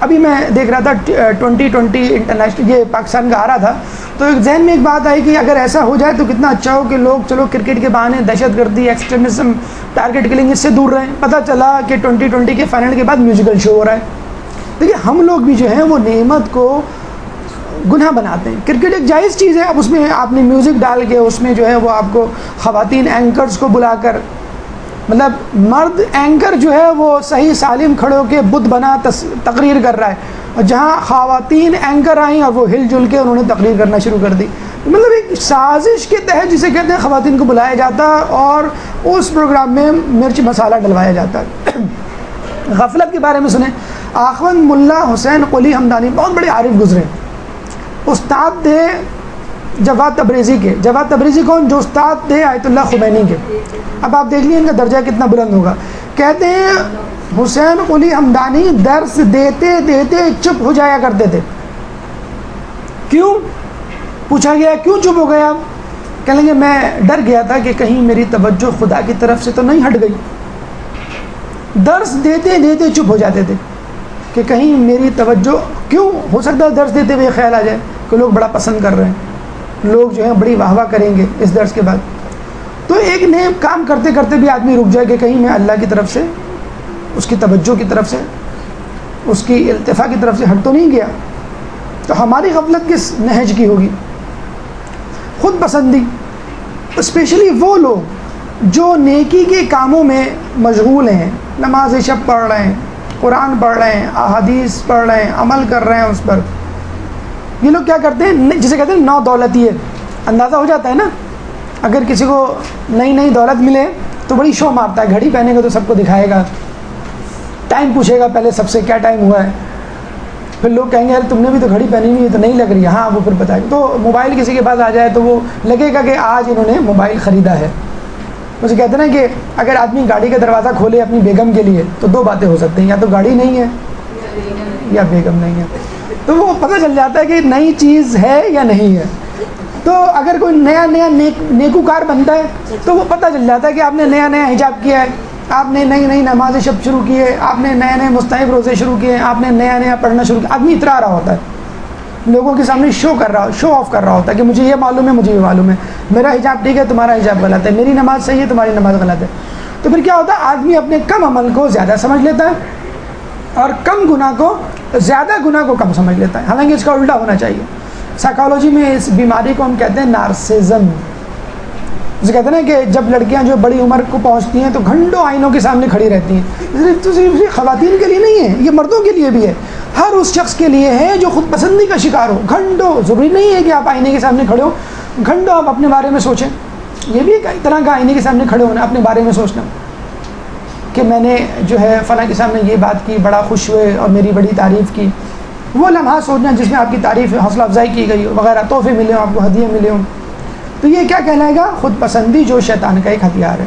ابھی میں دیکھ رہا تھا 2020 انٹرنیشنل یہ پاکستان کا آ رہا تھا, تو ایک ذہن میں ایک بات آئی کہ اگر ایسا ہو جائے تو کتنا اچھا ہو کہ لوگ چلو کرکٹ کے بہانے دہشت گردی, ایکسٹریمزم, ٹارگٹ کلنگ اس سے دور رہیں. پتہ چلا کہ 2020 کے فائنل کے بعد میوزیکل شو ہو رہا ہے. دیکھیے ہم لوگ بھی جو ہیں وہ نعمت کو گناہ بناتے ہیں. کرکٹ ایک جائز چیز ہے, اب اس میں آپ نے میوزک ڈال کے اس میں جو ہے وہ آپ کو خواتین اینکرز کو بلا کر, مطلب مرد اینکر جو ہے وہ صحیح سالم کھڑے ہو کے بت بنا تقریر کر رہا ہے, اور جہاں خواتین اینکر آئیں اور وہ ہل جل کے انہوں نے تقریر کرنا شروع کر دی. مطلب ایک سازش کے تحت جسے کہتے ہیں خواتین کو بلایا جاتا اور اس پروگرام میں مرچ مسالہ ڈلوایا جاتا ہے. غفلت کے بارے میں سنیں, آخوند ملا حسین قلی ہمدانی بہت بڑے عارف گزرے, استاد تھے جواد تبریزی کے. جواد تبریزی کون, جو استاد تھے آیت اللہ خمینی کے. اب آپ دیکھ لیے ان کا درجہ کتنا بلند ہوگا. کہتے ہیں حسین قلی ہمدانی درس دیتے دیتے چپ ہو جایا کرتے تھے. کیوں پوچھا گیا کیوں چپ ہو گیا, کہنے لگے میں ڈر گیا تھا کہ کہیں میری توجہ خدا کی طرف سے تو نہیں ہٹ گئی. درس دیتے دیتے چپ ہو جاتے تھے کہ کہیں میری توجہ, کیوں ہو سکتا ہے درس دیتے ہوئے خیال آ جائے کہ لوگ بڑا پسند کر رہے ہیں, لوگ جو ہیں بڑی واہ واہ کریں گے اس درس کے بعد. تو ایک نئے کام کرتے کرتے بھی آدمی رک جائے کہ کہیں میں اللہ کی طرف سے, اس کی توجہ کی طرف سے, اس کی التفا کی طرف سے ہٹ تو نہیں گیا. تو ہماری غفلت کس نہج کی ہوگی, خود پسندی. اسپیشلی وہ لوگ جو نیکی کے کاموں میں مشغول ہیں, نماز شب پڑھ رہے ہیں, قرآن پڑھ رہے ہیں, احادیث پڑھ رہے ہیں, عمل کر رہے ہیں اس پر. یہ لوگ کیا کرتے ہیں, جسے کہتے ہیں نو دولتی ہے. اندازہ ہو جاتا ہے نا, اگر کسی کو نئی دولت ملے تو بڑی شو مارتا ہے, گھڑی پہنے گا تو سب کو دکھائے گا, ٹائم پوچھے گا پہلے سب سے کیا ٹائم ہوا ہے, پھر لوگ کہیں گے یار تم نے بھی تو گھڑی پہنی ہوئی ہے تو نہیں لگ رہی, ہاں وہ پھر بتائے گا. تو موبائل کسی کے پاس آ جائے تو وہ لگے گا کہ آج انہوں نے موبائل خریدا ہے. مجھے کہتے ہیں نا کہ اگر آدمی گاڑی کا دروازہ کھولے اپنی بیگم کے لیے تو 2 باتیں ہو سکتی ہیں, یا تو گاڑی نہیں ہے یا بیگم نہیں ہے. تو وہ پتہ چل جاتا ہے کہ نئی چیز ہے یا نہیں ہے. تو اگر کوئی نیا نیکوکار بنتا ہے تو وہ پتہ چل جاتا ہے کہ آپ نے نیا حجاب کیا ہے, آپ نے نئی نماز شب شروع کی ہے, آپ نے نئے مستحب روزے شروع کیے ہیں, آپ نے نیا پڑھنا شروع کیا. آدمی اترا رہا ہوتا ہے, لوگوں کے سامنے شو آف کر رہا ہوتا ہے کہ مجھے یہ معلوم ہے, مجھے یہ معلوم ہے, میرا حجاب ٹھیک ہے, تمہارا حجاب غلط ہے, میری نماز صحیح ہے, تمہاری نماز غلط ہے. تو پھر کیا ہوتا ہے, آدمی اپنے کم عمل کو زیادہ سمجھ لیتا ہے اور کم گناہ کو زیادہ, گناہ کو کم سمجھ لیتا ہے. حالانکہ اس کا الٹا ہونا چاہیے. سائیکالوجی میں اس بیماری کو ہم کہتے ہیں نارسزم. جسے کہتے ہیں نا کہ جب لڑکیاں جو بڑی عمر کو پہنچتی ہیں تو گھنٹوں آئینوں کے سامنے کھڑی رہتی ہیں. تو صرف خواتین کے لیے نہیں ہے، یہ مردوں کے لیے بھی ہے. ہر اس شخص کے لیے ہے جو خود پسندی کا شکار ہو. گھنٹوں، ضروری نہیں ہے کہ آپ آئینے کے سامنے کھڑے ہو، گھنٹوں آپ اپنے بارے میں سوچیں. یہ بھی ایک طرح کا آئینے کے سامنے کھڑے ہونا، اپنے بارے میں سوچنا کہ میں نے جو ہے فلاں کے سامنے یہ بات کی، بڑا خوش ہوئے اور میری بڑی تعریف کی. وہ لمحہ سوچنا جس میں آپ کی تعریف حوصلہ افزائی کی گئی ہو وغیرہ، تحفے ملے ہوں، آپ کو ہدیے ملے ہوں. تو یہ کیا کہلائے گا؟ خود پسندی، جو شیطان کا ایک ہتھیار ہے.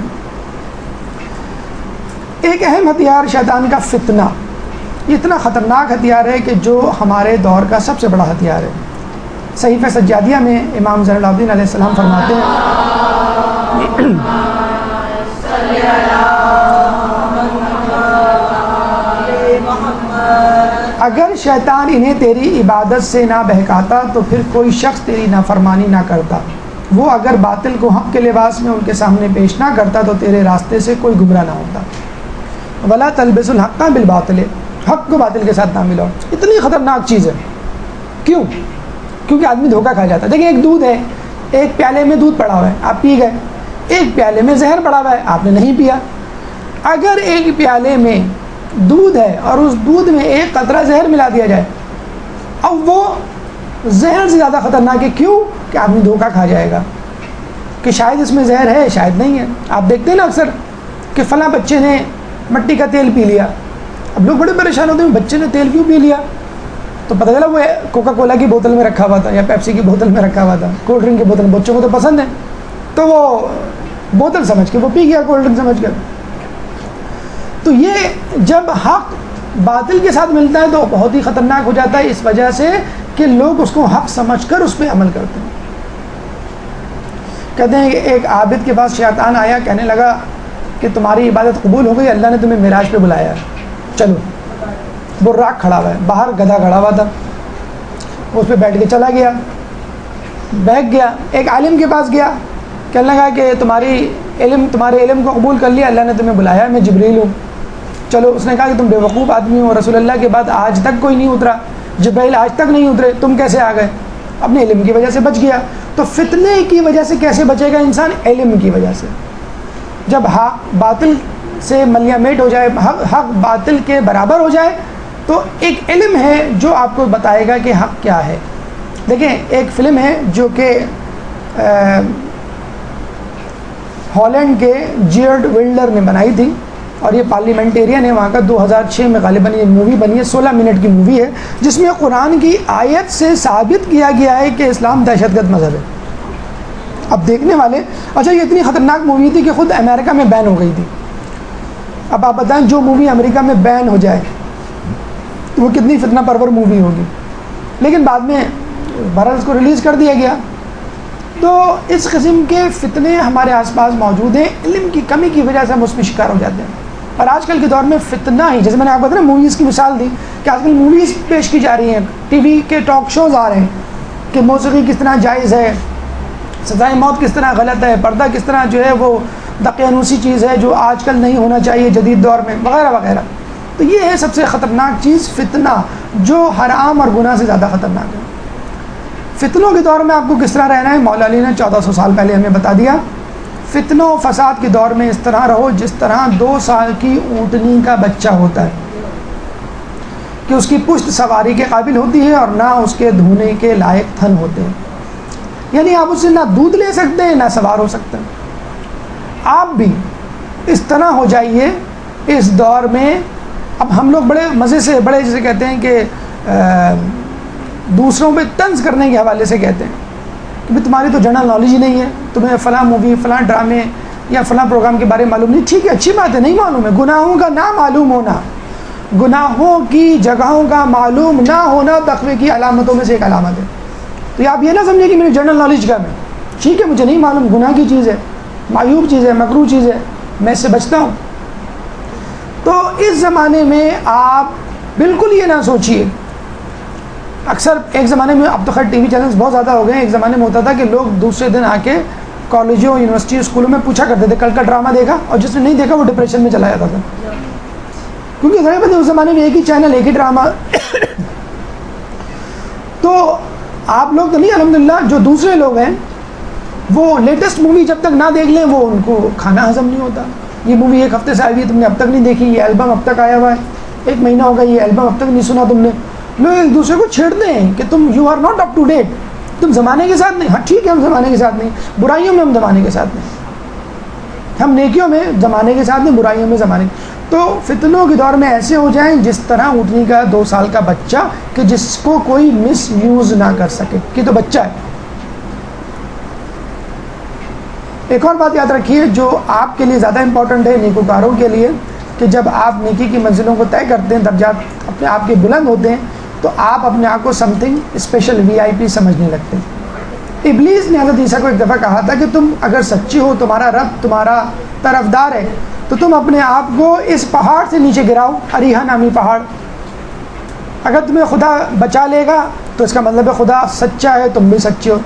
ایک اہم ہتھیار شیطان کا فتنہ. یہ اتنا خطرناک ہتھیار ہے کہ جو ہمارے دور کا سب سے بڑا ہتھیار ہے. صحیفہ سجادیہ میں امام زین العابدین علیہ السلام فرماتے ہیں اگر شیطان انہیں تیری عبادت سے نہ بہکاتا تو پھر کوئی شخص تیری نافرمانی نہ کرتا. وہ اگر باطل کو حق کے لباس میں ان کے سامنے پیش نہ کرتا تو تیرے راستے سے کوئی گمراہ نہ ہوتا. ولا تلبس الحق بالباطل، حق کو باطل کے ساتھ نہ ملاؤ. اتنی خطرناک چیز ہے. کیوں؟ کیونکہ آدمی دھوکہ کھا جاتا ہے. دیکھیں، ایک دودھ ہے، ایک پیالے میں دودھ پڑا ہوا ہے، آپ پی گئے. ایک پیالے میں زہر پڑا ہوا ہے، آپ نے نہیں پیا. اگر ایک پیالے میں دودھ ہے اور اس دودھ میں ایک قطرہ زہر ملا دیا جائے، اب وہ زہر سے زیادہ خطرناک ہے. کیوں؟ کہ آدمی دھوکہ کھا جائے گا کہ شاید اس میں زہر ہے، شاید نہیں ہے. آپ دیکھتے ہیں نا اکثر کہ فلاں بچے نے مٹی کا تیل پی لیا. اب لوگ بڑے پریشان ہوتے ہیں، بچے نے تیل کیوں پی لیا؟ تو پتہ چلا وہ کوکا کولا کی بوتل میں رکھا ہوا تھا یا پیپسی کی بوتل میں رکھا ہوا تھا، کولڈ ڈرنک کی بوتل. بچوں کو تو پسند ہے تو وہ بوتل سمجھ کے وہ پی گیا، کولڈ ڈرنک سمجھ کر. تو یہ جب حق باطل کے ساتھ ملتا ہے تو بہت ہی خطرناک ہو جاتا ہے، اس وجہ سے کہ لوگ اس کو حق سمجھ کر اس پہ عمل کرتے ہیں. کہتے ہیں کہ ایک عابد کے پاس شیطان آیا، کہنے لگا کہ تمہاری عبادت قبول ہو گئی، اللہ نے تمہیں معراج پہ بلایا ہے، چلو. براق کھڑا ہوا ہے، باہر گدھا کھڑا ہوا تھا، اس پہ بیٹھ کے چلا گیا، بیٹھ گیا. ایک عالم کے پاس گیا، کہنے لگا کہ تمہارے علم کو قبول کر لیا، اللہ نے تمہیں بلایا، میں جبریل ہوں، چلو. اس نے کہا کہ تم بے وقوف آدمی ہو، رسول اللہ کے بعد آج تک کوئی نہیں اترا، جبریل آج تک نہیں اترے، تم کیسے آ گئے؟ اپنے علم کی وجہ سے بچ گیا. تو فتنے کی وجہ سے کیسے بچے گا انسان؟ علم کی وجہ سے. جب حق باطل سے ملیہ میٹ ہو جائے، حق باطل کے برابر ہو جائے، تو ایک علم ہے جو آپ کو بتائے گا کہ حق کیا ہے. دیکھیں، ایک فلم ہے جو کہ ہالینڈ کے جیرڈ ولڈر نے بنائی تھی اور یہ پارلیمنٹیرین ہے وہاں کا. 2006 میں غالباً یہ مووی بنی ہے، 16 منٹ کی مووی ہے، جس میں قرآن کی آیت سے ثابت کیا گیا ہے کہ اسلام دہشت گرد مذہب ہے. اب دیکھنے والے، اچھا یہ اتنی خطرناک مووی تھی کہ خود امریکہ میں بین ہو گئی تھی. اب آپ بتائیں جو مووی امریکہ میں بین ہو جائے وہ کتنی فتنہ پرور مووی ہوگی. لیکن بعد میں بہرحال اس کو ریلیز کر دیا گیا. تو اس قسم کے فتنے ہمارے آس پاس موجود ہیں، علم کی کمی کی وجہ سے ہم اس میں شکار ہو جاتے ہیں. اور آج کل کے دور میں فتنہ ہی، جیسے میں نے آپ کو بتایا موویز کی مثال دی کہ آج کل موویز پیش کی جا رہی ہیں، ٹی وی کے ٹاک شوز آ رہے ہیں کہ موسیقی کس طرح جائز ہے، سزائے موت کس طرح غلط ہے، پردہ کس طرح جو ہے وہ دقیانوسی چیز ہے جو آج کل نہیں ہونا چاہیے جدید دور میں، وغیرہ وغیرہ. تو یہ ہے سب سے خطرناک چیز، فتنہ، جو حرام اور گناہ سے زیادہ خطرناک ہے. فتنوں کے دور میں آپ کو کس طرح رہنا ہے؟ مولا علی نے 1400 سال پہلے ہمیں بتا دیا. فتنوں و فساد کے دور میں اس طرح رہو جس طرح 2 سال کی اونٹنی کا بچہ ہوتا ہے کہ اس کی پشت سواری کے قابل ہوتی ہے اور نہ اس کے دھونے کے لائق تھن ہوتے ہیں. یعنی آپ اس سے نہ دودھ لے سکتے ہیں نہ سوار ہو سکتے ہیں. آپ بھی اس طرح ہو جائیے اس دور میں. اب ہم لوگ بڑے مزے سے، بڑے جسے کہتے ہیں کہ دوسروں پہ طنز کرنے کے حوالے سے کہتے ہیں کہ بھئی تمہاری تو جنرل نالج ہی نہیں ہے، تمہیں فلاں مووی، فلاں ڈرامے یا فلاں پروگرام کے بارے میں معلوم نہیں. ٹھیک ہے، اچھی بات ہے، نہیں معلوم ہے. گناہوں کا نہ معلوم ہونا، گناہوں کی جگہوں کا معلوم نہ ہونا تقوی کی علامتوں میں سے ایک علامت ہے. تو آپ یہ نہ سمجھیں کہ میری جنرل نالج کا میں، ٹھیک ہے مجھے نہیں معلوم، گناہ کی چیز ہے، معیوب چیز ہے، مکروہ چیز ہے، میں اس سے بچتا ہوں. تو اس زمانے میں آپ بالکل یہ نہ سوچیے. اکثر ایک زمانے میں، اب تو خیر ٹی وی چینلز بہت زیادہ ہو گئے ہیں، ایک زمانے میں ہوتا تھا کہ لوگ دوسرے دن آ کے کالجوں، یونیورسٹی، اسکولوں میں پوچھا کرتے تھے کل کا ڈرامہ دیکھا، اور جس نے نہیں دیکھا وہ ڈپریشن میں چلا جاتا تھا. کیونکہ غالباً اس زمانے میں ایک ہی چینل، ایک ہی ڈرامہ. تو آپ لوگ تو نہیں، الحمدللہ جو دوسرے لوگ ہیں وہ لیٹسٹ مووی جب تک نہ دیکھ لیں وہ ان کو کھانا ہضم نہیں ہوتا. یہ مووی 1 ہفتے سے آئی ہوئی ہے، تم نے اب تک نہیں دیکھی، یہ البم اب تک آیا ہوا ہے، 1 مہینہ ہو گیا یہ البم اب تک نہیں سنا تم نے. لوگ ایک دوسرے کو چھیڑتے ہیں کہ تم you are not up to date, تم زمانے کے ساتھ نہیں. ہاں ٹھیک ہے، ہم زمانے کے ساتھ نہیں، برائیوں میں ہم زمانے کے ساتھ نہیں، ہم نیکیوں میں زمانے کے ساتھ نہیں، برائیوں میں زمانے. تو فتنوں کے دور میں ایسے ہو جائیں جس طرح اونٹنی کا 2 سال کا بچہ کہ جس کو کوئی مس یوز نہ کر سکے، کہ تو بچہ ہے. ایک اور بات یاد رکھیے جو آپ کے لیے زیادہ امپورٹنٹ ہے نیکوکاروں کے لیے، کہ جب آپ نیکی کی منزلوں کو طے کرتے ہیں، درجات اپنے آپ کے بلند ہوتے ہیں، تو آپ اپنے آپ کو سم تھنگ اسپیشل VIP سمجھنے لگتے ہیں. ابلیس نے حضرت عیسیٰ کو ایک دفعہ کہا تھا کہ تم اگر سچی ہو، تمہارا رب تمہارا طرفدار ہے، تو تم اپنے آپ کو اس پہاڑ سے نیچے گراؤ، اریحا نامی پہاڑ. اگر تمہیں خدا بچا لے گا تو اس کا مطلب ہے خدا سچا ہے، تم بھی سچے ہو.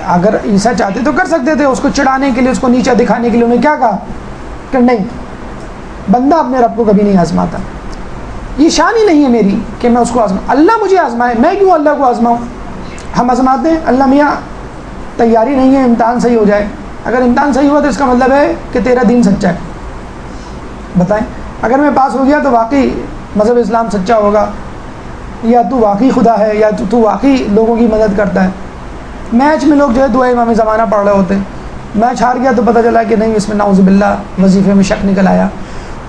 اگر عیسیٰ چاہتے تو کر سکتے تھے، اس کو چڑھانے کے لیے، اس کو نیچا دکھانے کے لیے انہیں کیا کہا کہ نہیں، بندہ اپنے رب کو کبھی نہیں آزماتا. یہ شان ہی نہیں ہے میری کہ میں اس کو آزماؤں، اللہ مجھے آزمائے، میں کیوں اللہ کو آزماؤں. ہم آزماتے ہیں، اللہ میاں تیاری نہیں ہے، امتحان صحیح ہو جائے. اگر امتحان صحیح ہوا تو اس کا مطلب ہے کہ تیرا دین سچا ہے. بتائیں، اگر میں پاس ہو گیا تو واقعی مذہب اسلام سچا ہوگا، یا تو واقعی خدا ہے، یا تو واقعی لوگوں کی مدد کرتا ہے. میچ میں لوگ جو ہے دعائے امام زمانہ پڑھ رہے ہوتے ہیں، میچ ہار گیا تو پتہ چلا کہ نہیں، اس میں نعوذ باللہ وظیفے میں شک نکل آیا.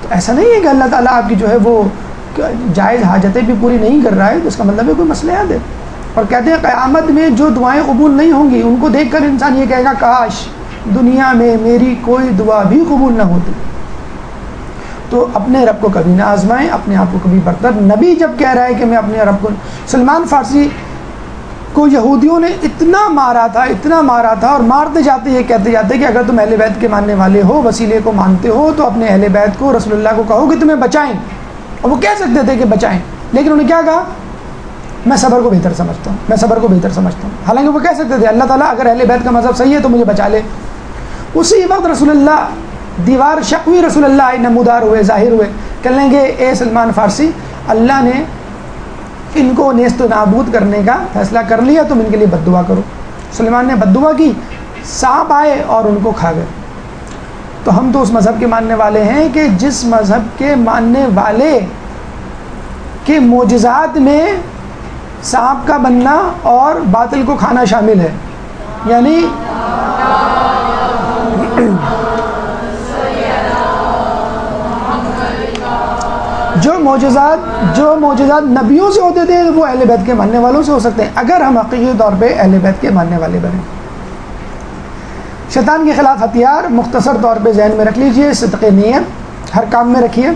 تو ایسا نہیں ہے کہ اللہ تعالیٰ آپ کی جو ہے وہ جائز حاجتیں بھی پوری نہیں کر رہا ہے، تو اس کا مطلب ہے کوئی مسئلہ ہے. اور کہتے ہیں قیامت میں جو دعائیں قبول نہیں ہوں گی ان کو دیکھ کر انسان یہ کہے گا کاش دنیا میں میری کوئی دعا بھی قبول نہ ہوتی. تو اپنے رب کو کبھی نہ آزمائیں، اپنے آپ کو کبھی برتر. نبی جب کہہ رہا ہے کہ میں اپنے رب کو، سلمان فارسی کو یہودیوں نے اتنا مارا تھا اور مارتے جاتے یہ کہتے جاتے کہ اگر تم اہل بیت کے ماننے والے ہو، وسیلے کو مانتے ہو، تو اپنے اہل بیت کو، رسول اللہ کو کہو کہ تمہیں بچائیں. اور وہ کہہ سکتے تھے کہ بچائیں، لیکن انہوں نے کیا کہا، میں صبر کو بہتر سمجھتا ہوں، میں صبر کو بہتر سمجھتا ہوں. حالانکہ وہ کہہ سکتے تھے اللہ تعالیٰ اگر اہل بیت کا مذہب صحیح ہے تو مجھے بچا لے. اسی وقت رسول اللہ دیوار شق ہوئی، رسول اللہ آئے، نمودار ہوئے، ظاہر ہوئے، کہنے لگے اے سلمان فارسی، اللہ نے ان کو نیست و نابود کرنے کا فیصلہ کر لیا، تم ان کے لیے بد دعا کرو. سلمان نے بد دعا کی، سانپ آئے اور ان کو کھا گئے. تو ہم تو اس مذہب کے ماننے والے ہیں کہ جس مذہب کے ماننے والے کے معجزات میں سانپ کا بننا اور باطل کو کھانا شامل ہے. یعنی جو معجزات نبیوں سے ہوتے تھے وہ اہل بیت کے ماننے والوں سے ہو سکتے ہیں، اگر ہم حقیقی طور پہ اہل بیت کے ماننے والے بنیں. شیطان کے خلاف ہتھیار مختصر طور پہ ذہن میں رکھ لیجئے، صدق نیت ہر کام میں رکھیے،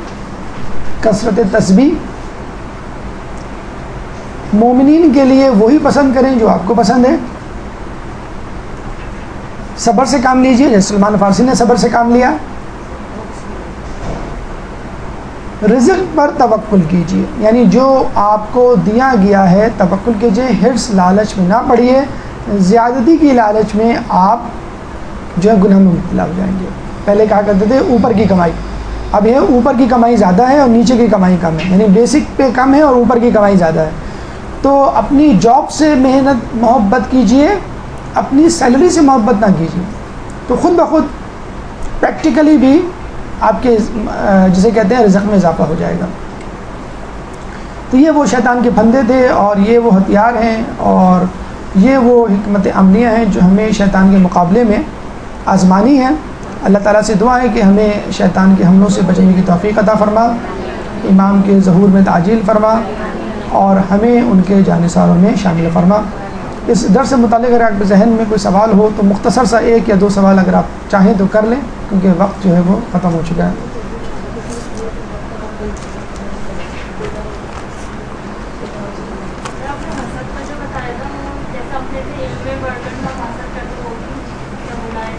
کثرت تسبیح، مومنین کے لیے وہی پسند کریں جو آپ کو پسند ہے، صبر سے کام لیجئے جیسے سلمان فارسی نے صبر سے کام لیا، رزق پر توکل کیجئے، یعنی جو آپ کو دیا گیا ہے توکل کیجئے، حرص لالچ میں نہ پڑیے، زیادتی کی لالچ میں آپ جو ہے گناہ میں مبتلا ہو جائیں گے. پہلے کہا کرتے تھے اوپر کی کمائی، اب یہ اوپر کی کمائی زیادہ ہے اور نیچے کی کمائی کم ہے، یعنی بیسک پہ کم ہے اور اوپر کی کمائی زیادہ ہے. تو اپنی جاب سے محبت کیجئے، اپنی سیلری سے محبت نہ کیجئے، تو خود بخود پریکٹیکلی بھی آپ کے جسے کہتے ہیں رزق میں اضافہ ہو جائے گا. تو یہ وہ شیطان کے پھندے تھے اور یہ وہ ہتھیار ہیں اور یہ وہ حکمت عملیاں ہیں جو ہمیں شیطان کے مقابلے میں آزمانی ہیں. اللہ تعالیٰ سے دعا ہے کہ ہمیں شیطان کے حملوں سے بچنے کی توفیق عطا فرما، امام کے ظہور میں تعجیل فرما اور ہمیں ان کے جانثاروں میں شامل فرما. اس درس سے متعلق اگر آپ کے ذہن میں کوئی سوال ہو تو مختصر سا 1 یا 2 سوال اگر آپ چاہیں تو کر لیں، کیونکہ وقت جو ہے وہ ختم ہو چکا ہے.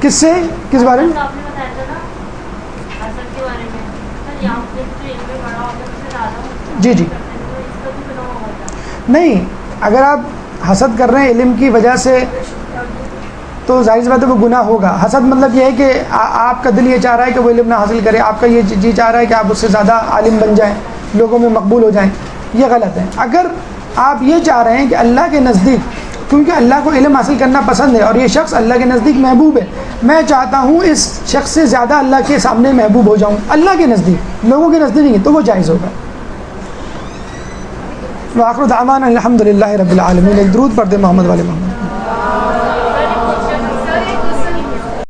کس سے، کس بارے میں؟ جی جی نہیں، اگر آپ حسد کر رہے ہیں علم کی وجہ سے تو ظاہر سی بات ہے وہ گناہ ہوگا. حسد مطلب یہ ہے کہ آپ کا دل یہ چاہ رہا ہے کہ وہ علم نہ حاصل کرے، آپ کا یہ جی چاہ رہا ہے کہ آپ اس سے زیادہ عالم بن جائیں، لوگوں میں مقبول ہو جائیں. یہ غلط ہے. اگر آپ یہ چاہ رہے ہیں کہ اللہ کے نزدیک کیونکہ اللہ کو علم حاصل کرنا پسند ہے اور یہ شخص اللہ کے نزدیک محبوب ہے، میں چاہتا ہوں اس شخص سے زیادہ اللہ کے سامنے محبوب ہو جاؤں، اللہ کے نزدیک، لوگوں کے نزدیک نہیں، تو وہ جائز ہوگا۔ وآخر دعوانا الحمد للہ رب العالمین۔ ایک درود پڑھ دے محمد والے محمد۔